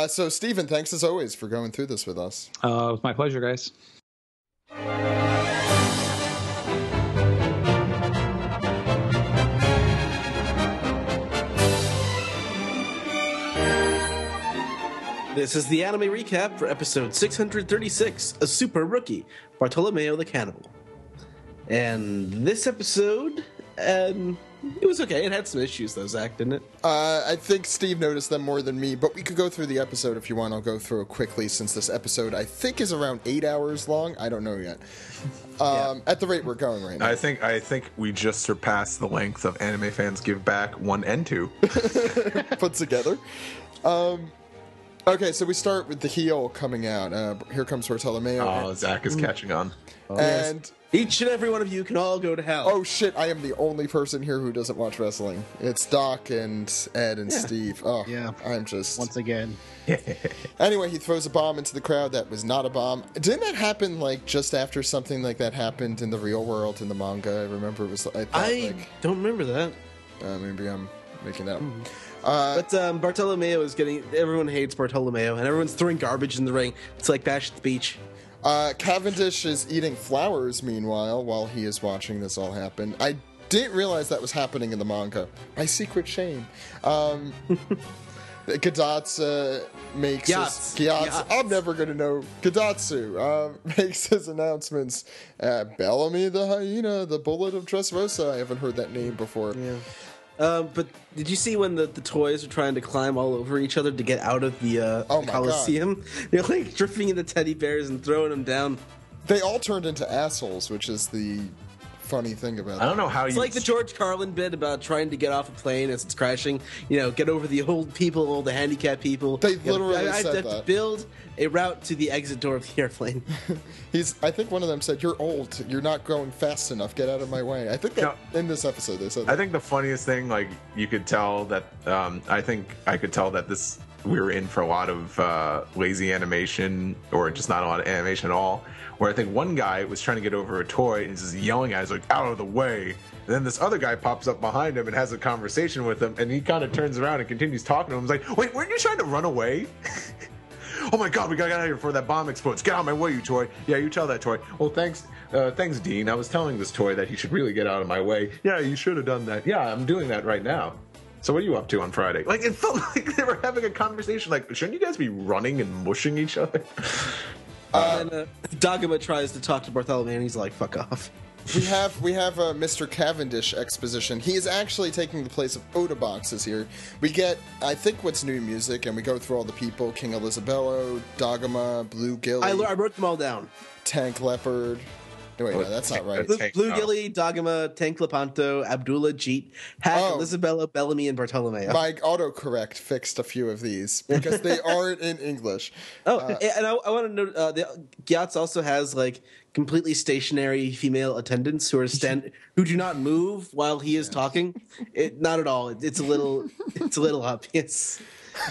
So, Steven, thanks as always for going through this with us. It was my pleasure, guys. This is the anime recap for episode 636, A Super Rookie, Bartolomeo the Cannibal. And this episode, it was okay. It had some issues, though, Zach, didn't it? I think Steve noticed them more than me, but we could go through the episode if you want. I'll go through it quickly, since this episode, I think, is around 8 hours long. I don't know yet. At the rate we're going right now. I think we just surpassed the length of Anime Fans Give Back 1 and 2. Put together. Okay, so we start with the heel coming out. Here comes Bartolomeo. Oh, Zach is catching on. And each and every one of you can all go to hell. oh shit, I am the only person here who doesn't watch wrestling. It's Doc and Ed and Steve. Oh, Yeah. I'm just... Once again. Anyway, he throws a bomb into the crowd that was not a bomb. Didn't that happen, like, just after something like that happened in the real world in the manga? I remember it was... I don't remember that. Maybe I'm making that up. But Bartolomeo is getting... Everyone hates Bartolomeo, and everyone's throwing garbage in the ring. It's like Bash at the Beach. Cavendish is eating flowers, meanwhile, while he is watching this all happen. I didn't realize that was happening in the manga. My secret shame. Gadatsu makes Gyatso. I'm never going to know. Gadatsu makes his announcements. Bellamy the hyena, the bullet of Dressrosa. I haven't heard that name before. Yeah. But did you see when the toys are trying to climb all over each other to get out of the Coliseum? They're like drifting into teddy bears and throwing them down. They all turned into assholes, which is the funny thing about I don't know how It's like the George Carlin bit about trying to get off a plane as it's crashing. Get over the old people, all the handicapped people. They literally I said have to that. build a route to the exit door of the airplane. I think one of them said, "You're old. You're not going fast enough. Get out of my way." I think that in this episode they said that. I think the funniest thing, like, you could tell that, I think I could tell that we were in for a lot of lazy animation, or just not a lot of animation at all, where I think one guy was trying to get over a toy and he's just yelling at us, like, out of the way. And then this other guy pops up behind him and has a conversation with him, and he kind of turns around and continues talking to him. He's like, wait, weren't you trying to run away? Oh my god, we gotta get out of here before that bomb explodes. Get out of my way, you toy. Yeah, you tell that toy. Well, thanks, Dean. I was telling this toy that he should really get out of my way. Yeah, you should have done that. Yeah, I'm doing that right now. So what are you up to on Friday? Like, it felt like they were having a conversation. Like, shouldn't you guys be running and mushing each other? And Dagama tries to talk to Bartholomew, and he's like, fuck off. We have a Mr. Cavendish exposition. He is actually taking the place of Oda Boxes here. We get, I think, what's new music, and we go through all the people: King Elizabello, Dagama, Blue Gilly, I wrote them all down. Tank Leopard. No, wait, no, that's not right. Blue Gilly, Dagama, Tank Lepanto, Abdullah, Jeet, Hack, Elizabella, Bellamy, and Bartolomeo. My autocorrect fixed a few of these because they aren't in English. And I want to note, Gyatso also has like completely stationary female attendants who are who do not move while he is talking. Not at all. It's a little obvious.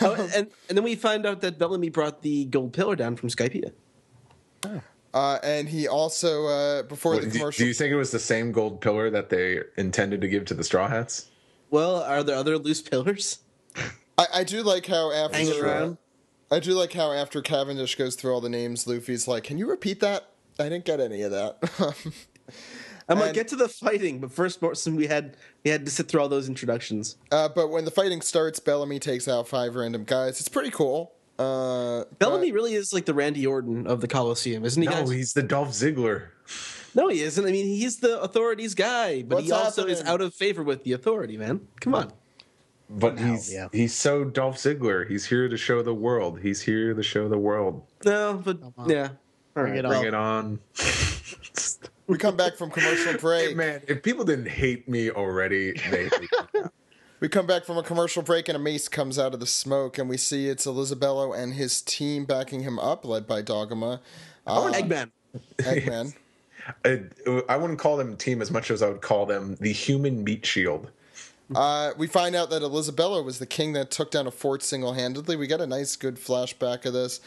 And then we find out that Bellamy brought the gold pillar down from Skypiea. Oh. And he also, before the commercial... Do you think it was the same gold pillar that they intended to give to the Straw Hats? Well, are there other loose pillars I do like how hanging around? I do like how after Cavendish goes through all the names, Luffy's like, "Can you repeat that? I didn't get any of that." I'm like, get to the fighting, but first, Morrison, we had to sit through all those introductions. But when the fighting starts, Bellamy takes out 5 random guys. It's pretty cool. Bellamy really is like the Randy Orton of the Coliseum, isn't he? No, guys? he's the Dolph Ziggler. No, he isn't. I mean, he's the authority's guy, but What's he also is happening? out of favor with the authority, man. Come on. But Wow, yeah. he's so Dolph Ziggler. He's here to show the world. He's here to show the world. No, but yeah. All right. it Bring it on. We come back from commercial break. Man, if people didn't hate me already, they hate me now. We come back from a commercial break, and a mace comes out of the smoke, and we see it's Elizabello and his team backing him up, led by Dogma. Eggman. Eggman. I wouldn't call them a team as much as I would call them the human meat shield. We find out that Elizabello was the king that took down a fort single-handedly. We get a nice, good flashback of this.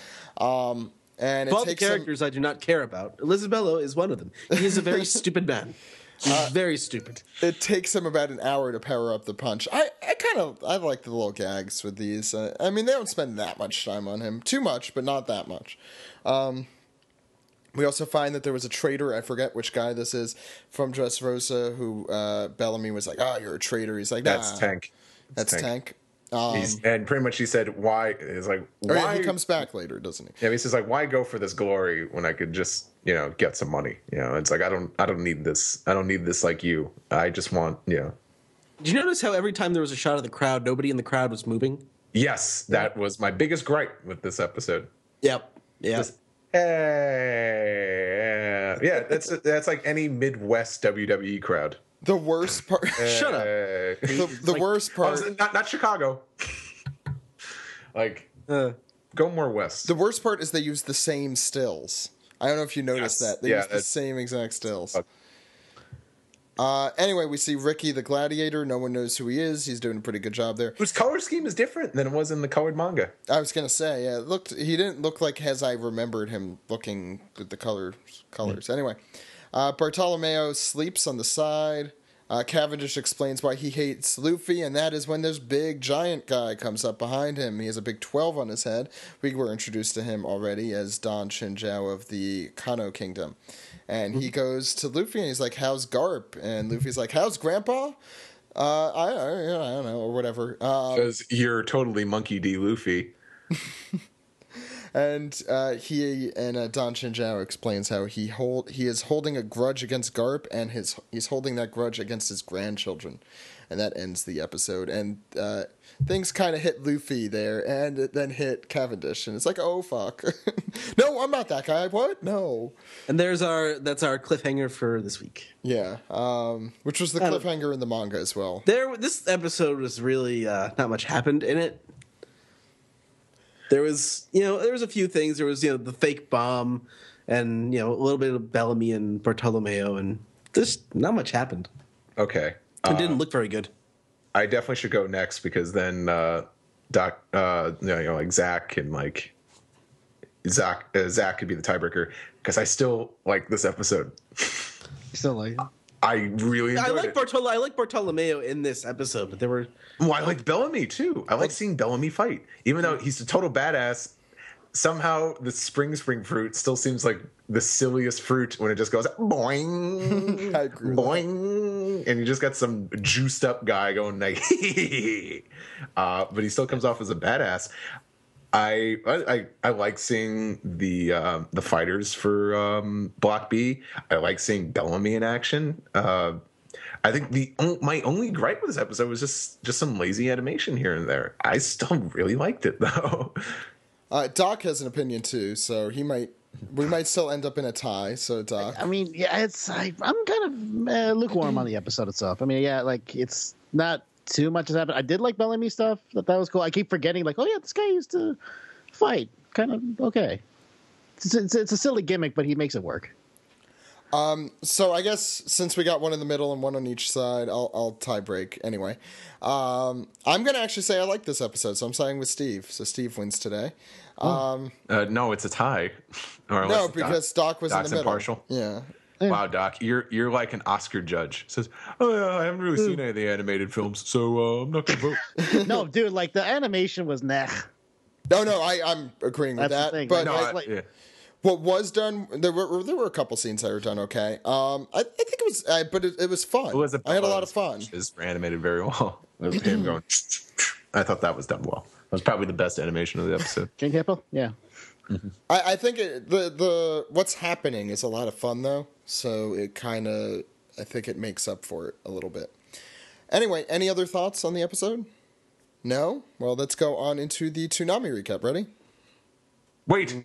And it Of all the takes him... characters I do not care about, Elizabello is one of them. He is a very stupid man. He's very stupid. It takes him about an hour to power up the punch. I like the little gags with these. I mean, they don't spend that much time on him. Too much, but not that much. We also find that there was a traitor, I forget which guy this is, from Dressrosa, who Bellamy was like, you're a traitor. He's like, nah. That's Tank. That's Tank. And pretty much he said, why? It's like, why? He comes back later, doesn't he? Yeah, he says like, why go for this glory when I could just, get some money? It's like I don't need this. I don't need this like you. I just want, Did you notice how every time there was a shot of the crowd, nobody in the crowd was moving? Yes, that was my biggest gripe with this episode. Yep. Yeah. Just, yeah, that's like any Midwest WWE crowd. The worst part... Shut up. The worst part... Not Chicago. Go more west. The worst part is they use the same stills. I don't know if you noticed that. They use the same exact stills. Anyway, we see Ricky the Gladiator. No one knows who he is. He's doing a pretty good job there. Whose color scheme is different than it was in the colored manga. I was gonna say, yeah, he didn't look like as I remembered him looking with the colors. Anyway, Bartolomeo sleeps on the side. Cavendish explains why he hates Luffy, and that is when this big giant guy comes up behind him. He has a big 12 on his head. We were introduced to him already as Don Shinjao of the Kano Kingdom. And he goes to Luffy and he's like, how's Garp? And Luffy's like, how's Grandpa? I don't know, or whatever. Because you're totally Monkey D. Luffy. And Don Shinjao explains how he is holding a grudge against Garp, and he's holding that grudge against his grandchildren, and that ends the episode. And things kind of hit Luffy there, and it then hit Cavendish, and it's like, oh fuck, no, I'm not that guy. What? No. And that's our cliffhanger for this week. Yeah, which was the cliffhanger in the manga as well. This episode was really not much happened in it. There was a few things. There was, the fake bomb and, a little bit of Bellamy and Bartolomeo, and just not much happened. Okay. It didn't look very good. I definitely should go next because then Zach and Zach could be the tiebreaker because I still like this episode. Still like it. I really enjoyed it. I like Bartolomeo in this episode, but there were... Well, I like Bellamy, too. I like seeing Bellamy fight. Even though he's a total badass, somehow the spring fruit still seems like the silliest fruit when it just goes boing, I agree with boing, and you just got some juiced up guy going like, but he still comes off as a badass. I like seeing the fighters for Block B. I like seeing Bellamy in action. I think my only gripe with this episode was just some lazy animation here and there. I still really liked it though. Doc has an opinion too, so we might still end up in a tie. So Doc, I mean, yeah, I'm kind of lukewarm on the episode itself. I mean, yeah, like it's not too much has happened. I did like Bellamy stuff. That was cool. I keep forgetting, like, oh yeah, this guy used to fight. Kind of okay. It's a silly gimmick, but he makes it work. So I guess since we got one in the middle and one on each side, I'll tie break anyway. I'm gonna actually say I like this episode, so I'm siding with Steve. So Steve wins today. No, it's a tie. Or no, because Doc was in the middle. Impartial. Yeah. Wow, Doc, you're like an Oscar judge. Says, oh yeah, I haven't really seen any of the animated films, so I'm not gonna vote. No, dude, like the animation was nah. No, I'm agreeing with That's the that. thing. But Yeah. what was done, there were a couple scenes that were done okay. I think it was, but it was fun. I had a lot of fun. Is animated very well. With him going, I thought that was done well. That was probably the best animation of the episode. King Hippo? Yeah. I think the what's happening is a lot of fun though, so it kind of, I think it makes up for it a little bit. Anyway, any other thoughts on the episode? No? Well, let's go on into the Toonami recap. Ready? Wait.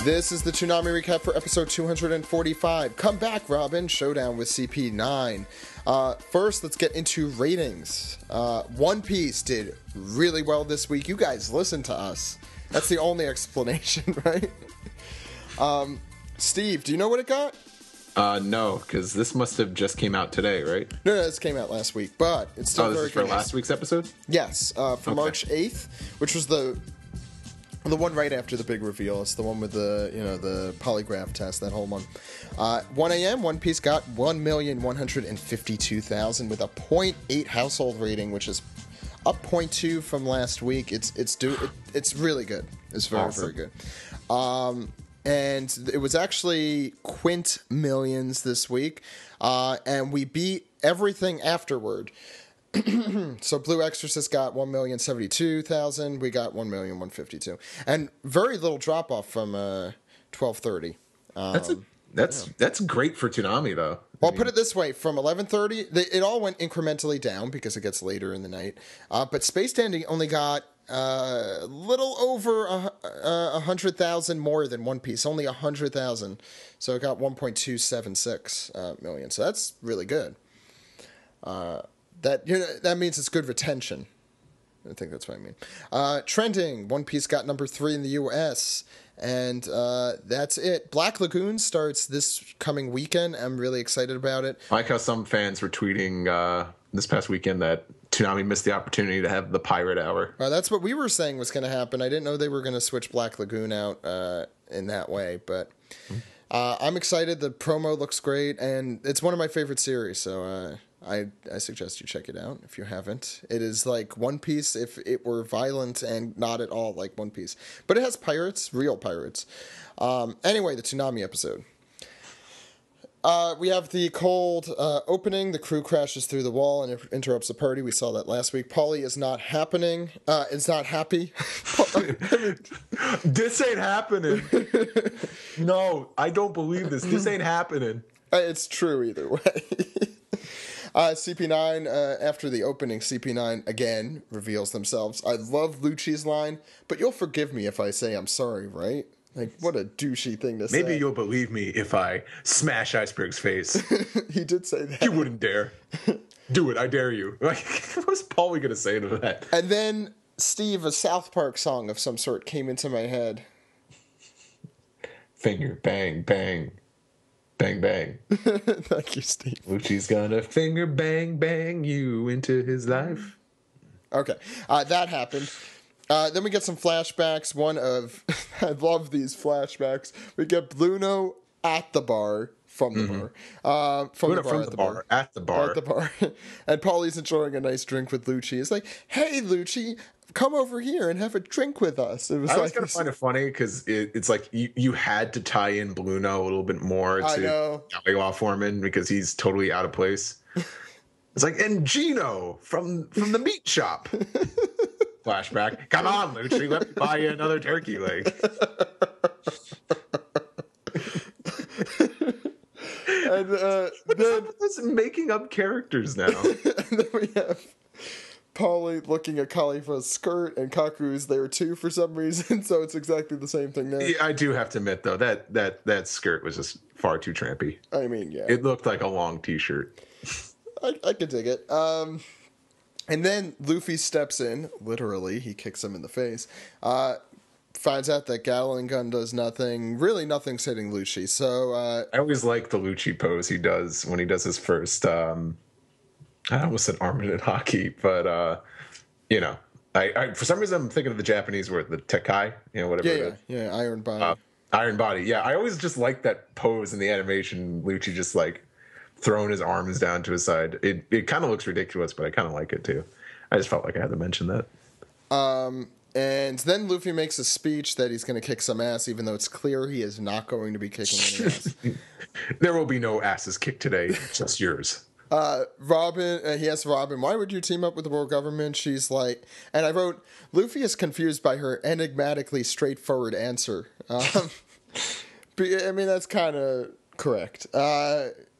This is the Toonami recap for episode 245. Come back, Robin. Showdown with CP9. First, let's get into ratings. One Piece did really well this week. You guys listen to us. That's the only explanation, right? Steve, do you know what it got? No, because this must have just came out today, right? No, this came out last week, but it's still this very is for good. last week's episode? Yes, for March 8th, which was the one right after the big reveal. It's the one with the polygraph test, that whole one. 1 a.m., One Piece got 1,152,000 with a 0.8 household rating, which is up 0.2 from last week. It's really good. It's very, awesome. very good. And it was actually quint millions this week. And we beat everything afterward. So Blue Exorcist got 1,072,000. We got 1,152,000, and very little drop off from 12:30. That's great for Toonami though. Well, put it this way: from 11:30, it all went incrementally down because it gets later in the night. But Space Dandy only got a little over 100,000 more than One Piece, only 100,000. So it got 1.276 million. So that's really good. That means it's good retention. I think that's what I mean. Trending, One Piece got number 3 in the U.S., and that's it. Black Lagoon starts this coming weekend. I'm really excited about it. I like how some fans were tweeting this past weekend that Toonami missed the opportunity to have the Pirate Hour. That's what we were saying was going to happen. I didn't know they were going to switch Black Lagoon out in that way, but I'm excited. The promo looks great, and it's one of my favorite series, so I suggest you check it out if you haven't. It is like One Piece if it were violent and not at all like One Piece. But it has pirates, real pirates. Anyway, the Toonami episode. We have the cold opening. The crew crashes through the wall and interrupts the party. We saw that last week. Polly is not happening. Is not happy. This ain't happening. No, I don't believe this. This ain't happening. It's true either way. CP9, after the opening, CP9 again reveals themselves. I love Lucci's line, but you'll forgive me if I say I'm sorry, right? Like, what a douchey thing to say. Maybe you'll believe me if I smash Iceberg's face. He did say that. You wouldn't dare. Do it, I dare you. Like, what's Paulie going to say to that? And then, Steve, a South Park song of some sort came into my head. Finger, bang, bang. Bang, bang. Thank you, Steve. Lucci's gonna finger bang bang you into his life. Okay, that happened. Then we get some flashbacks. One of, I love these flashbacks. We get Bluno at the bar, from the bar. From the bar, at the bar. At the bar. And Paulie's enjoying a nice drink with Lucci. It's like, hey, Lucci, come over here and have a drink with us. It was I like was going to find it funny because it's like you had to tie in Bluno a little bit more to Galley Foreman because he's totally out of place. It's like, and Gino from the meat shop. Flashback. Come on, Lucci, let me buy you another turkey leg. And then this making up characters now. And then we have Paulie looking at Khalifa's skirt, and Kaku's there too for some reason, so it's exactly the same thing there. Yeah, I do have to admit though that skirt was just far too trampy. I mean, yeah, it looked like a long t-shirt. I could dig it. And then Luffy steps in, literally, he kicks him in the face. Finds out that Gatling gun does nothing. Really, nothing's hitting Lucci. So I always like the Lucci pose he does when he does his first I almost said armament in hockey, but you know, I for some reason I'm thinking of the Japanese word, the tekai, whatever it is. Yeah, Iron Body. Iron Body. Yeah, I always just like that pose in the animation. Lucci just like throwing his arms down to his side. It kind of looks ridiculous, but I kind of like it too. I just felt like I had to mention that. And then Luffy makes a speech that he's going to kick some ass, even though it's clear he is not going to be kicking any ass. There will be no asses kicked today, just yours. Robin, he asks Robin, why would you team up with the world government? She's like, and I wrote, Luffy is confused by her enigmatically straightforward answer. I mean, that's kind of correct.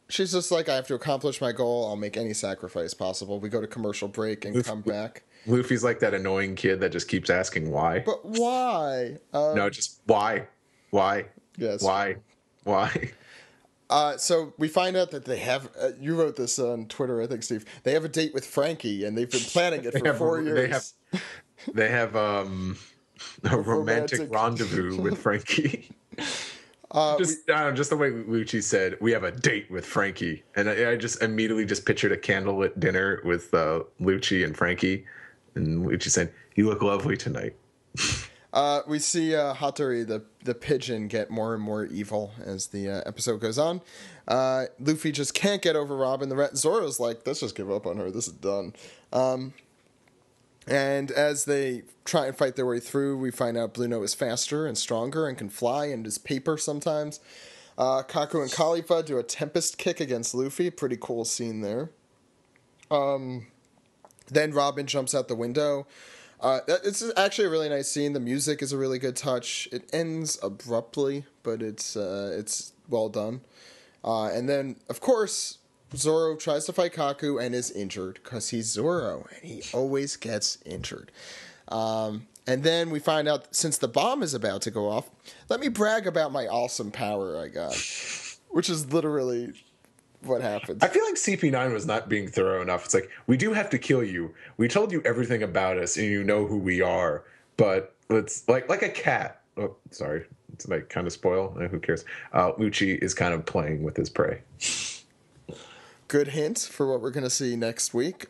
She's just like, I have to accomplish my goal. I'll make any sacrifice possible. We go to commercial break and come back. Luffy's like that annoying kid that just keeps asking why. But why? No, just why? Why? Yes. Why? So we find out that they have, you wrote this on Twitter, I think, Steve. They have a date with Frankie, and they've been planning it for 4 years. They have a romantic rendezvous with Frankie. Just the way Lucci said, we have a date with Frankie. And I just immediately just pictured a candlelit dinner with Lucci and Frankie. And Lucci said, you look lovely tonight. We see Hattori, the pigeon, get more and more evil as the episode goes on. Luffy just can't get over Robin. Zoro's like, let's just give up on her. This is done. And as they try and fight their way through, we find out Blueno is faster and stronger and can fly and is paper sometimes. Kaku and Khalifa do a Tempest kick against Luffy. Pretty cool scene there. Then Robin jumps out the window. It's actually a really nice scene. The music is a really good touch. It ends abruptly, but it's well done. And then, of course, Zoro tries to fight Kaku and is injured because he's Zoro and he always gets injured. And then we find out, since the bomb is about to go off, let me brag about my awesome power I got, which is literally what happens. I feel like CP9 was not being thorough enough. It's like, we do have to kill you. We told you everything about us and you know who we are, but it's like a cat. Oh, sorry. It's like kind of spoil. Who cares? Lucci is kind of playing with his prey. Good hint for what we're going to see next week.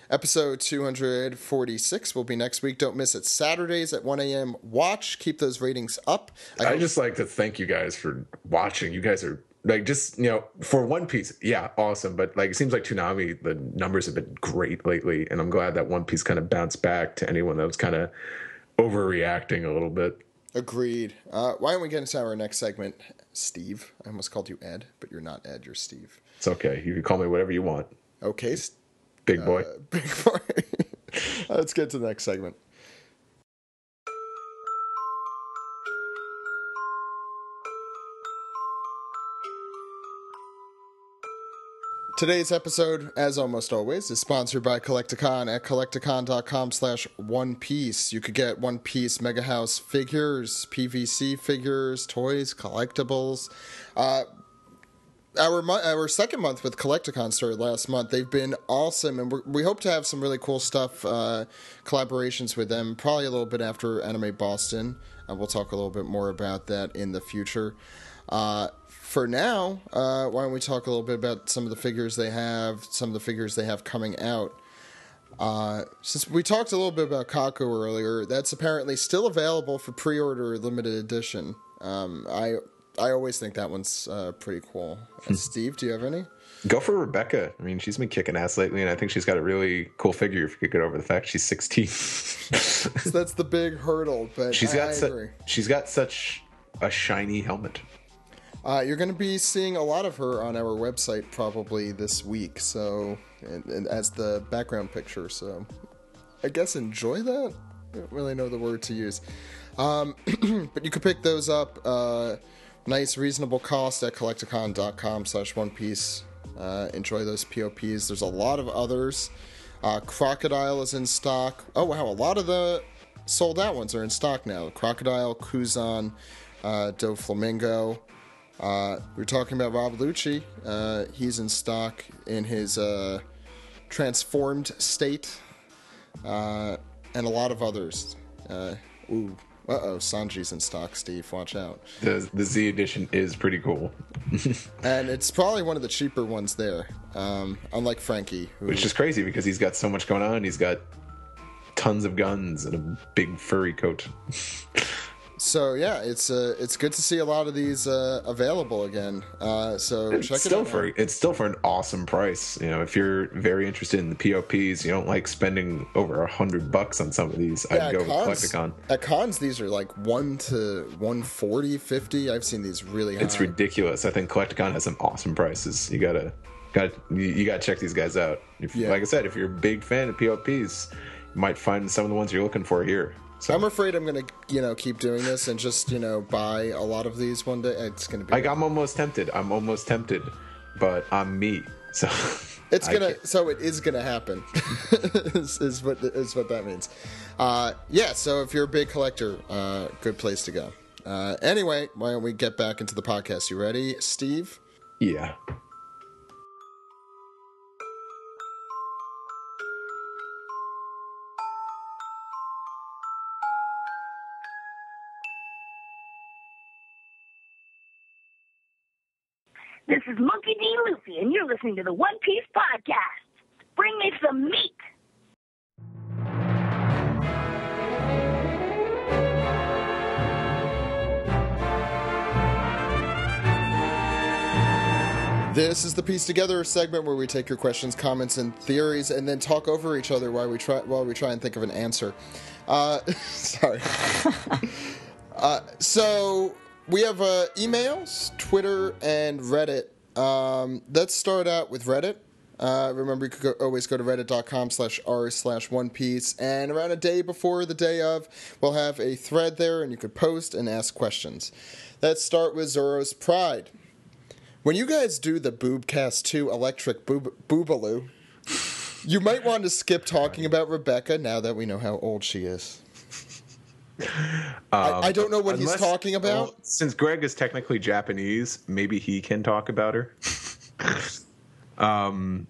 Episode 246 will be next week. Don't miss it. Saturdays at 1 a.m. Watch. Keep those ratings up. I just like to thank you guys for watching. You guys are like, just, for One Piece, yeah, awesome. But like, it seems like Toonami, the numbers have been great lately. And I'm glad that One Piece kind of bounced back to anyone that was kind of overreacting a little bit. Agreed. Why don't we get into our next segment, Steve? I almost called you Ed, but you're not Ed, you're Steve. It's okay. You can call me whatever you want. Okay. Big boy. Big boy. Let's get to the next segment. Today's episode, as almost always, is sponsored by Kolektakon at kolektakon.com/One Piece. You could get One Piece Mega House figures, PVC figures, toys, collectibles. Our second month with Kolektakon started last month. They've been awesome, and we hope to have some really cool stuff, collaborations with them, probably a little bit after Anime Boston. We'll talk a little bit more about that in the future. For now, why don't we talk a little bit about some of the figures they have, coming out. Since we talked a little bit about Kaku earlier, that's apparently still available for pre-order limited edition. I always think that one's pretty cool. Steve, do you have any? Go for Rebecca. I mean, she's been kicking ass lately, and I think she's got a really cool figure if you could get over the fact she's 16. So that's the big hurdle, but I agree. She's got such a shiny helmet. You're going to be seeing a lot of her on our website probably this week, so and as the background picture, so I guess enjoy that? I don't really know the word to use. But you can pick those up, nice reasonable cost at kolektakon.com/One Piece. Enjoy those POPs. There's a lot of others. Crocodile is in stock. Oh wow, a lot of the sold out ones are in stock now. Crocodile, Kuzan, Doflamingo. We were talking about Rob Lucci. He's in stock in his transformed state, and a lot of others. Sanji's in stock, Steve. Watch out. The Z edition is pretty cool. And it's probably one of the cheaper ones there. Unlike Frankie. Which is crazy because he's got so much going on. He's got tons of guns and a big furry coat. So yeah, it's good to see a lot of these available again. So check it out. It's still for an awesome price. You know, if you're very interested in the POPs, you don't like spending over $100 on some of these. I'd go with Kolektakon. At cons, these are like 1 to 140, 50. I've seen these really high. It's ridiculous. I think Kolektakon has some awesome prices. You gotta check these guys out. Like I said, if you're a big fan of POPs, you might find some of the ones you're looking for here. So. I'm afraid I'm gonna, keep doing this and just, buy a lot of these one day. It's gonna be. I'm almost tempted. But I'm me. So it's gonna. So it is gonna happen. is what that means. Yeah. So if you're a big collector, good place to go. Anyway, why don't we get back into the podcast? You ready, Steve? Yeah. This is Monkey D. Luffy, and you're listening to the One Piece Podcast. Bring me some meat. This is the Piece Together segment where we take your questions, comments, and theories, and then talk over each other while we try and think of an answer. Sorry. So we have emails, Twitter, and Reddit. Let's start out with Reddit. Remember, you could always go to reddit.com/r/onepiece, and around a day before the day of, we'll have a thread there, and you could post and ask questions. Let's start with Zoro's Pride. When you guys do the Boobcast 2 Electric Boobaloo, you might want to skip talking about Rebecca now that we know how old she is. I don't know what he's talking about. Well, since Greg is technically Japanese, maybe he can talk about her. No,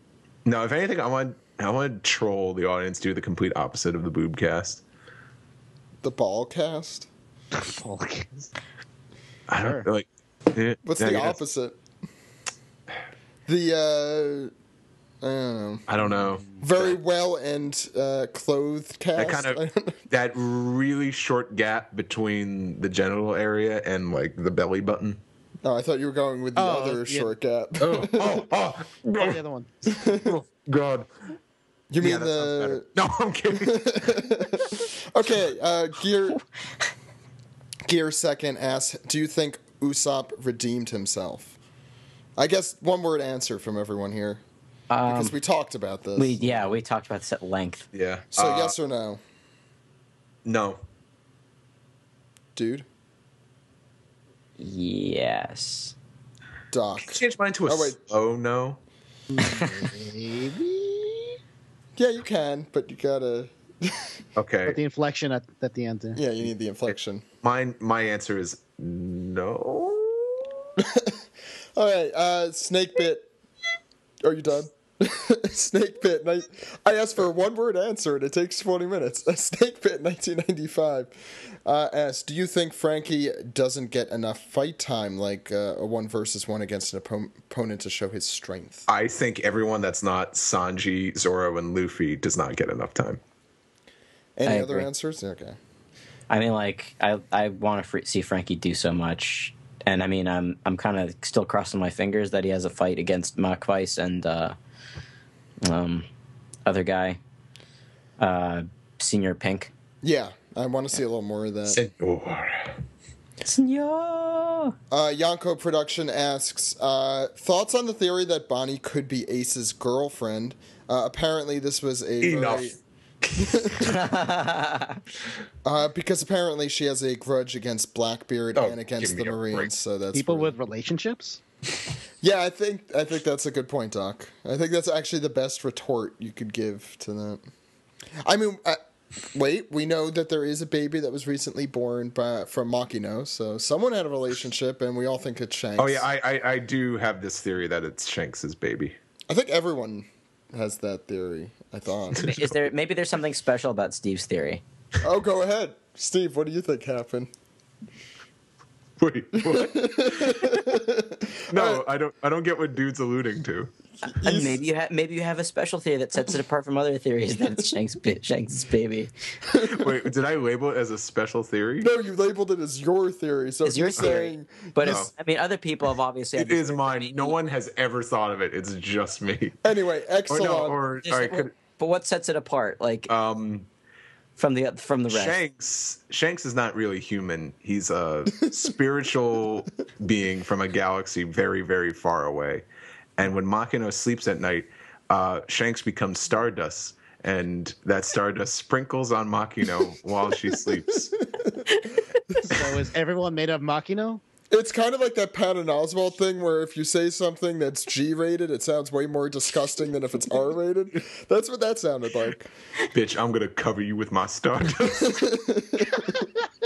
if anything, I want to troll the audience, do the complete opposite of the Boobcast. The Ballcast? Ballcast. I don't know, like. What's the opposite? The I don't know. Very well and clothed cast. That really short gap between the genital area and like the belly button. Oh, I thought you were going with the other short gap. The other one. Oh God. You mean the? No, I'm kidding. Okay, Gear Second asks, do you think Usopp redeemed himself? I guess one word answer from everyone here. Because we talked about this. We talked about this at length. Yeah. So yes or no? No. Dude? Yes. Doc. Can you change mine to a slow no? Maybe. Yeah, you can, but you gotta... Okay. But the inflection at the end there. Yeah, you need the inflection. My answer is no. All right, Snake Bit. Are you done? Snake Bit. I asked for a one-word answer, and it takes 20 minutes. Snake Bit 1995 asked, do you think Frankie doesn't get enough fight time, like a 1-versus-1 against an opponent to show his strength? I think everyone that's not Sanji, Zoro, and Luffy does not get enough time. Any other answers? Okay. I mean, like, I want to see Frankie do so much. And I mean, I'm kind of still crossing my fingers that he has a fight against Mach-Weiss and other guy, Senior Pink. Yeah, I want to see a little more of that. Senor. Yonko Production asks, thoughts on the theory that Bonnie could be Ace's girlfriend? Apparently, this was because apparently she has a grudge against Blackbeard and against the Marines, so that's people with relationships. Yeah, I think that's a good point, Doc. I think that's actually the best retort you could give to that. I mean, wait, we know that there is a baby that was recently born from Makino, so someone had a relationship, and we all think it's Shanks. Oh yeah, I do have this theory that it's Shanks' baby. I think everyone has that theory. I thought. Maybe there's something special about Steve's theory? Oh, go ahead. Steve, what do you think happened? Wait, what? No, I don't get what dude's alluding to. And maybe you have a special theory that sets it apart from other theories that it's Shanks' baby. Wait, did I label it as a special theory? No, you labeled it as your theory. So It's your you're theory, saying but No. I mean, other people have obviously. It is mine. No one has ever thought of it. It's just me. anyway, Or excellent. no, or all right, But what sets it apart, like from the rest? Shanks is not really human. He's a spiritual being from a galaxy very, very far away. And when Makino sleeps at night, Shanks becomes stardust, and that stardust sprinkles on Makino while she sleeps. So is everyone made of Makino? It's kind of like that Patton Oswalt thing where if you say something that's G-rated, it sounds way more disgusting than if it's R-rated. That's what that sounded like. Bitch, I'm gonna cover you with my stardust.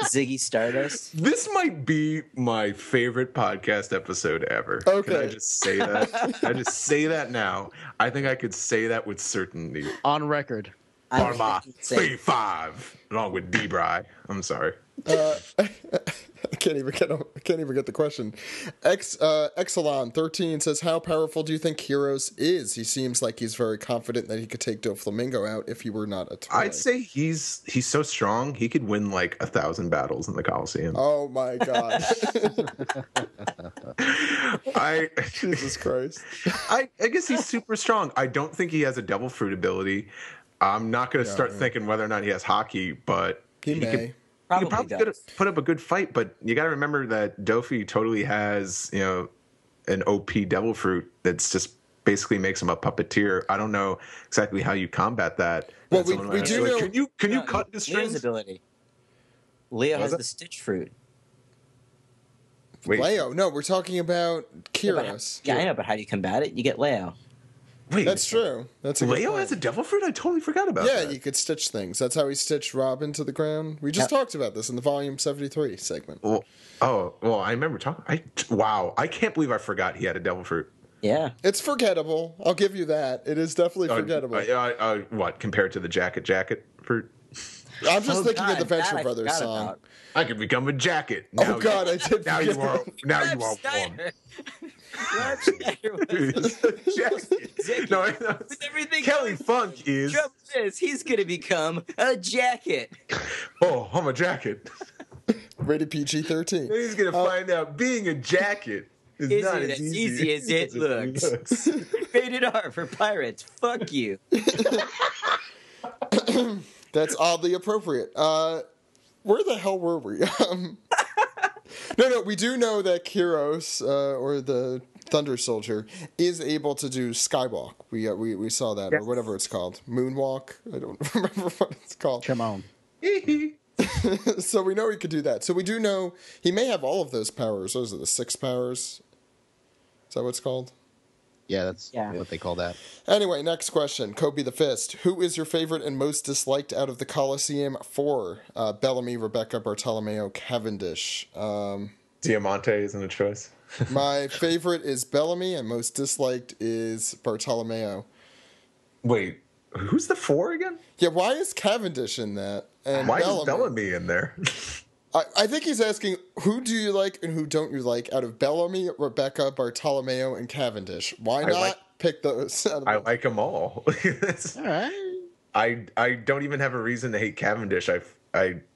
Ziggy Stardust. This might be my favorite podcast episode ever. Okay. Can I just say that? Can I just say that now? I think I could say that with certainty. On record. Parma 3-5, along with D-Bry. I'm sorry. I can't even get the question. Exelon13 says, how powerful do you think Heroes is? He seems like he's very confident that he could take Doflamingo out if he were not a toy. I'd say he's so strong, he could win like 1,000 battles in the Coliseum. Oh my god. Jesus Christ. I guess he's super strong. I don't think he has a devil fruit ability. I'm not going to start thinking whether or not he has hockey, but He may. He could probably put up a good fight, but you got to remember that Dofi totally has, an OP devil fruit that's just basically makes him a puppeteer. I don't know exactly how you combat that. Well, Someone we might do ask, know- Can you cut the Leo's strings? ability. Leo has it? the Stitch Fruit. Wait, Leo. No, we're talking about Kyros. Yeah, I know, but how do you combat it? You get Leo. wait. That's true. That's a good Leo point. has a devil fruit? I totally forgot about Yeah, that. you could stitch things. That's how he stitched Robin to the ground. We just talked about this in the Volume 73 segment. Well, I remember talking. Wow, I can't believe I forgot he had a devil fruit. Yeah. It's forgettable. I'll give you that. It is definitely forgettable. What compared to the jacket fruit? I'm just thinking of the God, Venture that I Brothers forgot song. about. I could become a jacket. Oh God, I did. Now you forget. are. Now Rob you are warm. Schneider. Rob Schneider was Jacket. No, with everything Kelly going Funk is. trouble is he's gonna become a jacket. Oh, I'm a jacket. Rated PG-13. He's gonna find out being a jacket is Is not it as easy as it looks? Rated R for pirates. Fuck you. That's oddly appropriate. Where the hell were we? No, we do know that Kyros, or the Thunder Soldier, is able to do Skywalk. We saw that, or whatever it's called. Moonwalk? I don't remember what it's called. Come on. So we know he could do that. So we do know he may have all of those powers. Those are the 6 powers. Is that what it's called? Yeah, that's what they call that. Anyway, next question. Kobe the Fist. Who is your favorite and most disliked out of the Coliseum 4? Bellamy, Rebecca, Bartolomeo, Cavendish. Diamante isn't a choice. My favorite is Bellamy, and most disliked is Bartolomeo. Wait, who's the 4 again? Yeah, why is Cavendish in that? And Why is Bellamy in there? I think he's asking, who do you like and who don't you like out of Bellamy, Rebecca, Bartolomeo, and Cavendish? Why not pick those? I like them all. All right. I don't even have a reason to hate Cavendish.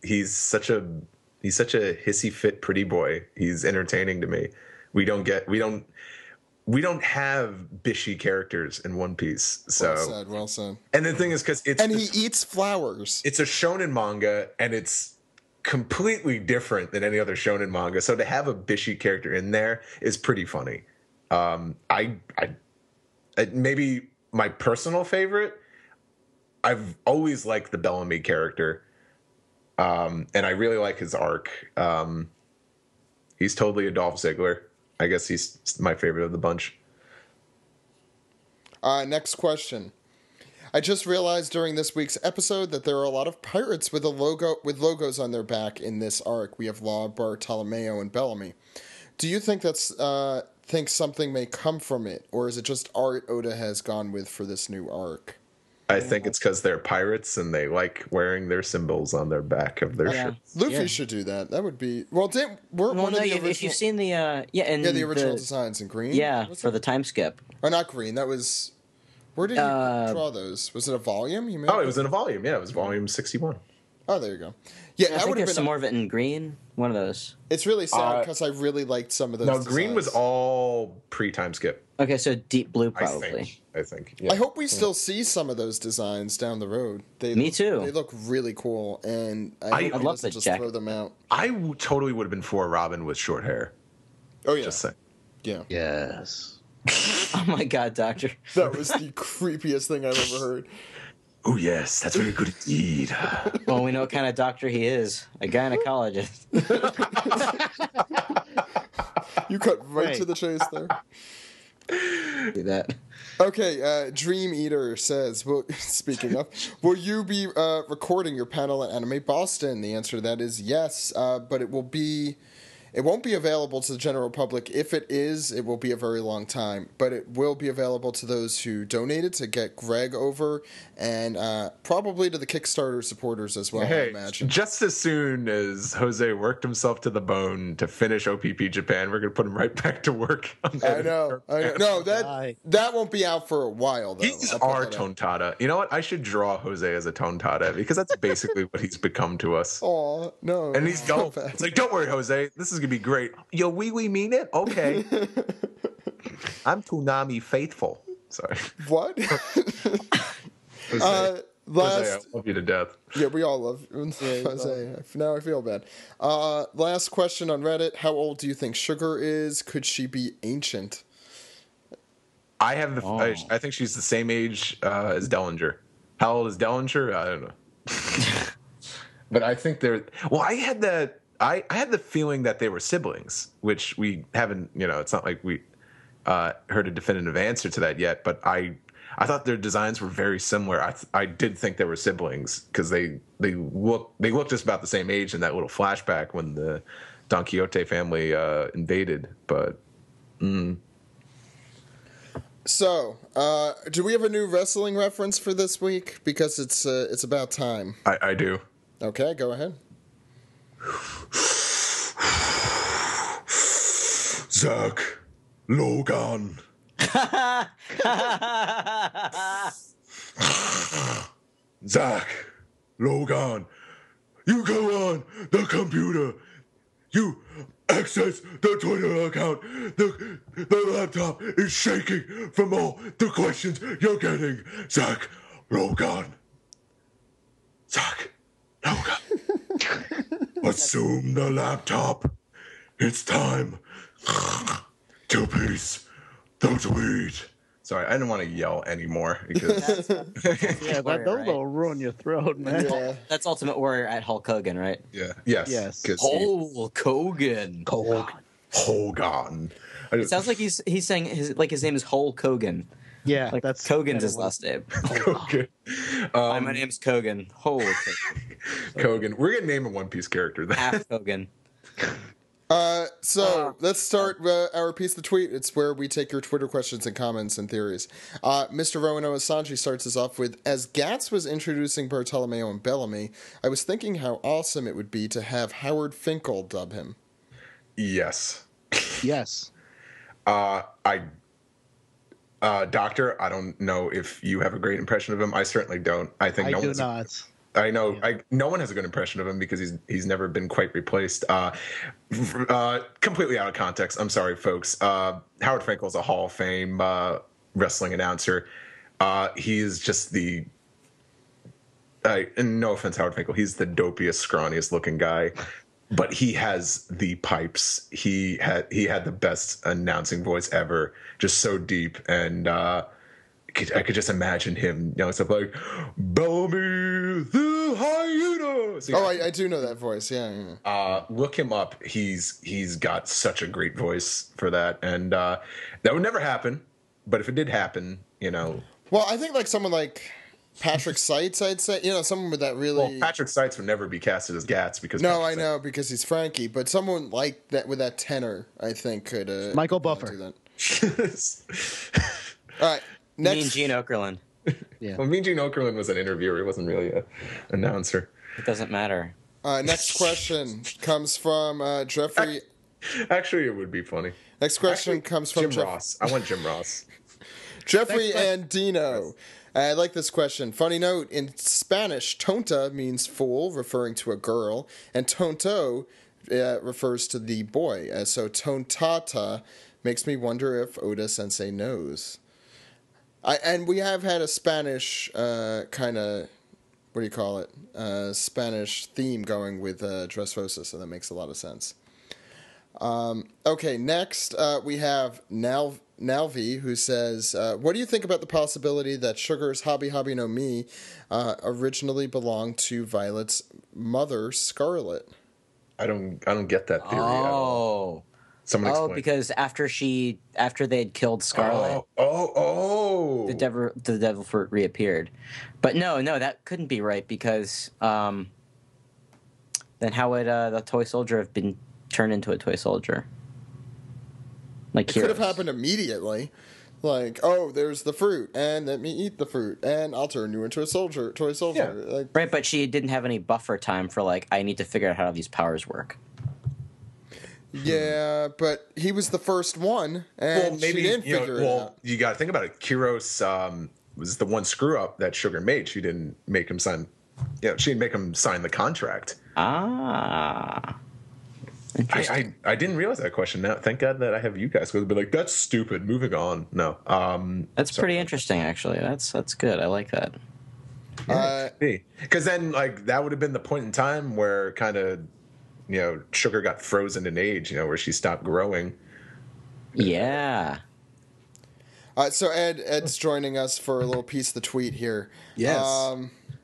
He's such a hissy fit pretty boy. He's entertaining to me. We don't have bishy characters in One Piece. So Well said. And the thing is, because he eats flowers. It's a shonen manga, and it's completely different than any other shonen manga. So to have a bishy character in there is pretty funny. I maybe my personal favorite. I've always liked the Bellamy character, and I really like his arc. He's totally a Dolph Ziggler. I guess he's my favorite of the bunch. Next question. I just realized during this week's episode that there are a lot of pirates with logos on their back in this arc. We have Law, Bartolomeo, and Bellamy. Do you think think something may come from it, or is it just art Oda has gone with for this new arc? I think it's because they're pirates and they like wearing their symbols on their back of their shirts. Luffy should do that. That would be weren't one of the original, if you've seen the the original designs in green. For the time skip. Or not green. That was where did you draw those? Was it a volume? It was in a volume. Yeah, it was volume 61. Oh, there you go. Yeah, I think there's some more of it in green. One of those. It's really sad because I really liked some of those. No, designs. green was all pre-time skip. Okay, so deep blue probably. I think. Yeah. I hope we still see some of those designs down the road. Me too. They look really cool, and I'd love to just throw them out. Totally would have been for Robin with short hair. Oh yeah, just saying. Yeah. Yes. Oh my God, Doctor. That was the creepiest thing I've ever heard. Oh yes, that's very good indeed. Well, we know what kind of doctor he is. A gynecologist. You cut right to the chase there. Do that. Okay, Dream Eater says, well, speaking of, will you be recording your panel at Anime Boston? The answer to that is yes, but it won't be available to the general public. If it is, it will be a very long time, but it will be available to those who donated to get Greg over, and probably to the Kickstarter supporters as well, I imagine. Just as soon as Jose worked himself to the bone to finish OPP Japan, we're going to put him right back to work. I know. No, that won't be out for a while, though. He's our Tontada. You know what? I should draw Jose as a Tontada, because that's basically what he's become to us. Oh, no. And he's going. It's like, don't worry, Jose. This is gonna be great. Yo, we mean it? Okay. I'm Toonami faithful. Sorry. What? Jose, last, I love you to death. Yeah, we all love Jose. Now I feel bad. Last question on Reddit. How old do you think Sugar is? Could she be ancient? I have I think she's the same age as Dellinger. How old is Dellinger? I don't know. But I think they're. Well, I had the feeling that they were siblings, which we haven't. It's not like we heard a definitive answer to that yet. But I thought their designs were very similar. I did think they were siblings because they look just about the same age in that little flashback when the Don Quixote family invaded. But. So, do we have a new wrestling reference for this week? Because it's about time. I do. Okay, go ahead. Zach Logan. Zach Logan. You go on the computer. You access the Twitter account. The laptop is shaking from all the questions you're getting. Zach Logan. Zach Logan. Assume the laptop. It's time to piece the tweet. Sorry, I didn't want to yell anymore because that'll ruin your throat, man. Yeah. That's Ultimate Warrior at Hulk Hogan, right? Yeah. Yes. Hulk Hogan. Hogan. It sounds like he's saying his name is Hulk Hogan. Yeah, like that's Kogan's his last name. Kogan. Hi, my name's Kogan. Hulk Kogan. We're gonna name a One Piece character then. Half Kogan. So let's start our piece of the tweet. It's where we take your Twitter questions and comments and theories. Mr. Rowan Owasanji starts us off with, as Gats was introducing Bartolomeo and Bellamy, I was thinking how awesome it would be to have Howard Finkel dub him. Yes. Doctor, I don't know if you have a great impression of him. I certainly don't. I think no one's not. I know. Yeah. No one has a good impression of him because he's never been quite replaced. Completely out of context. I'm sorry, folks. Howard Finkel is a Hall of Fame wrestling announcer. He is just the. And no offense, Howard Finkel. He's the dopiest, scrawniest looking guy, but he has the pipes. He had the best announcing voice ever. Just so deep and. I could just imagine him yelling stuff like "Bellamy the hyena." So, I do know that voice. Yeah. Look him up. He's got such a great voice for that, and that would never happen. But if it did happen, Well, I think like someone like Patrick Seitz, I'd say, someone with that really. Well, Patrick Seitz would never be casted as Gats because. No, I know because he's Frankie, but someone like that with that tenor, I think could. Michael Buffer. Do that. All right. Next, me and Gene Okerlund. Yeah. Well, Mean Gene Okerlund was an interviewer. He wasn't really an announcer. It doesn't matter. Next question comes from Jeffrey. Actually, it would be funny. Next question comes from Jim Ross. I want Jim Ross. Jeffrey and Dino. I like this question. Funny note, in Spanish, tonta means fool, referring to a girl, and tonto refers to the boy. So tontata makes me wonder if Oda Sensei knows. And we have had a Spanish kind of, what do you call it? Spanish theme going with Dressrosa, so that makes a lot of sense. Okay, next we have Nalvi, who says, what do you think about the possibility that Sugar's Hobby Hobby no Mi originally belonged to Violet's mother, Scarlet? I don't get that theory at all. Someone explain. Because after they had killed Scarlet, the devil fruit reappeared. But no, that couldn't be right because then how would the toy soldier have been turned into a toy soldier? Like it could have happened immediately. Like, oh, there's the fruit, and let me eat the fruit, and I'll turn you into a toy soldier. Yeah. Like, Right, but she didn't have any buffer time for like, I need to figure out how these powers work. yeah, but he was the first one, and she didn't figure it out. You got to think about it. Kyros was the one screw up that Sugar made. She didn't make him sign. She didn't make him sign the contract. Interesting. I didn't realize that question. Now, thank God that I have you guys. Because be like, that's stupid. Moving on. No. That's pretty interesting, actually. That's good. I like that. Because then, like, that would have been the point in time where kind of, Sugar got frozen in age. Where she stopped growing. Yeah. So Ed's joining us for a little piece of the tweet here. Yes.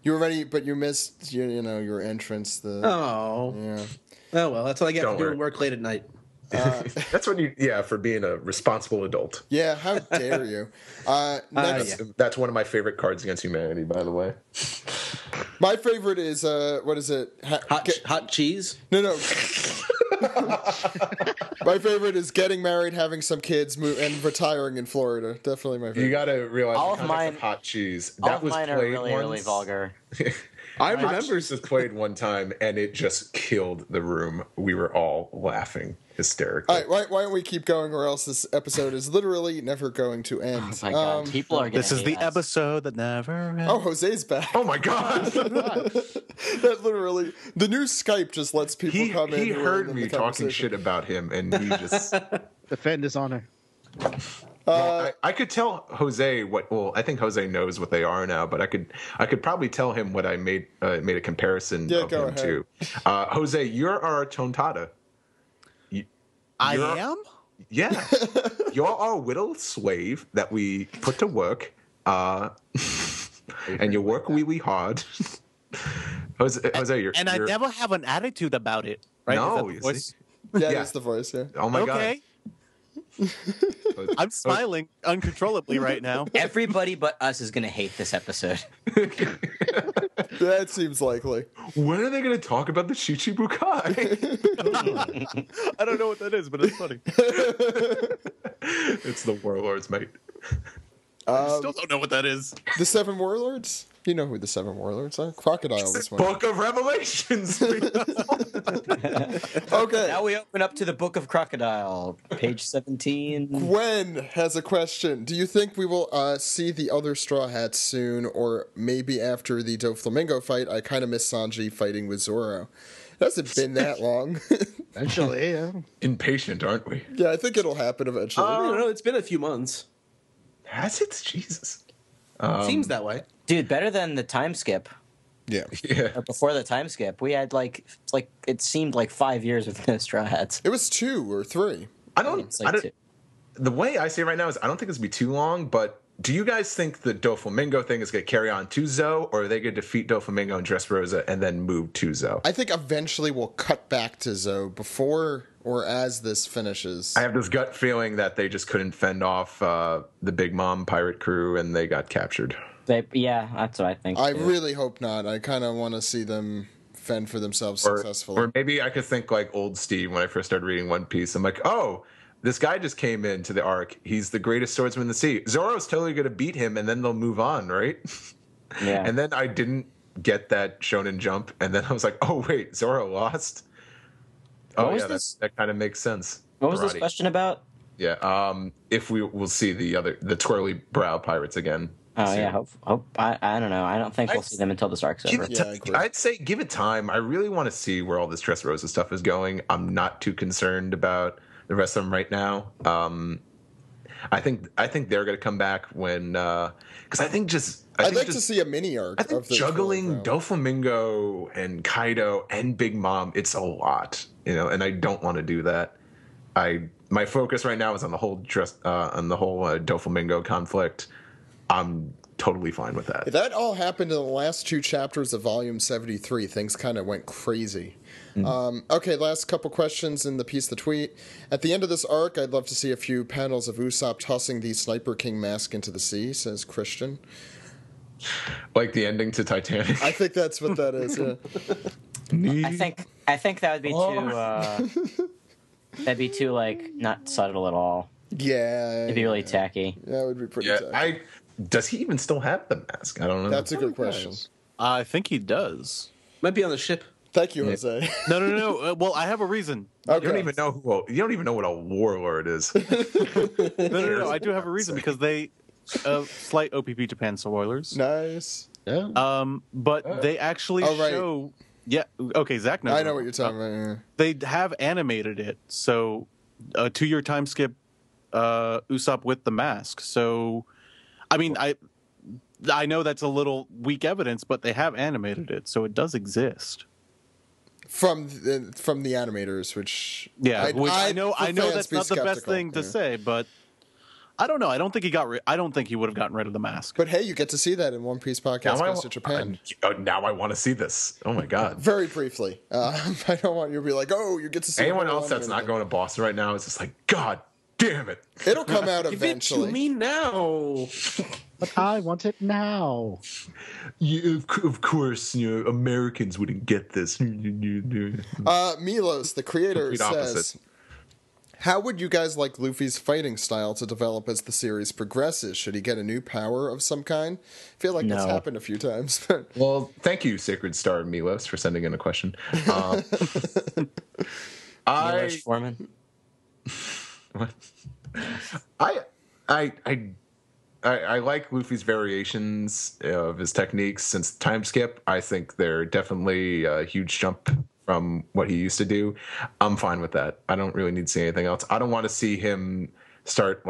You were ready, but you missed your entrance. Oh. Yeah. Oh, well, that's what I get Don't for doing worry. work late at night. That's when for being a responsible adult. Yeah, how dare you? That's one of my favorite cards against humanity, by the way. My favorite is what is it? Hot cheese? No. My favorite is getting married, having some kids, and retiring in Florida. Definitely my favorite. You got to realize All the of context mine- of hot cheese. All That of was mine are played really, once. really vulgar. I Hot remember. cheese was played one time, and it just killed the room. We were all laughing hysterically. All right, why don't we keep going, or else this episode is literally never going to end. Oh my God, people are This is gonna the hate us. episode that never ends. Oh, Jose's back. Oh my God! That literally, the new Skype just lets people come in. He who are heard in me the talking conversation. shit about him, and he just. Defend his honor. I could tell Jose what. Well, I think Jose knows what they are now, but I could probably tell him what I made a comparison of go him ahead. to. Jose, you're our tontata. I You're- am? Yeah, you're our whittle slave that we put to work, and you work really hard. Jose, you're And I you're- never have an attitude about it, right? Is that No, the you voice? see? Yeah, Yeah. that's the voice. Yeah. Oh my Okay. I'm smiling uncontrollably right now. Everybody but us is gonna hate this episode. That seems likely. God! When are they going to talk about the Shichibukai? I don't know what that is, but it's funny. It's the warlords, mate. I still don't know what that is. The Seven Warlords? You know who the Seven Warlords are? Crocodile this one. Book of Revelations. Okay. Now we open up to the Book of Crocodile, page 17. Gwen has a question. Do you think we will see the other Straw Hats soon, or maybe after the Doflamingo fight? I kind of miss Sanji fighting with Zoro. It hasn't been that long. Eventually, yeah. Impatient, aren't we? Yeah, I think it'll happen eventually. I don't know. It's been a few months. Has it? Jesus. Seems that way. Dude, better than the time skip. Yeah. Yeah. Or before the time skip, we had it seemed like 5 years with no Straw Hats. It was 2 or 3. I don't. It's I like don't two. the way I see it right now is I don't think it's gonna be too long. But do you guys think the Doflamingo thing is gonna carry on to Zoe, or are they gonna defeat Doflamingo and Dressrosa and then move to Zoe? I think eventually we'll cut back to Zoe before or as this finishes. I have this gut feeling that they just couldn't fend off the Big Mom pirate crew and they got captured. Yeah, that's what I think. I too. really hope not. I kind of want to see them fend for themselves Or successfully. maybe I could think like old Steve when I first started reading One Piece. I'm like, oh, this guy just came into the arc. He's the greatest swordsman in the sea. Zoro's totally going to beat him, and then they'll move on, right? Yeah. And then I didn't get that Shonen Jump, and then I was like, oh wait, Zoro lost. What was this? That kind of makes sense. What was this Karate. question about? Yeah. If we'll see the twirly brow pirates again. Oh soon. yeah, hope I don't know. I don't think we'll see them until this arc's Give over. it Yeah, I agree. I'd say give it time. I really want to see where all this Dressrosa stuff is going. I'm not too concerned about the rest of them right now. I think they're going to come back when because I'd like to see a mini arc. I think of the juggling Twirly Doflamingo and Kaido and Big Mom, it's a lot, and I don't want to do that. My focus right now is on the whole Doflamingo conflict. I'm totally fine with that. That all happened in the last 2 chapters of Volume 73. Things kind of went crazy. Okay, last couple questions in the piece, the tweet. At the end of this arc, I'd love to see a few panels of Usopp tossing the Sniper King mask into the sea, says Christian. Like the ending to Titanic. I think that's what that is, yeah. I think that would be too. That'd be too like not subtle at all. Yeah. It'd be really tacky. That would be pretty tacky. Does he even still have the mask? I don't know. That's a good question. I think he does. Might be on the ship. Thank you, Jose. No. Well, I have a reason. Okay. You don't even know what a warlord is. No. I do have a reason because they slight OPP Japan spoilers. Nice. Yeah. But they actually Oh, right. show. Yeah. Okay. Zach knows. I know what you're talking about. Yeah. They have animated it, so a 2-year time skip. Usopp with the mask. So, I mean, I know that's a little weak evidence, but they have animated it, so it does exist. From the animators, which I know for that's fans, be not the best skeptical, thing to yeah. say, but I don't know. I don't think he would have gotten rid of the mask. But hey, you get to see that in One Piece podcast goes to Japan. Now I want to see this. Oh my god! Very briefly. I don't want you to be like, oh, you get to see Anyone the whole else that's not anime. going to Boston right now is just like, God damn it! It'll come out Give it to eventually. me now. But I want it now. Of course, Americans wouldn't get this. Milos, the creator, Complete says, opposite. how would you guys like Luffy's fighting style to develop as the series progresses? Should he get a new power of some kind? I feel like that's No. happened a few times. Well, thank you, Sacred Star Milos, for sending in a question. Milos Forman. What? I like Luffy's variations of his techniques since time skip. I think they're definitely a huge jump from what he used to do. I'm fine with that. I don't really need to see anything else. I don't want to see him start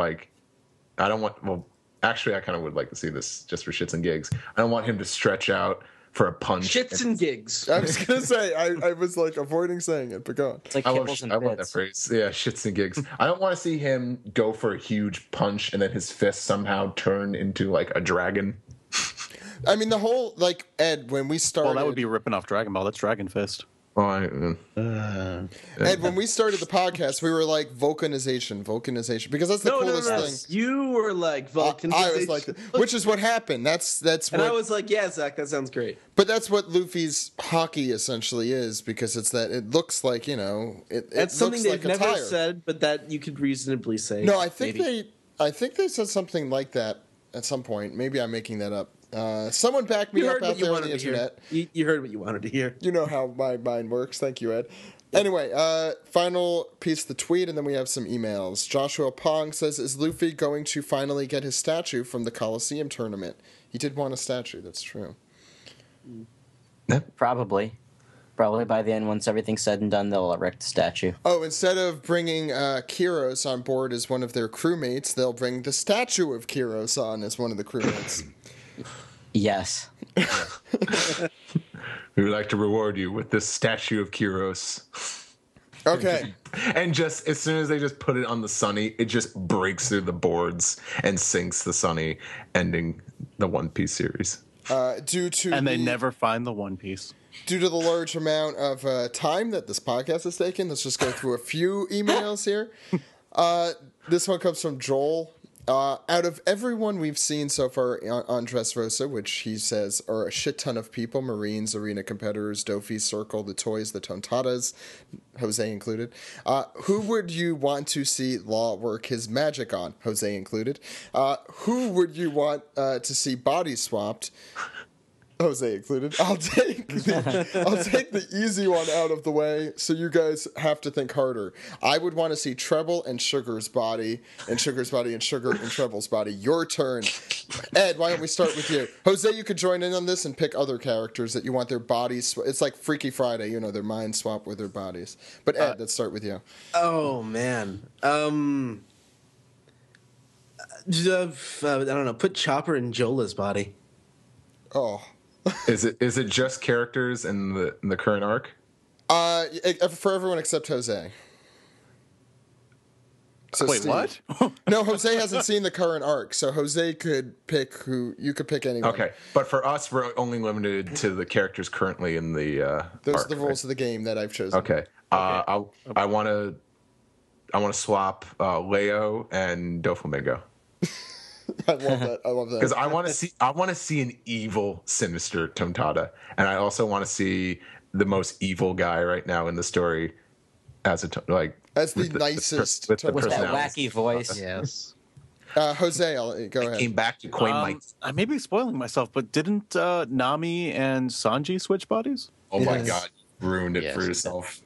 actually I kind of would like to see this just for shits and gigs. I don't want him to stretch out for a punch. Shits and gigs. I was going to say, I was like avoiding saying it, but go on. It's like I love kibbles and that bits. phrase. Yeah, shits and gigs. I don't want to see him go for a huge punch and then his fist somehow turn into like a dragon. I mean, the whole, like, Ed, when we started... Well, that would be ripping off Dragon Ball. That's Dragon Fist. Oh, Ed, when we started the podcast, we were like, vulcanization, because that's the coolest thing. You were like Vulcan. I was like, which is what happened. That's what, and I was like, yeah, Zach, that sounds great. but that's what Luffy's hockey essentially is, because it's that it looks like, it That's something looks they've like a never tire. said, but that you could reasonably say. No, I think maybe. they said something like that at some point. Maybe I'm making that up. Someone back me You up heard out what you there on wanted the to hear. internet. You heard what you wanted to hear. You know how my mind works. Thank you, Ed. Anyway, final piece of the tweet, and then we have some emails. Joshua Pong says, is Luffy going to finally get his statue from the Coliseum tournament? He did want a statue, that's true. Probably by the end, once everything's said and done, they'll erect a statue. Oh, instead of bringing Kyros on board as one of their crewmates, they'll bring the statue of Kyros on as one of the crewmates. Yes. we would like to reward you with this statue of Kyros. Okay. And just as soon as they just put it on the Sunny, it just breaks through the boards and sinks the Sunny, ending the One Piece series. And they never find the One Piece. Due to the large amount of time that this podcast has taken, let's just go through a few emails here. This one comes from Joel. Out of everyone we've seen so far on Dressrosa, which he says are a shit ton of people, Marines, arena competitors, Dofi, Circle, the Toys, the Tontadas, Jose included, who would you want to see Law work his magic on, Jose included? Who would you want to see body swapped? Jose included. I'll take the easy one out of the way, so you guys have to think harder. I would want to see Treble and Sugar's body, and Sugar's body, and Sugar and Treble's body. Your turn. Ed, why don't we start with you? Jose, you could join in on this and pick other characters that you want their bodies. It's like Freaky Friday, you know, their minds swap with their bodies. But Ed, let's start with you. Oh, man. I don't know. Put Chopper in Jola's body. Oh. Is it just characters in the current arc? For everyone except Jose. So Wait, Steve. what? No, Jose hasn't seen the current arc, so Jose could pick who you could pick anyone. Okay, but for us, we're only limited to the characters currently in the Those arc, are the rules of the game that I've chosen. Okay. I want to swap Leo and Doflamingo. I love that. Because I want to see an evil, sinister Tontada, and I also want to see the most evil guy right now in the story as the nicest with the With that personality. wacky voice. Yes. Jose, go ahead. Came back to coin my. I may be spoiling myself, but didn't Nami and Sanji switch bodies? Oh my Yes. God, you ruined it Yes. for yourself.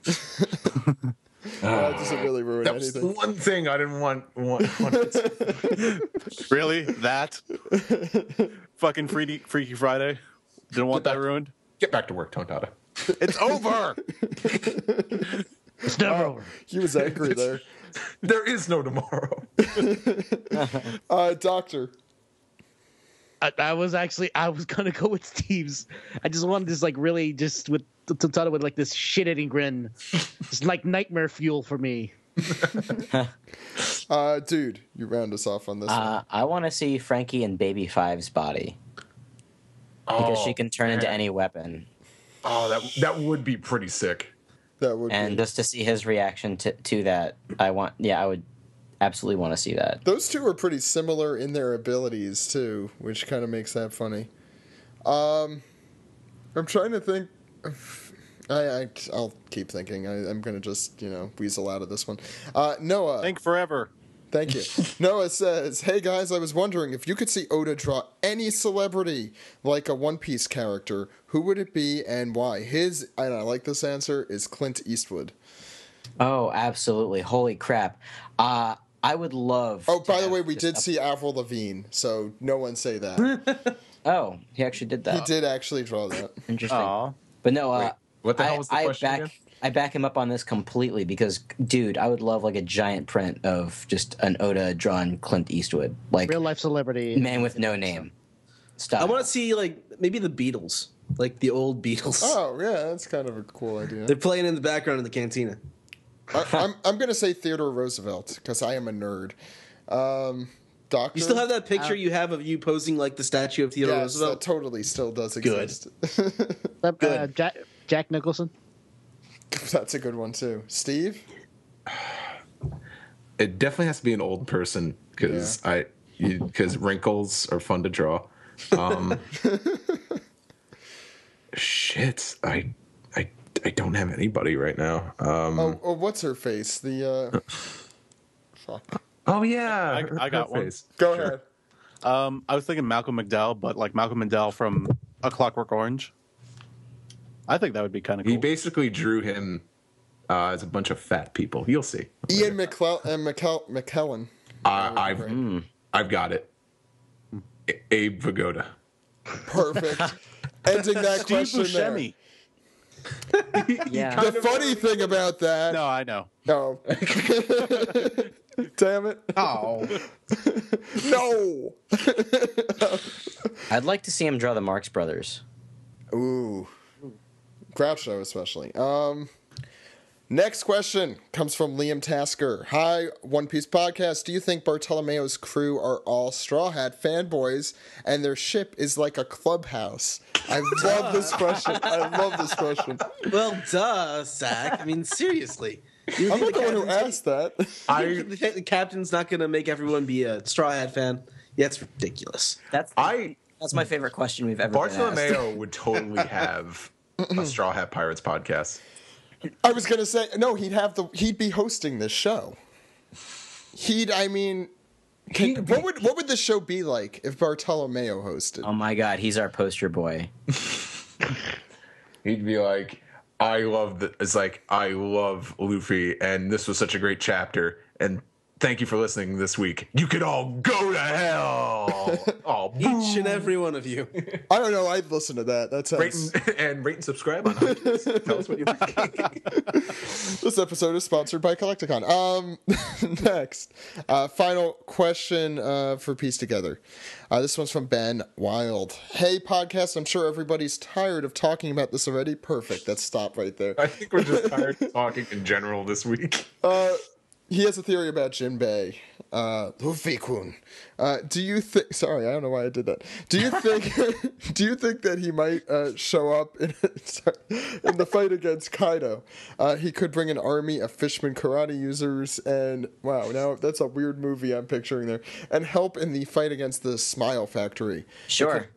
It doesn't really ruin That was the anything. one thing I didn't want. Really? That? Fucking Freaky Friday? Didn't want that ruined? Get back to work, Tontada. It's over! It's never over. He was angry there. There is no tomorrow. Doctor. I was gonna go with Steve's. I just wanted this really just with Tontada with like this shit-eating grin. It's like nightmare fuel for me. Dude, you round us off on this one. I want to see Frankie in Baby Five's body because she can turn into any weapon, Oh, that would be pretty sick. That would and be. just to see his reaction to that, I would absolutely want to see that. Those two are pretty similar in their abilities too, which kind of makes that funny. I'm trying to think. I'll keep thinking. I'm gonna just weasel out of this one. Noah, Think forever. thank you. Noah says, "Hey guys, I was wondering if you could see Oda draw any celebrity like a One Piece character, who would it be and why?" His, and I like this answer, is Clint Eastwood. Oh, absolutely! Holy crap! I would love. Oh, to by the have way, we just did a- see Avril Lavigne, so no one say that. Oh, he actually did that. He did actually draw that. Interesting. Aw. But no, Wait, what the hell was the question again? I back him up on this completely because, dude, I would love like a giant print of just an Oda drawn Clint Eastwood, like Real life celebrity. man with no name. Stop. I want to see like maybe the Beatles, like the old Beatles. Oh yeah, that's kind of a cool idea. They're playing in the background in the cantina. I'm gonna say Theodore Roosevelt because I am a nerd. Doctor, You still have that picture you have of you posing like the statue of Theodore Yes, that Roosevelt? totally still does Good. exist. Good. Jack Nicholson. That's a good one too. Steve, It definitely has to be an old person because wrinkles are fun to draw. Shit, I don't have anybody right now. what's her face? The fuck. Oh yeah, I got one. face. Go ahead. I was thinking Malcolm McDowell, but like Malcolm McDowell from A Clockwork Orange. I think that would be kind of cool. He basically drew him as a bunch of fat people. You'll see. Ian McKellen. I've got it. Abe Vigoda. Perfect. Ending that Steve question there. Buscemi. Yeah. The funny thing about that. No, I know. No. Damn it. Oh, No. I'd like to see him draw the Marx Brothers. Ooh. Groucho especially. Next question comes from Liam Tasker. Hi, One Piece Podcast. Do you think Bartolomeo's crew are all Straw Hat fanboys and their ship is like a clubhouse? I love this question. Well, duh, Zach. I mean, seriously. You I'm think not the one who asked that. the captain's not going to make everyone be a Straw Hat fan? Yeah, it's ridiculous. That's my favorite question we've ever been asked. Bartolomeo would totally have a Straw Hat Pirates podcast. I was gonna say no. He'd be hosting this show. What would the show be like if Bartolomeo hosted? Oh my God, he's our poster boy. He'd be like, I love Luffy, and this was such a great chapter, and thank you for listening this week. You could all go to hell. Oh, Each and every one of you. I don't know. I'd listen to that. That sounds. Rate and subscribe on iTunes. Tell us what you think. This episode is sponsored by Kolektakon. Next, final question for Piece Together. This one's from Ben Wild. Hey, podcast. I'm sure everybody's tired of talking about this already. Perfect. Let's stop right there. I think we're just tired of talking in general this week. He has a theory about Jinbei. Luffy-kun. Do you think... Sorry, I don't know why I did that. Do you think... do you think that he might show up in the fight against Kaido? He could bring an army of fishman karate users and... Wow, now that's a weird movie I'm picturing there. And help in the fight against the Smile Factory. Sure.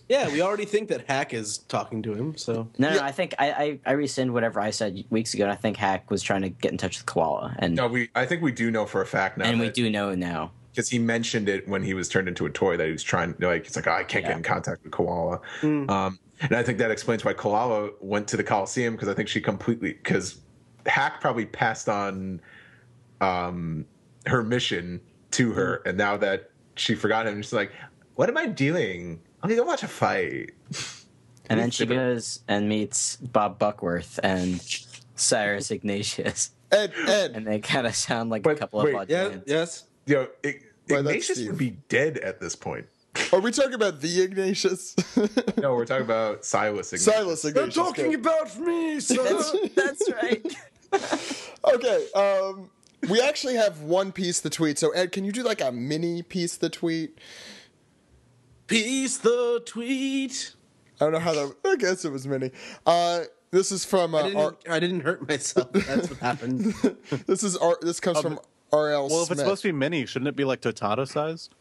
Yeah, we already think that Hack is talking to him, so... No, I think I rescind whatever I said weeks ago. I think Hack was trying to get in touch with Koala. And I think we do know for a fact now. And we do know now. Because he mentioned it when he was turned into a toy that he was trying, it's like, I can't get in contact with Koala. And I think that explains why Koala went to the Coliseum, because I think because Hack probably passed on her mission to her, and now that she forgot him, she's like, what am I doing? I'm going to go watch a fight. And then she goes and meets Bob Buckworth and Cyrus Ignatius. Ed. And they kind of sound like a couple of odd men. Yes. Ignatius would be dead at this point. Are we talking about the Ignatius? No, we're talking about Silas Ignatius. Silas Ignatius. They're talking about me, sir. That's right. Okay, we actually have one Piece the Tweet. So, Ed, can you do like a mini Piece the Tweet? Piece the Tweet. I don't know how that... I guess it was mini. This is from... I didn't hurt myself. That's what happened. This comes from R.L. Well, if Smith. it's supposed to be mini, shouldn't it be like Totado sized?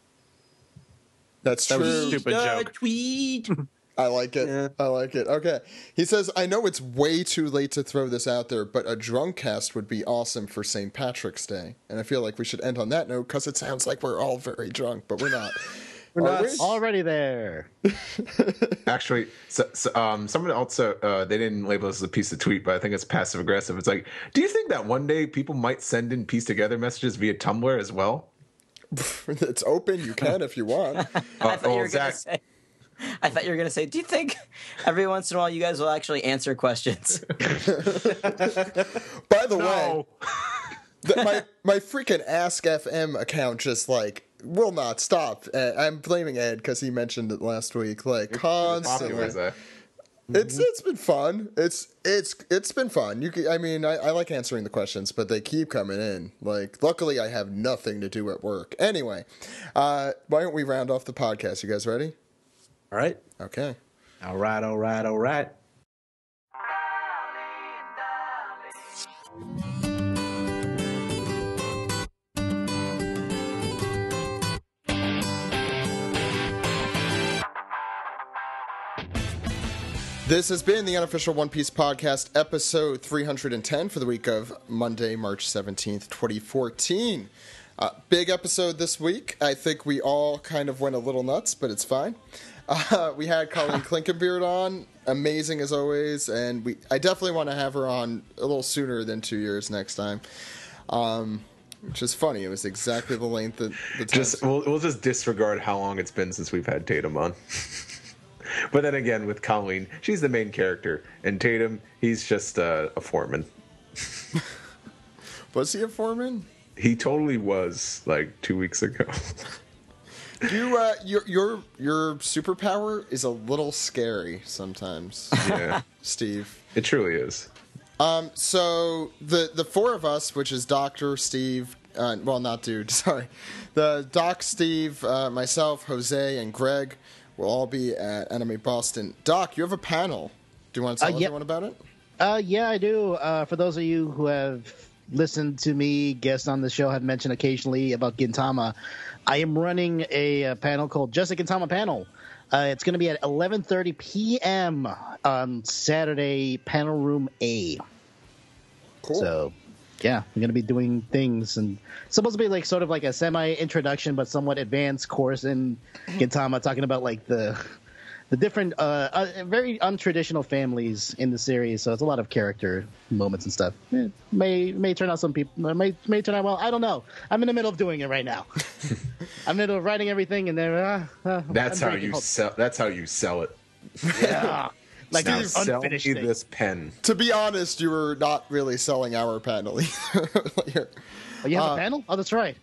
That's true. That was a stupid joke. Tweet. I like it. Yeah. I like it. Okay. He says, I know it's way too late to throw this out there, but a drunk cast would be awesome for St. Patrick's Day. And I feel like we should end on that note because it sounds like we're all very drunk, but we're not. We're not already there. Actually, someone also, they didn't label this as a piece of tweet, but I think it's passive aggressive. It's like, do you think that one day people might send in piece together messages via Tumblr as well? It's open. You can if you want. I thought you were going to say, do you think every once in a while you guys will actually answer questions? By the way, my freaking Ask FM account just will not stop. I'm blaming Ed because he mentioned it last week. Constantly. It's been fun. It's been fun. I like answering the questions, but they keep coming in. Luckily I have nothing to do at work. Anyway, why don't we round off the podcast? You guys ready? All right. Okay. All right. This has been the Unofficial One Piece Podcast, episode 310 for the week of Monday, March 17th, 2014. Big episode this week. I think we all kind of went a little nuts, but it's fine. We had Colleen Clinkenbeard on, amazing as always, and I definitely want to have her on a little sooner than 2 years next time. Which is funny. It was exactly the length that the time. We'll just disregard how long it's been since we've had Tatum on. But then again, with Colleen, she's the main character, and Tatum, he's just a foreman. Was he a foreman? He totally was, 2 weeks ago. Your superpower is a little scary sometimes. Yeah, Steve. it truly is. So the four of us, which is Doctor, Steve, well, not Dude, sorry. The Doc, Steve, myself, Jose, and Greg will all be at Anime Boston. Doc, you have a panel. Do you want to tell everyone about it? Yeah, I do. For those of you who have listened to me, guests on the show have mentioned occasionally about Gintama, I am running a panel called Just a Gintama Panel. It's going to be at 11:30 p.m. on Saturday, Panel Room A. Cool. So, yeah, we're going to be doing things, and it's supposed to be like sort of like a semi-introduction but somewhat advanced course in Gintama, talking about like the different, very untraditional families in the series. So it's a lot of character moments and stuff. It may turn out some people may turn out well. I don't know. I'm in the middle of doing it right now. I'm in the middle of writing everything, and then That's how you sell. That's how you sell it. Yeah. Like Now this sell me unfinished thing. this pen. To be honest, you were not really selling our panel either. Oh, you have a panel? Oh, that's right.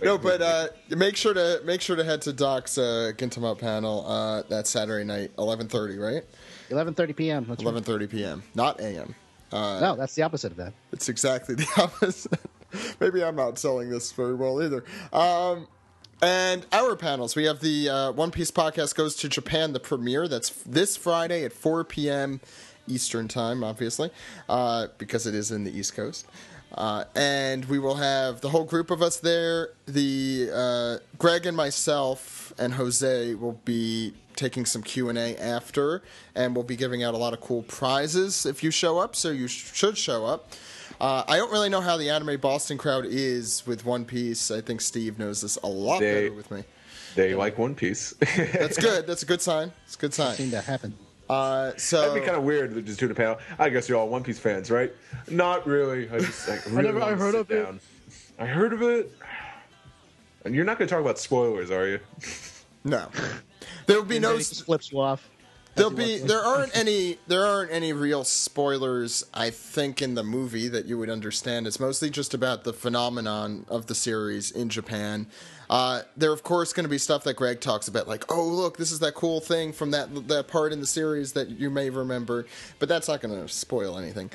No, but make sure to head to Doc's Gintama panel that Saturday night, 11:30, right? 11:30 p.m. That's right. 11:30 p.m. Not a.m. No, that's the opposite of that. It's exactly the opposite. Maybe I'm not selling this very well either. And our panels, we have the One Piece podcast goes to Japan, the premiere. That's this Friday at 4 p.m. Eastern time, obviously, because it is in the East Coast. And we will have the whole group of us there. The Greg and myself and Jose will be taking some Q&A after, and we'll be giving out a lot of cool prizes if you show up, so you should show up. I don't really know how the Anime Boston crowd is with One Piece. I think Steve knows this a lot better with me. They like One Piece. That's good. That's a good sign. It's a good sign. I've seen that happen. So That'd be kind of weird to just do the panel. I guess you're all One Piece fans, right? Not really. I just really I heard of it. I heard of it. And you're not going to talk about spoilers, are you? no, there will be And no. then he just flips you off. There aren't any real spoilers, I think, in the movie that you would understand. It's mostly just about the phenomenon of the series in Japan. There, of course, going to be stuff that Greg talks about, like, oh, look, this is that cool thing from that part in the series that you may remember, but that's not going to spoil anything.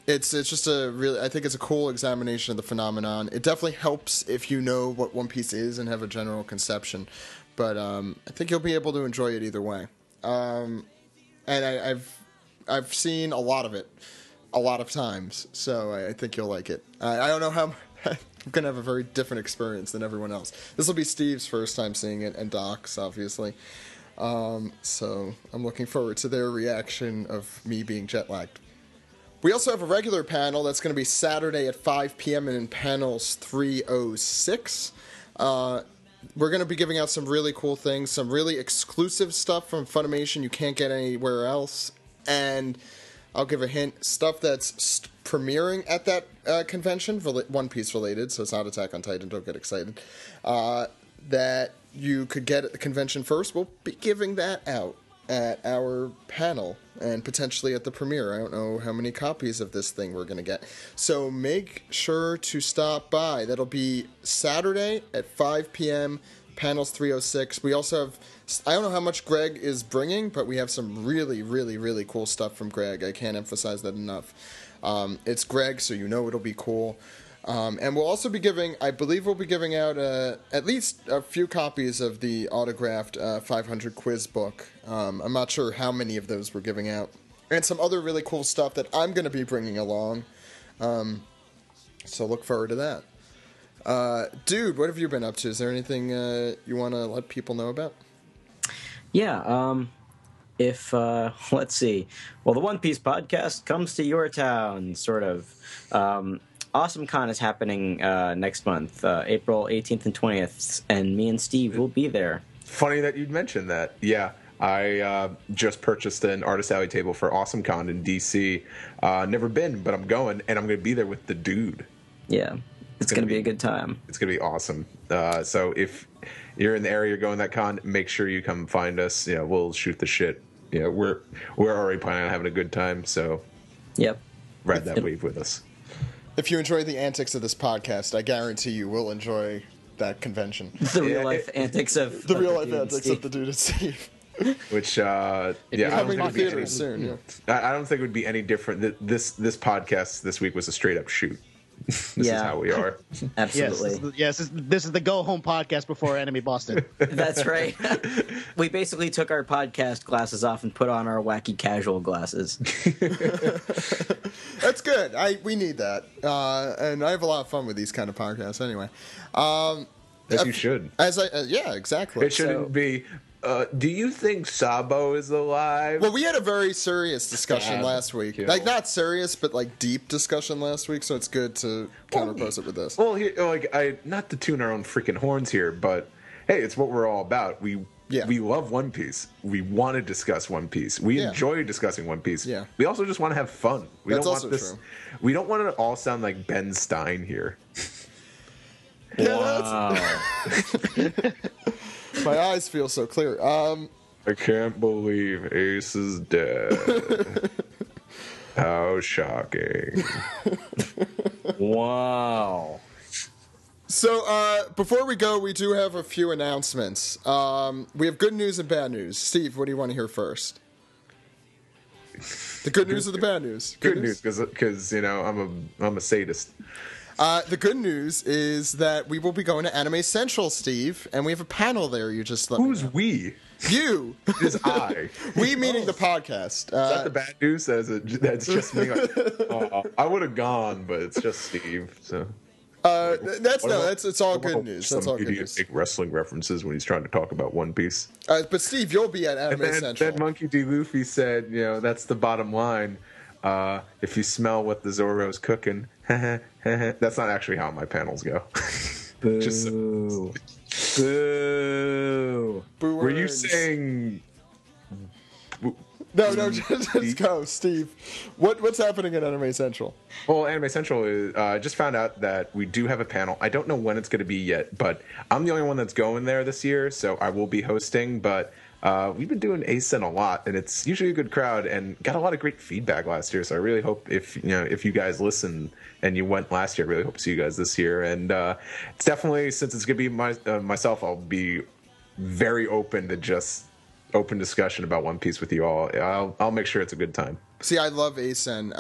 It's just I think it's a cool examination of the phenomenon. It definitely helps if you know what One Piece is and have a general conception, but I think you'll be able to enjoy it either way. And I've seen a lot of it, a lot of times, so I think you'll like it. I don't know how I'm gonna have a very different experience than everyone else. This will be Steve's first time seeing it, and Doc's obviously. So I'm looking forward to their reaction of me being jet lagged. We also have a regular panel that's going to be Saturday at 5 p.m. and in panels 306. We're going to be giving out some really cool things, some really exclusive stuff from Funimation you can't get anywhere else. And I'll give a hint, stuff that's premiering at that convention, One Piece related, so it's not Attack on Titan, don't get excited, that you could get at the convention first. We'll be giving that out at our panel and potentially at the premiere. I don't know how many copies of this thing we're going to get. So make sure to stop by. That'll be Saturday at 5 p.m., panels 306. We also have, I don't know how much Greg is bringing, but we have some really, really, really cool stuff from Greg. I can't emphasize that enough. It's Greg, so you know it'll be cool. And we'll also be I believe we'll be giving out at least a few copies of the autographed 500 quiz book. I'm not sure how many of those we're giving out. And some other really cool stuff that I'm going to be bringing along. So look forward to that. Dude, what have you been up to? Is there anything you want to let people know about? Yeah, let's see. Well, the One Piece podcast comes to your town, sort of. Awesome Con is happening next month, April 18th and 20th, and me and Steve will be there. Funny that you'd mentioned that. Yeah, I just purchased an Artist Alley table for Awesome Con in D.C. Never been, but I'm going, and I'm going to be there with the dude. Yeah, it's going to be a good time. It's going to be awesome. So if you're in the area going that con, make sure you come find us. Yeah, we'll shoot the shit. Yeah, we're already planning on having a good time, so yep, ride that wave with us. If you enjoy the antics of this podcast, I guarantee you will enjoy that convention. The real life antics of the real life dude antics of the dude and Steve. Which yeah, Coming to think it would be any- theaters soon. Yeah. I don't think it would be any different. This podcast this week was a straight up shoot. This is how we are. Absolutely. Yes, this is the go home podcast before Enemy Boston. That's right. We basically took our podcast glasses off and put on our wacky casual glasses. That's good. We need that, and I have a lot of fun with these kind of podcasts. Anyway, As you should. Yeah, exactly. It shouldn't be. Do you think Sabo is alive? Well, we had a very serious discussion last week. Kill. Like, not serious, but like deep discussion last week. So it's good to counterpose it with this. Well, not to tune our own freaking horns here, but hey, it's what we're all about. We love One Piece. We want to discuss One Piece. We enjoy discussing One Piece. Yeah. We also just want to have fun. That's also true. We don't want it to all sound like Ben Stein here. Wow. My eyes feel so clear. I can't believe Ace is dead. How shocking. Wow. So before we go, we do have a few announcements. We have good news and bad news. Steve, what do you want to hear first? The good news or the bad news? Good news, because I'm a sadist. The good news is that we will be going to Anime Central, Steve, and we have a panel there. You just let me Who's know. we? You. It is I. We meaning the podcast. Is that the bad news? That's just me. I would have gone, but it's just Steve. So it's all good news. That's all good idiot news. make wrestling references when he's trying to talk about One Piece. But Steve, you'll be at Anime And Central. then Monkey D. Luffy said, that's the bottom line. If you smell what the Zoro's cooking, that's not actually how my panels go. Just so. Boo. Boo Were you words. saying? No, just go, Steve. What's happening at Anime Central? Well, Anime Central is. I just found out that we do have a panel. I don't know when it's going to be yet, but I'm the only one that's going there this year, so I will be hosting. But we've been doing ASEN a lot, and it's usually a good crowd, and got a lot of great feedback last year. So I really hope if you guys listen and you went last year, I really hope to see you guys this year. And it's definitely, since it's going to be myself, I'll be very open to just open discussion about One Piece with you all. I'll make sure it's a good time. See, I love ASEN,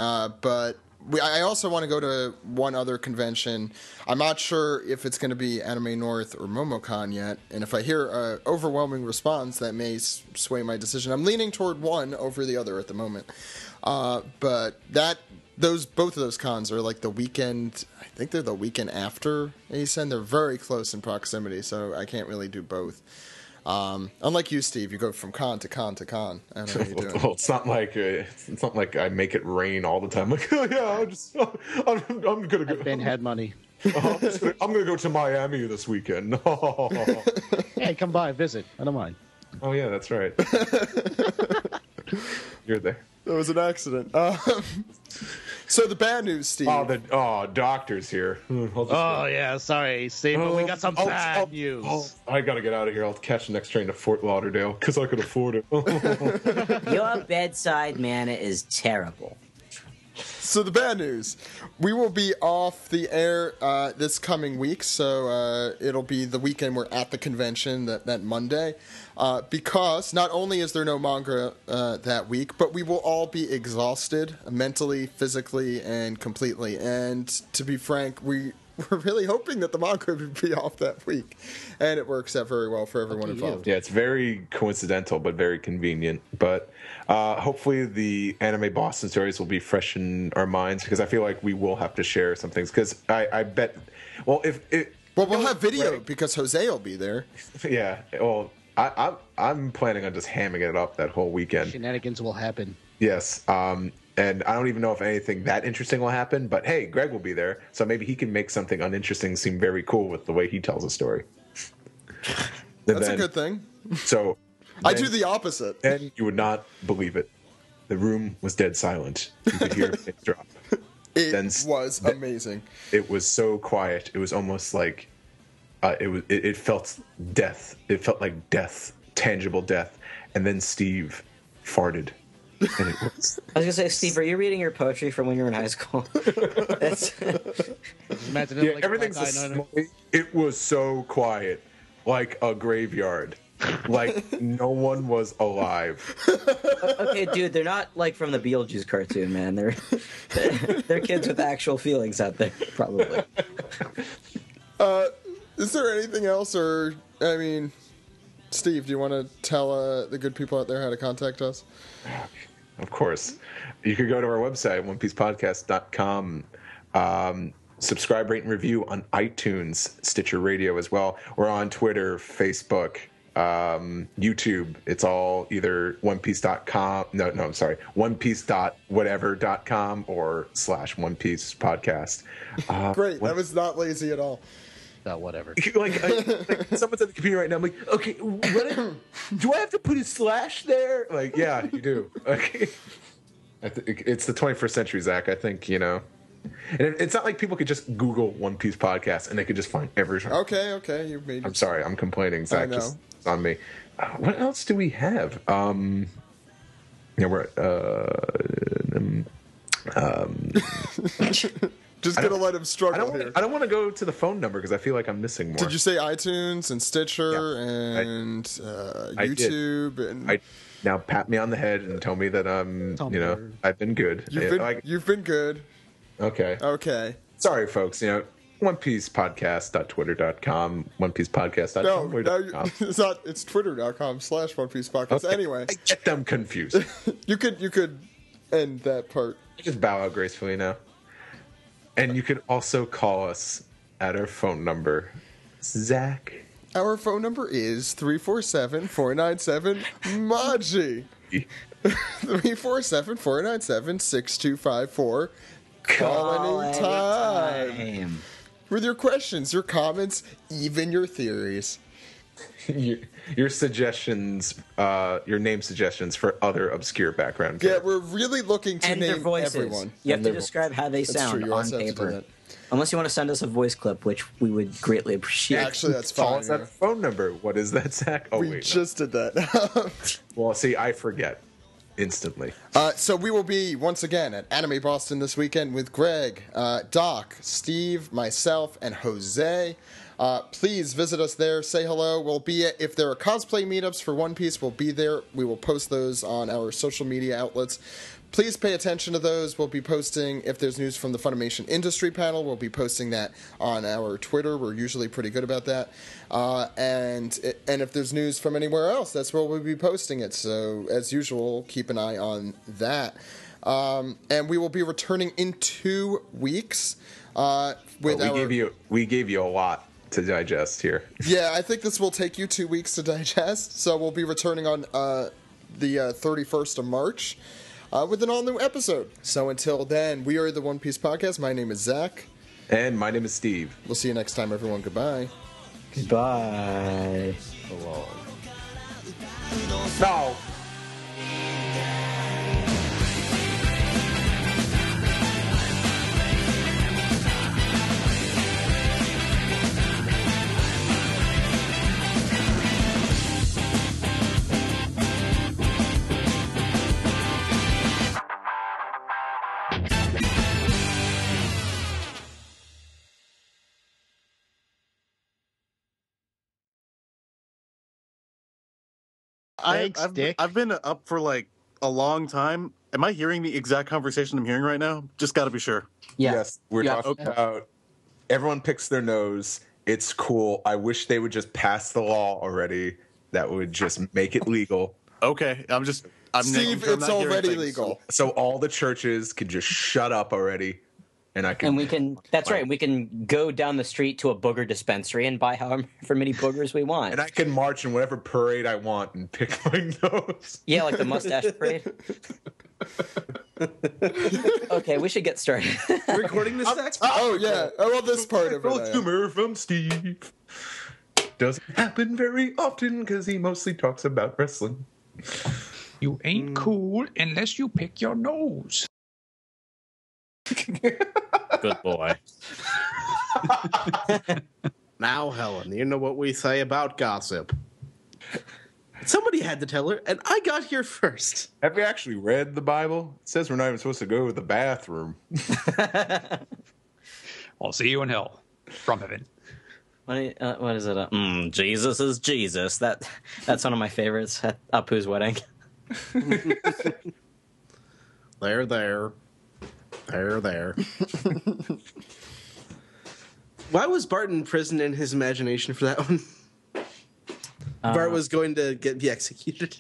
but I also want to go to one other convention. I'm not sure if it's going to be Anime North or Momocon yet, and if I hear an overwhelming response, that may sway my decision. I'm leaning toward one over the other at the moment, but both of those cons are like the weekend. I think they're the weekend after ASEN. They're very close in proximity, so I can't really do both. Unlike you, Steve, you go from con to con to con. I don't know how you're doing. Well, it's not like I make it rain all the time. Like, oh yeah, I'm gonna go. Ben had money. I'm gonna go to Miami this weekend. Hey, come by, visit. I don't mind. Oh yeah, that's right. You're there. That was an accident. So the bad news, Steve. Doctor's here. Oh yeah, sorry, Steve, but we got some bad news. I gotta get out of here. I'll catch the next train to Fort Lauderdale because I could afford it. Your bedside manner is terrible. So the bad news, we will be off the air this coming week, so it'll be the weekend we're at the convention, that Monday, because not only is there no manga that week, but we will all be exhausted mentally, physically, and completely. And to be frank, we're really hoping that the manga would be off that week, and it works out very well for everyone involved. Yeah, it's very coincidental, but very convenient. But hopefully the Anime Boston stories will be fresh in our minds, because I feel like we will have to share some things. Because I bet, well, we'll have video because Jose will be there. Yeah, well, I'm planning on just hamming it up that whole weekend. Shenanigans will happen. Yes, and I don't even know if anything that interesting will happen, but hey, Greg will be there, so maybe he can make something uninteresting seem very cool with the way he tells a story. That's a good thing. So I do the opposite. And you would not believe it. The room was dead silent. You could hear a pin drop. It was amazing. It was so quiet. It was almost like it felt death. It felt like death, tangible death. And then Steve farted. And it was. I was gonna say, Steve, are you reading your poetry from when you were in high school? That's... Imagine Yeah, everything's it was so quiet, like a graveyard. like no one was alive. Okay, dude, they're not like from the Beetlejuice cartoon, man. They're kids with actual feelings out there, probably. Is there anything else, or I mean, Steve, do you want to tell the good people out there how to contact us? Of course. You could go to our website, onepiecepodcast.com. Subscribe, rate, and review on iTunes, Stitcher Radio as well. We're on Twitter, Facebook, YouTube. It's all either onepiece.com. No, sorry. onepiece.whatever.com or /One Piece Podcast. Great. That was not lazy at all. Whatever. Like someone's at the computer right now. I'm like, okay, do I have to put a slash there? Like, yeah, you do. Okay. It's the 21st century, Zach. I think, you know. And it's not like people could just Google One Piece Podcast and they could just find every show. Okay. You made. I'm sorry. I'm complaining, Zach. Just it's on me. What else do we have? We're Just gonna let him struggle here. I don't want to go to the phone number because I feel like I'm missing more. Did you say iTunes and Stitcher and YouTube? And now pat me on the head and tell me that I've been good. You've been good. Okay. Sorry, folks. OnePiecePodcast.twitter.com. OnePiecePodcast.com. It's not. It's Twitter.com/OnePiecePodcast. Okay. Anyway, I get them confused. You could end that part. Just bow out gracefully now. And you can also call us at our phone number, Zach. Our phone number is 347-497-MAJI. 347-497-6254. Call anytime. With your questions, your comments, even your theories. Your suggestions, your name suggestions for other obscure background characters. Yeah, we're really looking to and name their voices. Everyone. You have to describe how they sound on paper. Unless you want to send us a voice clip, which we would greatly appreciate. Actually, that's fine. Call us that phone number. What is that, Zach? Oh, we just did that. Well, see, I forget instantly. So we will be, once again, at Anime Boston this weekend with Greg, Doc, Steve, myself, and Jose. Please visit us there. Say hello. We'll be if there are cosplay meetups for One Piece, we'll be there. We will post those on our social media outlets. Please pay attention to those. We'll be posting, if there's news from the Funimation Industry Panel, we'll be posting that on our Twitter. We're usually pretty good about that. And if there's news from anywhere else, that's where we'll be posting it. So, as usual, keep an eye on that. And we will be returning in 2 weeks. We gave you a lot to digest here. Yeah, I think this will take you 2 weeks to digest. So we'll be returning on the 31st of March with an all-new episode. So until then, we are the One Piece Podcast. My name is Zach. And my name is Steve. We'll see you next time, everyone. Goodbye. Goodbye. Hello. No. I've been up for like a long time. Am I hearing the exact conversation I'm hearing right now? Just got to be sure. Yeah. Yes, we're talking about everyone picks their nose. It's cool. I wish they would just pass the law already. That would just make it legal. Okay, I'm Steve, it's already legal. So all the churches could just shut up already. And we can. That's right. We can go down the street to a booger dispensary and buy however many boogers we want. And I can march in whatever parade I want and pick my nose. Yeah, like the mustache parade. Okay, we should get started. Recording this next. Oh yeah. Oh well, this part of it. Humor from Steve doesn't happen very often because he mostly talks about wrestling. You ain't cool unless you pick your nose. Good boy. Now, Helen, you know what we say about gossip. Somebody had to tell her, and I got here first. Have you actually read the Bible? It says we're not even supposed to go to the bathroom. I'll see you in hell from heaven. What is it? Jesus is Jesus. That's one of my favorites at Apu's wedding. There. Why was Bart in prison in his imagination for that one? Bart was going to be executed.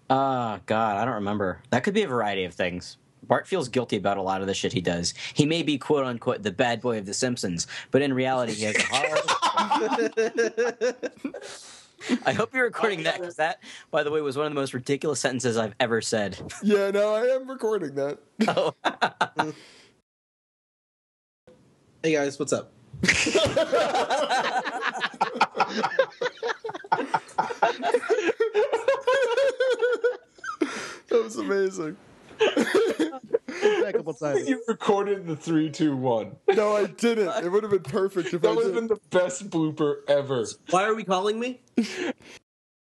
God, I don't remember. That could be a variety of things. Bart feels guilty about a lot of the shit he does. He may be quote unquote the bad boy of The Simpsons, but in reality, he has a heart. I hope you're recording that, because that, by the way, was one of the most ridiculous sentences I've ever said. Yeah, no, I am recording that. Oh. Hey guys, what's up? That was amazing. A couple times. You recorded the 3, 2, 1. No, I didn't. It would have been perfect if That I would have did. been the best blooper ever. Why are we calling me?